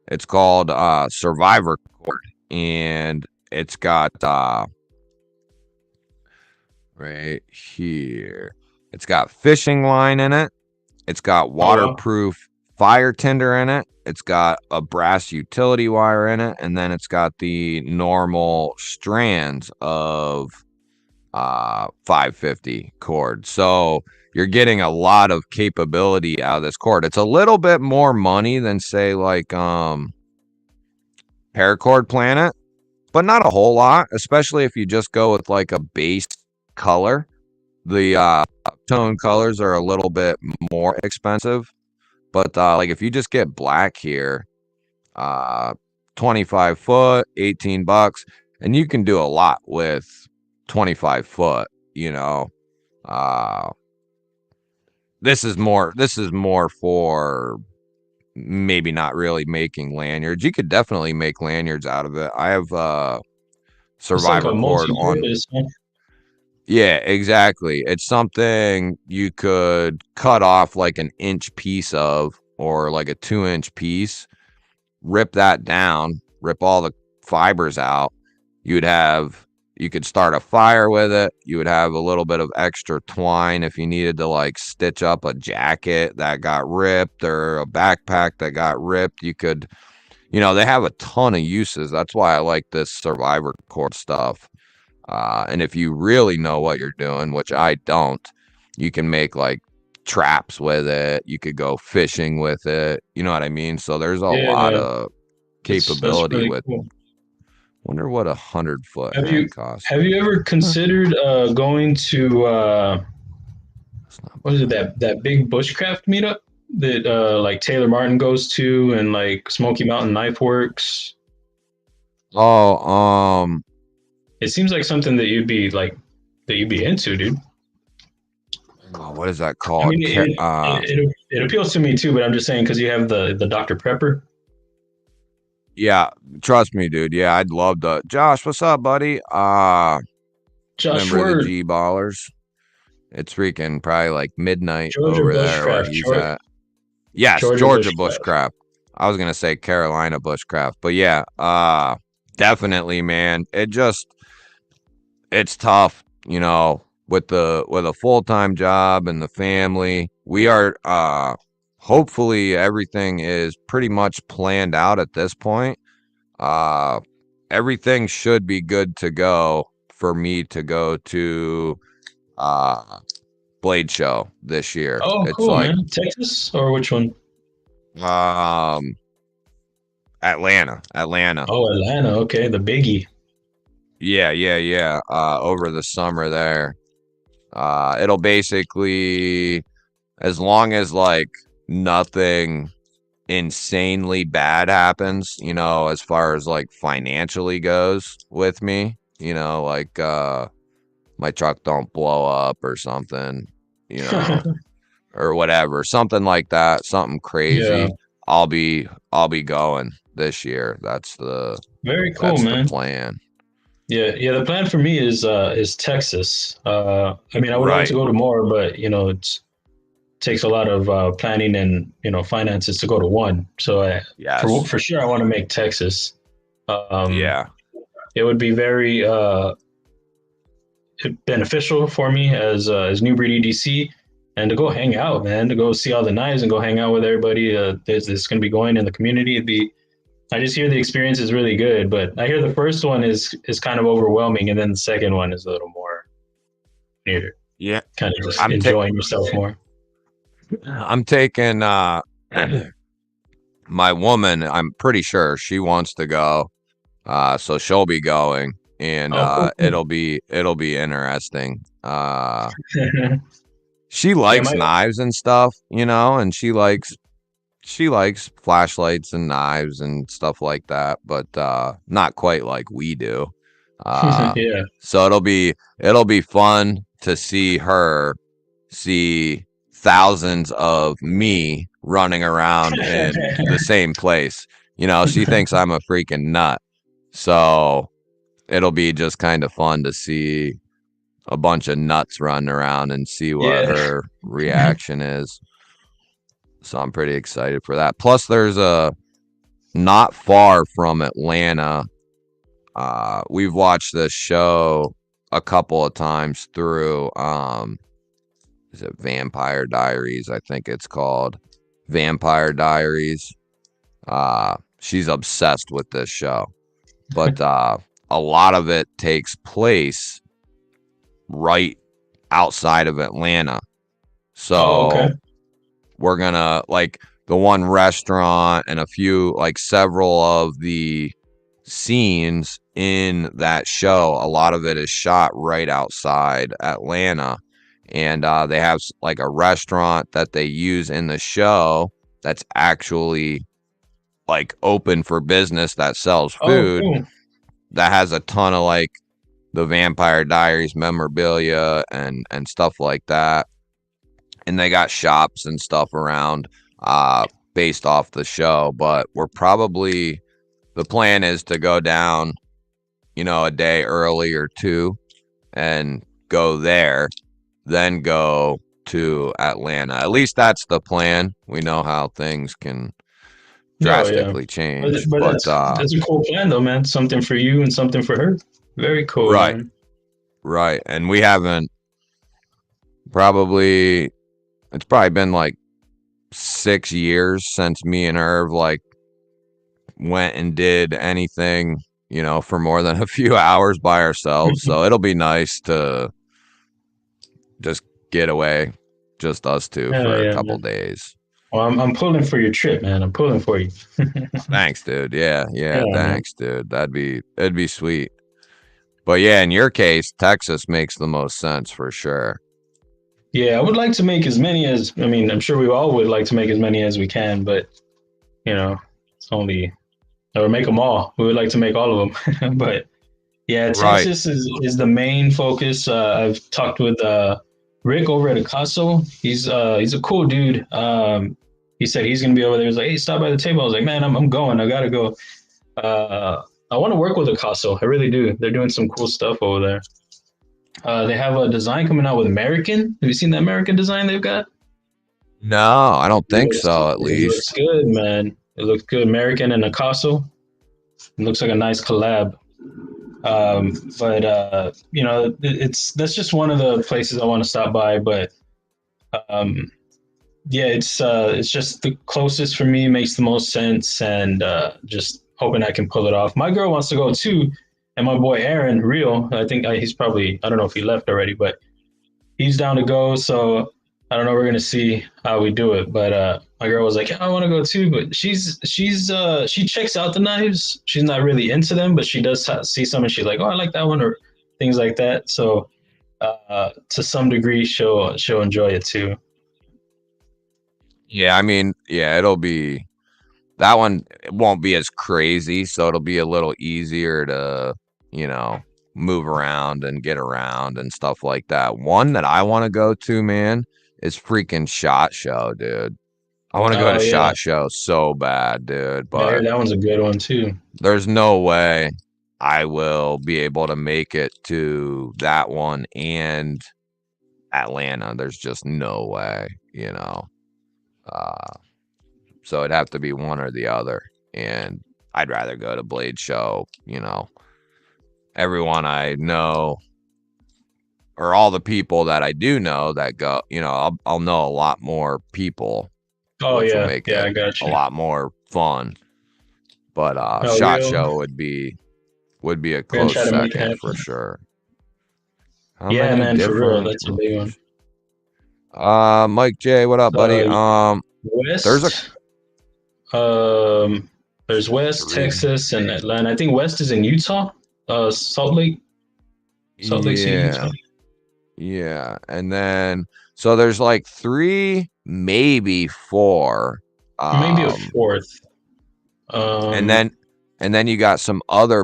It's called Survivor Cord, and it's got right here. It's got fishing line in it. It's got waterproof fire tinder in it. It's got a brass utility wire in it, and then it's got the normal strands of 550 cord. So you're getting a lot of capability out of this cord. It's a little bit more money than say like Paracord Planet, but not a whole lot, especially if you just go with like a base color. The tone colors are a little bit more expensive, but like if you just get black here, 25 foot, $18, and you can do a lot with 25 foot, you know. This is more for maybe not really making lanyards. You could definitely make lanyards out of it. I have It's like a Survivor cord on. multi-purpose. Huh? Yeah, exactly. It's something you could cut off like an inch piece of, or like a 2-inch piece, rip that down, rip all the fibers out. You could start a fire with it. You would have a little bit of extra twine if you needed to like stitch up a jacket that got ripped or a backpack that got ripped. You could, they have a ton of uses. That's why I like this Survivor cord stuff. And if you really know what you're doing, which I don't, you can make like traps with it. You could go fishing with it. You know what I mean? So there's a lot of That's capability really with. cool. Wonder what 100-foot Have head you costs. have you ever considered going to what is it, that big bushcraft meetup that like Taylor Martin goes to, and like Smoky Mountain Knife Works. Oh, It seems like something that you'd be into, dude. what is that I called? mean, it appeals to me too, but I'm just saying because you have the Dr. Prepper. Yeah, trust me, dude. Yeah, I'd love to. Josh, what's up, buddy? Josh Member of the Word, GBallers. It's freaking probably like midnight Georgia over there where Bushcraft, he's at. Yes, Georgia Georgia Bushcraft. bushcraft. I was gonna say Carolina bushcraft, but yeah, definitely, man. It's tough, with a full-time job and the family. We are hopefully everything is pretty much planned out at this point. Uh Everything should be good to go for me to go to uh Blade Show this year. Oh, It's cool, like man. Texas or which one? um Atlanta. Oh, Atlanta. Okay, the biggie. Yeah. Over the summer there. It'll basically, as long as like nothing insanely bad happens, as far as like financially goes with me, like my truck don't blow up or something, you know, or whatever, something like that, something Yeah, crazy. I'll be going this year. very cool, That's the man. plan. Yeah. The plan for me is Texas. I mean, I would like to Right. go to more, but takes a lot of planning and finances to go to one. So Yes. for sure, I want to make Texas. Um, Yeah. it would be very beneficial for me as New Breed EDC, and to go hang out, man, to go see all the knives and go hang out with everybody that's going to be going in the community. It'd be I just hear the experience is really good, but I hear the first one is kind of overwhelming, and then the second one is a little more near, Yeah. kind of just I'm ta- enjoying yourself more. I'm taking my woman. I'm pretty sure she wants to go. So she'll be going, and Oh, cool, cool. it'll be interesting. She Yeah, likes my knives and stuff, and she likes flashlights and knives and stuff like that, but not quite like we do. Uh yeah, so it'll be fun to see thousands of me running around in the same place. She thinks I'm a freaking nut. So it'll be just kind of fun to see a bunch of nuts running around and see what yeah. her reaction is. So I'm pretty excited for that. Plus, there's a not far from Atlanta. We've watched this show a couple of times through. Is it Vampire Diaries? I think it's called Vampire Diaries. She's obsessed with this show, but a lot of it takes place right outside of Atlanta. Oh, So okay. we're gonna like the one restaurant and several of the scenes in that show. A lot of it is shot right outside Atlanta, and they have like a restaurant that they use in the show that's actually like open for business that sells Oh, food, cool. that has a ton of like the Vampire Diaries memorabilia and stuff like that. And they got shops and stuff around based off the show. But the plan is to go down, a day early or two and go there, then go to Atlanta. At least that's the plan. We know how things can No, yeah. drastically But, change. but But that's a cool plan though, man. Something for you and something for her. Very cool, right, man. right. And we haven't probably it's probably been like 6 years since me and Irv like went and did anything, for more than a few hours by ourselves. So it'll be nice to just get away, just us two Hell for a yeah, couple man. days. Well, I'm pulling for your trip, man. I'm pulling for you. Thanks, dude. Yeah, Yeah, man. thanks, dude. It'd be sweet. But yeah, in your case, Texas makes the most sense for sure. Yeah, I would like to make as many as, I mean, I'm sure we all would like to make as many as we can, but, you know, it's only, or make them all. We would like to make all of them. But yeah, Right. Texas is the main focus. I've talked with Rick over at Acaso. He's a cool dude. He said he's gonna be over there. He's like, hey, stop by the table. I was like, man, I'm going. I gotta go. I want to work with Acaso. I really do. They're doing some cool stuff over there. They have a design coming out with American. Have you seen the American design they've got? No, I don't think so, at It looks least. good, man. It looks good. American and Acaso. It looks like a nice collab. But you know, it's that's just one of the places I want to stop by. But um, yeah, it's just the closest for me, makes the most sense, and just hoping I can pull it off. My girl wants to go too, and my boy Aaron, real. I think he's probably, I don't know if he left already, but he's down to go. So I don't know. We're gonna see how we do it. But my girl was like, yeah, I want to go too. But she checks out the knives. She's not really into them, but she does see some, and she's like, oh, I like that one, or things like that. So to some degree, she'll enjoy it too. Yeah, I mean, yeah, it'll be that one. It won't be as crazy, so it'll be a little easier to, you know, move around and get around and stuff like that. One that I want to go to, man, is freaking SHOT Show, dude. I want to go to Oh yeah, SHOT Show so bad, dude, yeah, I but heard that one's a good one too. there's no way I will be able to make it to that one and Atlanta. There's just no way, you know. Uh, so it'd have to be one or the other. And I'd rather go to Blade Show, you know. Everyone I know, or all the people that I do know that go, you know, I'll know a lot more people, Oh which will yeah, make yeah, it I got a you. lot more fun. But Oh, SHOT real. Show would be a We're gonna close try to make it second for happen. sure. How Yeah, many man, for real, different that's a big one. Mike J, what up, buddy? Uh, There's a West. Um, there's West three. Texas and Atlanta. I think West is in Utah. Salt Lake City, Yeah. Utah. Yeah. And then so there's like three, maybe four. Maybe a Um fourth. and Um, then and then you got some other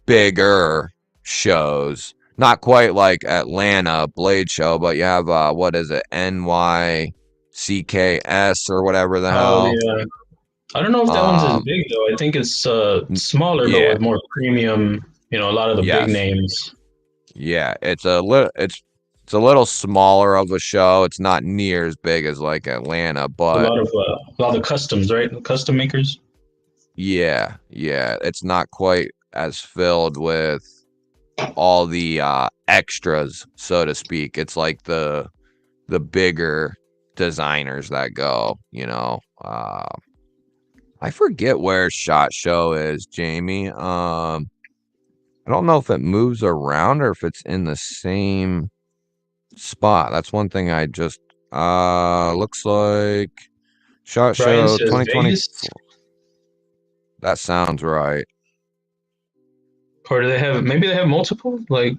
bigger shows. Not quite like Atlanta Blade Show, but you have what is it, NYCKS or whatever the oh hell. yeah. I don't know if that one's as Um big though. I think it's n- smaller but yeah, with more premium. You know, a lot of the big yes. names. Yeah, it's a little smaller of a show. It's not near as big as like Atlanta, but A lot of customs, right? Custom makers. yeah, it's not quite as filled with all the extras, so to speak. It's like the bigger designers that go, you know. I forget where SHOT Show is, Jamie. I don't know if it moves around or if it's in the same spot. That's one thing I just looks like SHOT Brian Show says 2020. Vegas, That sounds right. or do they have? Maybe they have multiple. Like,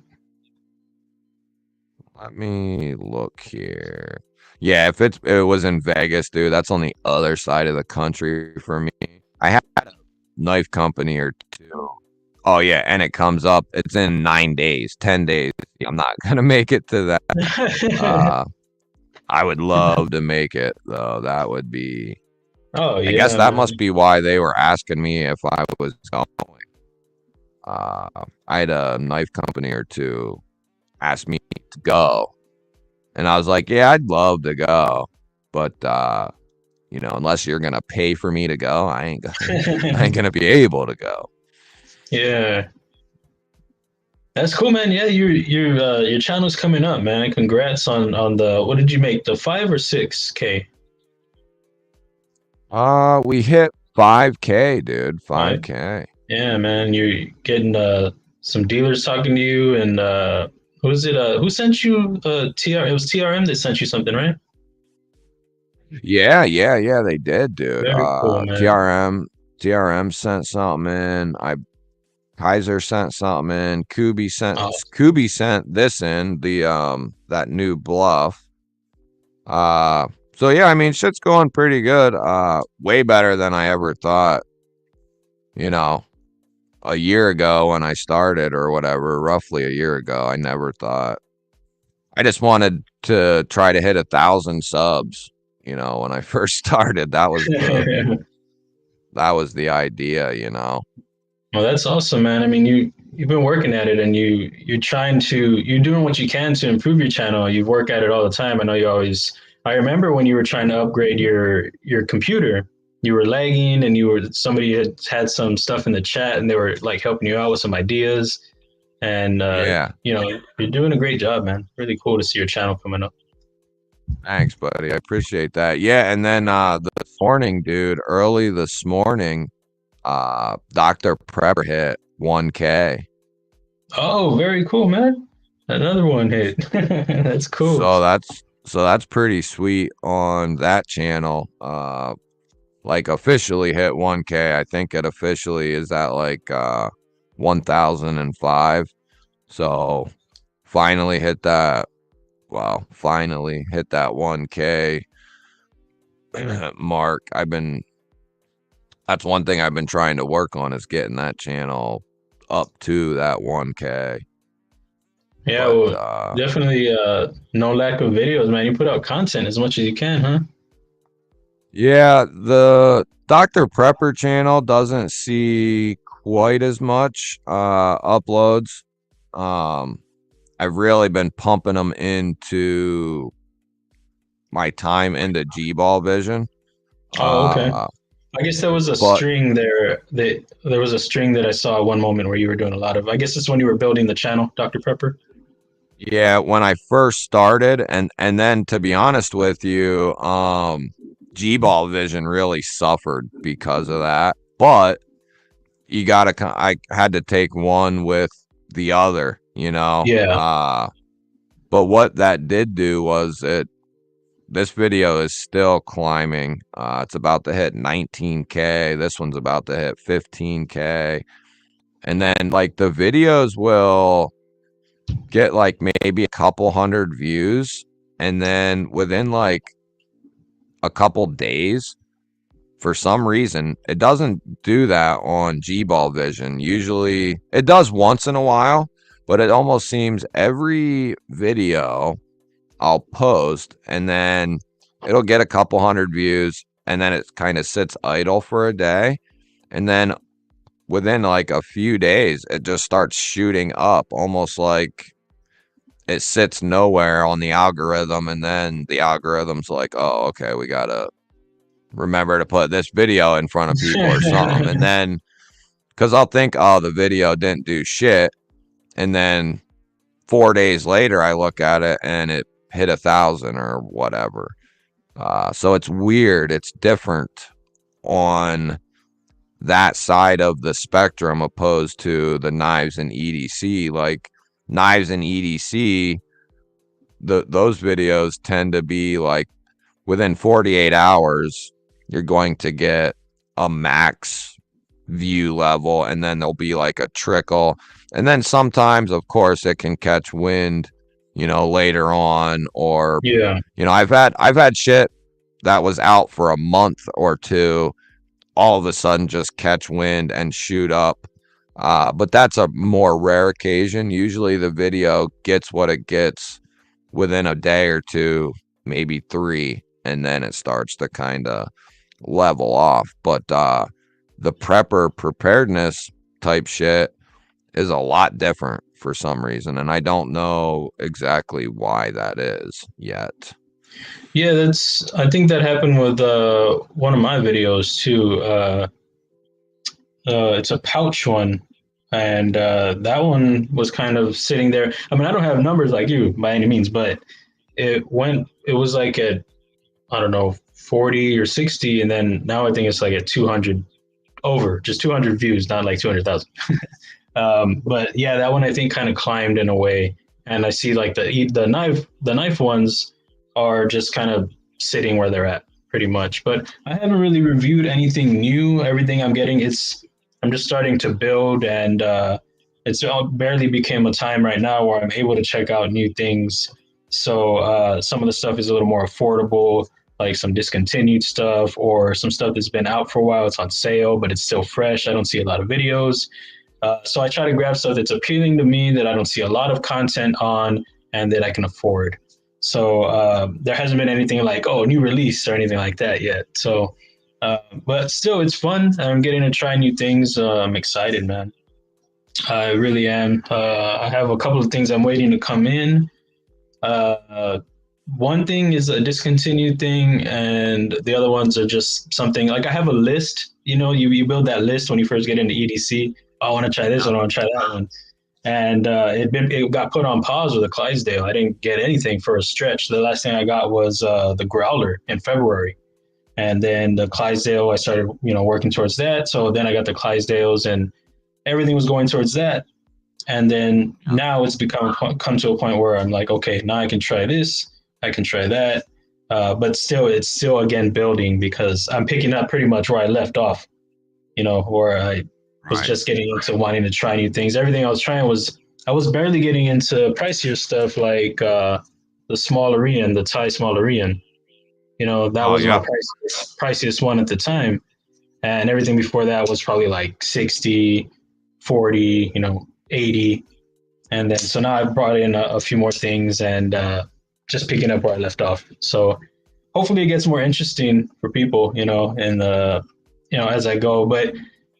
Let me look here. Yeah, if it was in Vegas, dude, that's on the other side of the country for me. I had a knife company or two. Oh yeah, and it comes up. It's in 9 days, 10 days. I'm not gonna make it to that. Uh, I would love to make it though. That would be. oh I guess yeah, that man. must be why they were asking me if I was going. Uh, I had a knife company or two ask me to go, and I was like, "Yeah, I'd love to go, but you know, unless you're gonna pay for me to go, I ain't gonna be able to go." Yeah, that's cool, man. Yeah, your channel's coming up, man. Congrats on the, what did you make, the 5 or 6K? We hit 5K, dude. Five. 5K. Yeah, man. You're getting some dealers talking to you, and who is it? Who sent you TR? It was TRM that sent you something, right? Yeah, they did, dude. Very cool, man. TRM sent something in. Kaiser sent something in. Oh, Kubi sent this in, the that new bluff. So yeah, I mean shit's going pretty good. Way better than I ever thought, you know, a year ago when I started or whatever, roughly a year ago. I never thought. I just wanted to try to hit 1,000 subs, when I first started. That was the idea, well, that's awesome, man. I mean, you've been working at it, and you're doing what you can to improve your channel. You work at it all the time. I know you always. I remember when you were trying to upgrade your computer, you were lagging, and somebody had some stuff in the chat, and they were like helping you out with some ideas. And Yeah. you're doing a great job, man. Really cool to see your channel coming up. Thanks, buddy. I appreciate that. Yeah, and then this morning, dude, early this morning, Dr. Prepper hit 1K. Oh, very cool, man. Another one hit. That's cool. So that's pretty sweet on that channel. Like officially hit 1K. I think it officially is at like 1,005. So finally hit that. Well, finally hit that 1K mark. That's one thing I've been trying to work on, is getting that channel up to that 1K. Yeah, But well, definitely no lack of videos, man. You put out content as much as you can, huh? yeah, the Dr. Prepper channel doesn't see quite as much uploads. I've really been pumping them into my time into GBall Vision. Oh, okay. Uh, I guess there was a but string there. There was a string that I saw at one moment where you were doing a lot of. I guess it's when you were building the channel, Dr. Prepper. yeah, when I first started, and then to be honest with you, G-Ball Vision really suffered because of that. But I had to take one with the other, Yeah. But what that did do was this video is still climbing. It's about to hit 19K. This one's about to hit 15K. And then like the videos will get like maybe a couple hundred views, and then within like a couple days, for some reason it doesn't do that on G-Ball Vision. Usually it does once in a while, but it almost seems every video I'll post and then it'll get a couple hundred views, and then it kind of sits idle for a day, and then within like a few days it just starts shooting up, almost like it sits nowhere on the algorithm, and then the algorithm's like, oh, okay, we gotta remember to put this video in front of people or something. And then because I'll think, oh, the video didn't do shit, and then 4 days later I look at it and it hit 1,000 or whatever. So it's weird. It's different on that side of the spectrum opposed to the knives and EDC. Like knives and EDC, those videos tend to be like within 48 hours you're going to get a max view level, and then there'll be like a trickle, and then sometimes of course it can catch wind later on, or Yeah. I've had shit that was out for a month or two all of a sudden just catch wind and shoot up. But that's a more rare occasion. Usually the video gets what it gets within a day or two, maybe 3, and then it starts to kind of level off. But the prepper preparedness type shit is a lot different for some reason, and I don't know exactly why that is yet. Yeah, I think that happened with one of my videos too. It's a pouch one, and that one was kind of sitting there. I mean, I don't have numbers like you by any means, but it was like at, I don't know, 40 or 60, and then now I think it's like at 200, over just 200 views, not like 200,000. But yeah, that one I think kind of climbed in a way, and I see like the knife ones are just kind of sitting where they're at pretty much. But I haven't really reviewed anything new. Everything I'm getting, I'm just starting to build, and it's barely became a time right now where I'm able to check out new things. So some of the stuff is a little more affordable, like some discontinued stuff or some stuff that's been out for a while. It's on sale, but it's still fresh. I don't see a lot of videos. So I try to grab stuff that's appealing to me that I don't see a lot of content on and that I can afford. So there hasn't been anything like, oh, new release or anything like that yet. So, but still, it's fun. I'm getting to try new things. I'm excited, man. I really am. I have a couple of things I'm waiting to come in. Uh, One thing is a discontinued thing, and the other ones are just something like I have a list. You build that list when you first get into EDC. Oh, I want to try this one. I want to try that one. And it got put on pause with the Clydesdale. I didn't get anything for a stretch. The last thing I got was the Growler in February, and then the Clydesdale. I started working towards that. So then I got the Clydesdales, and everything was going towards that. And then now it's come to a point where I'm like, okay, now I can try this, I can try that, but still, it's still again building because I'm picking up pretty much where I left off. Where I was just getting into wanting to try new things. Everything I was trying I was barely getting into pricier stuff like the small Arian, the Thai small Arian. That was my priciest one at the time, and everything before that was probably like 60, 40, 80. And then so now I've brought in a few more things and just picking up where I left off. So hopefully it gets more interesting for people, and as I go. But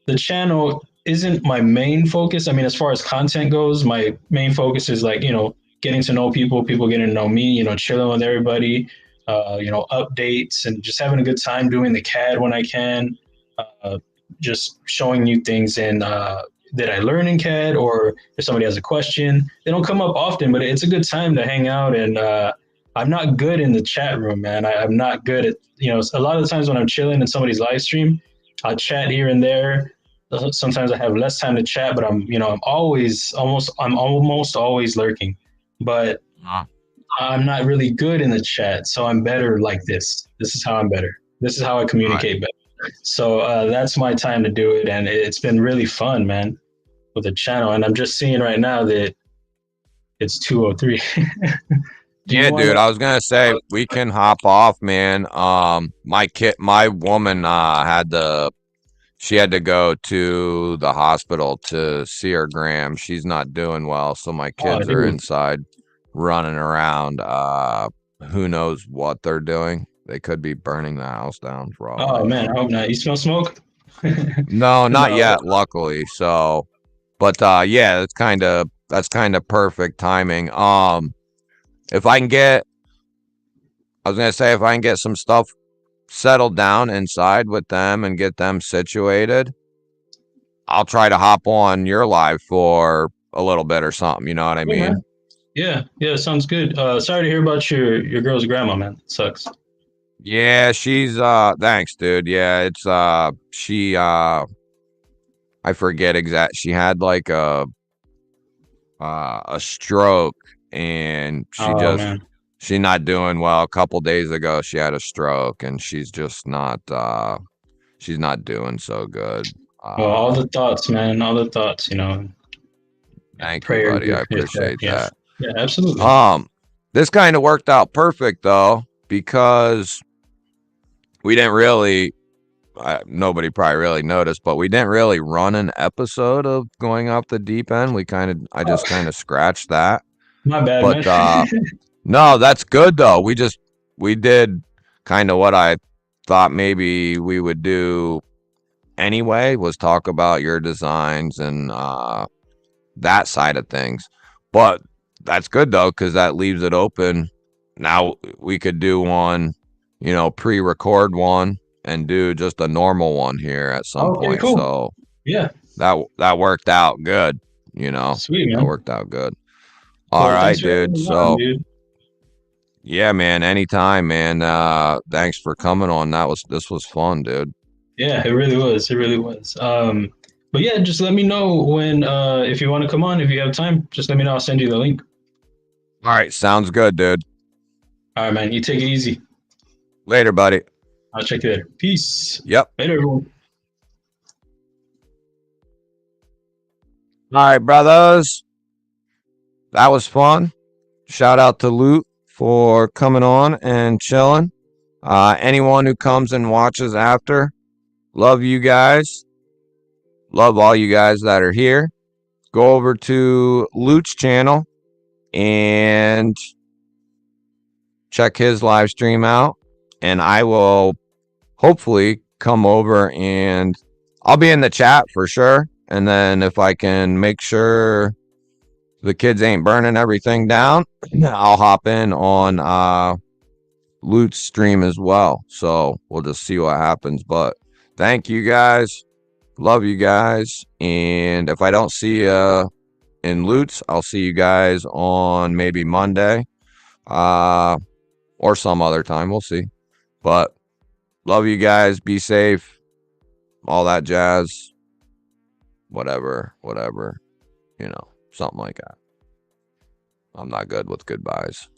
the channel isn't my main focus. I mean, as far as content goes, my main focus is like, getting to know people getting to know me, chilling with everybody, updates and just having a good time doing the CAD when I can, just showing new things and that I learn in CAD, or if somebody has a question. They don't come up often, but it's a good time to hang out. And I'm not good in the chat room, man. I'm not good at, a lot of the times when I'm chilling in somebody's live stream, I'll chat here and there. Sometimes I have less time to chat, but I'm almost always lurking. But I'm not really good in the chat, so I'm better like this. This is how I'm better. This is how I communicate better. So that's my time to do it, and it's been really fun, man, with the channel. And I'm just seeing right now that it's 2:03. Yeah, dude, I was gonna say we can hop off, man. My woman she had to go to the hospital to see her gram. She's not doing well, so my kids are inside running around. Who knows what they're doing? They could be burning the house down for all. Oh man, I hope not. You smell smoke? No, not yet, luckily. So, but yeah, that's kind of perfect timing. If I can get, I was gonna say, if I can get some stuff settled down inside with them and get them situated, I'll try to hop on your live for a little bit or something. You know what I mean? Man. Yeah, sounds good. Sorry to hear about your girl's grandma, man. It sucks. Yeah, she's thanks, dude. Yeah, it's she I forget exact. She had like a stroke, and she's not doing well. A couple days ago she had a stroke, and she's just not she's not doing so good. Well, all the thoughts, man. All the thoughts, Thank you, buddy. I appreciate that. Yeah, absolutely. This kind of worked out perfect though, because we didn't really nobody probably really noticed, but we didn't really run an episode of going off the deep end. I just kind of scratched that. My bad, but man. no, that's good though. We did kind of what I thought maybe we would do anyway, was talk about your designs and that side of things. But that's good though, because that leaves it open. Now we could do one, pre-record one and do just a normal one here at some point. Cool. So yeah, that worked out good. Sweet, man. That worked out good. All right, dude. So dude. Yeah, man. Anytime, man. Thanks for coming on. This was fun, dude. Yeah, it really was. It really was. But yeah, just let me know when if you want to come on, if you have time, just let me know. I'll send you the link. All right, sounds good, dude. All right, man. You take it easy. Later, buddy. I'll check you later. Peace. Yep. Later, everyone. All right, brothers. That was fun. Shout out to Loot for coming on and chilling. Anyone who comes and watches after, love you guys. Love all you guys that are here. Go over to Loot's channel and check his live stream out. And I will hopefully come over and I'll be in the chat for sure. And then if I can make sure the kids ain't burning everything down, I'll hop in on Loot's stream as well. So we'll just see what happens. But thank you guys. Love you guys. And if I don't see you in Loot's, I'll see you guys on maybe Monday. Or some other time. We'll see. But love you guys. Be safe. All that jazz. Whatever. You know, something like that. I'm not good with goodbyes.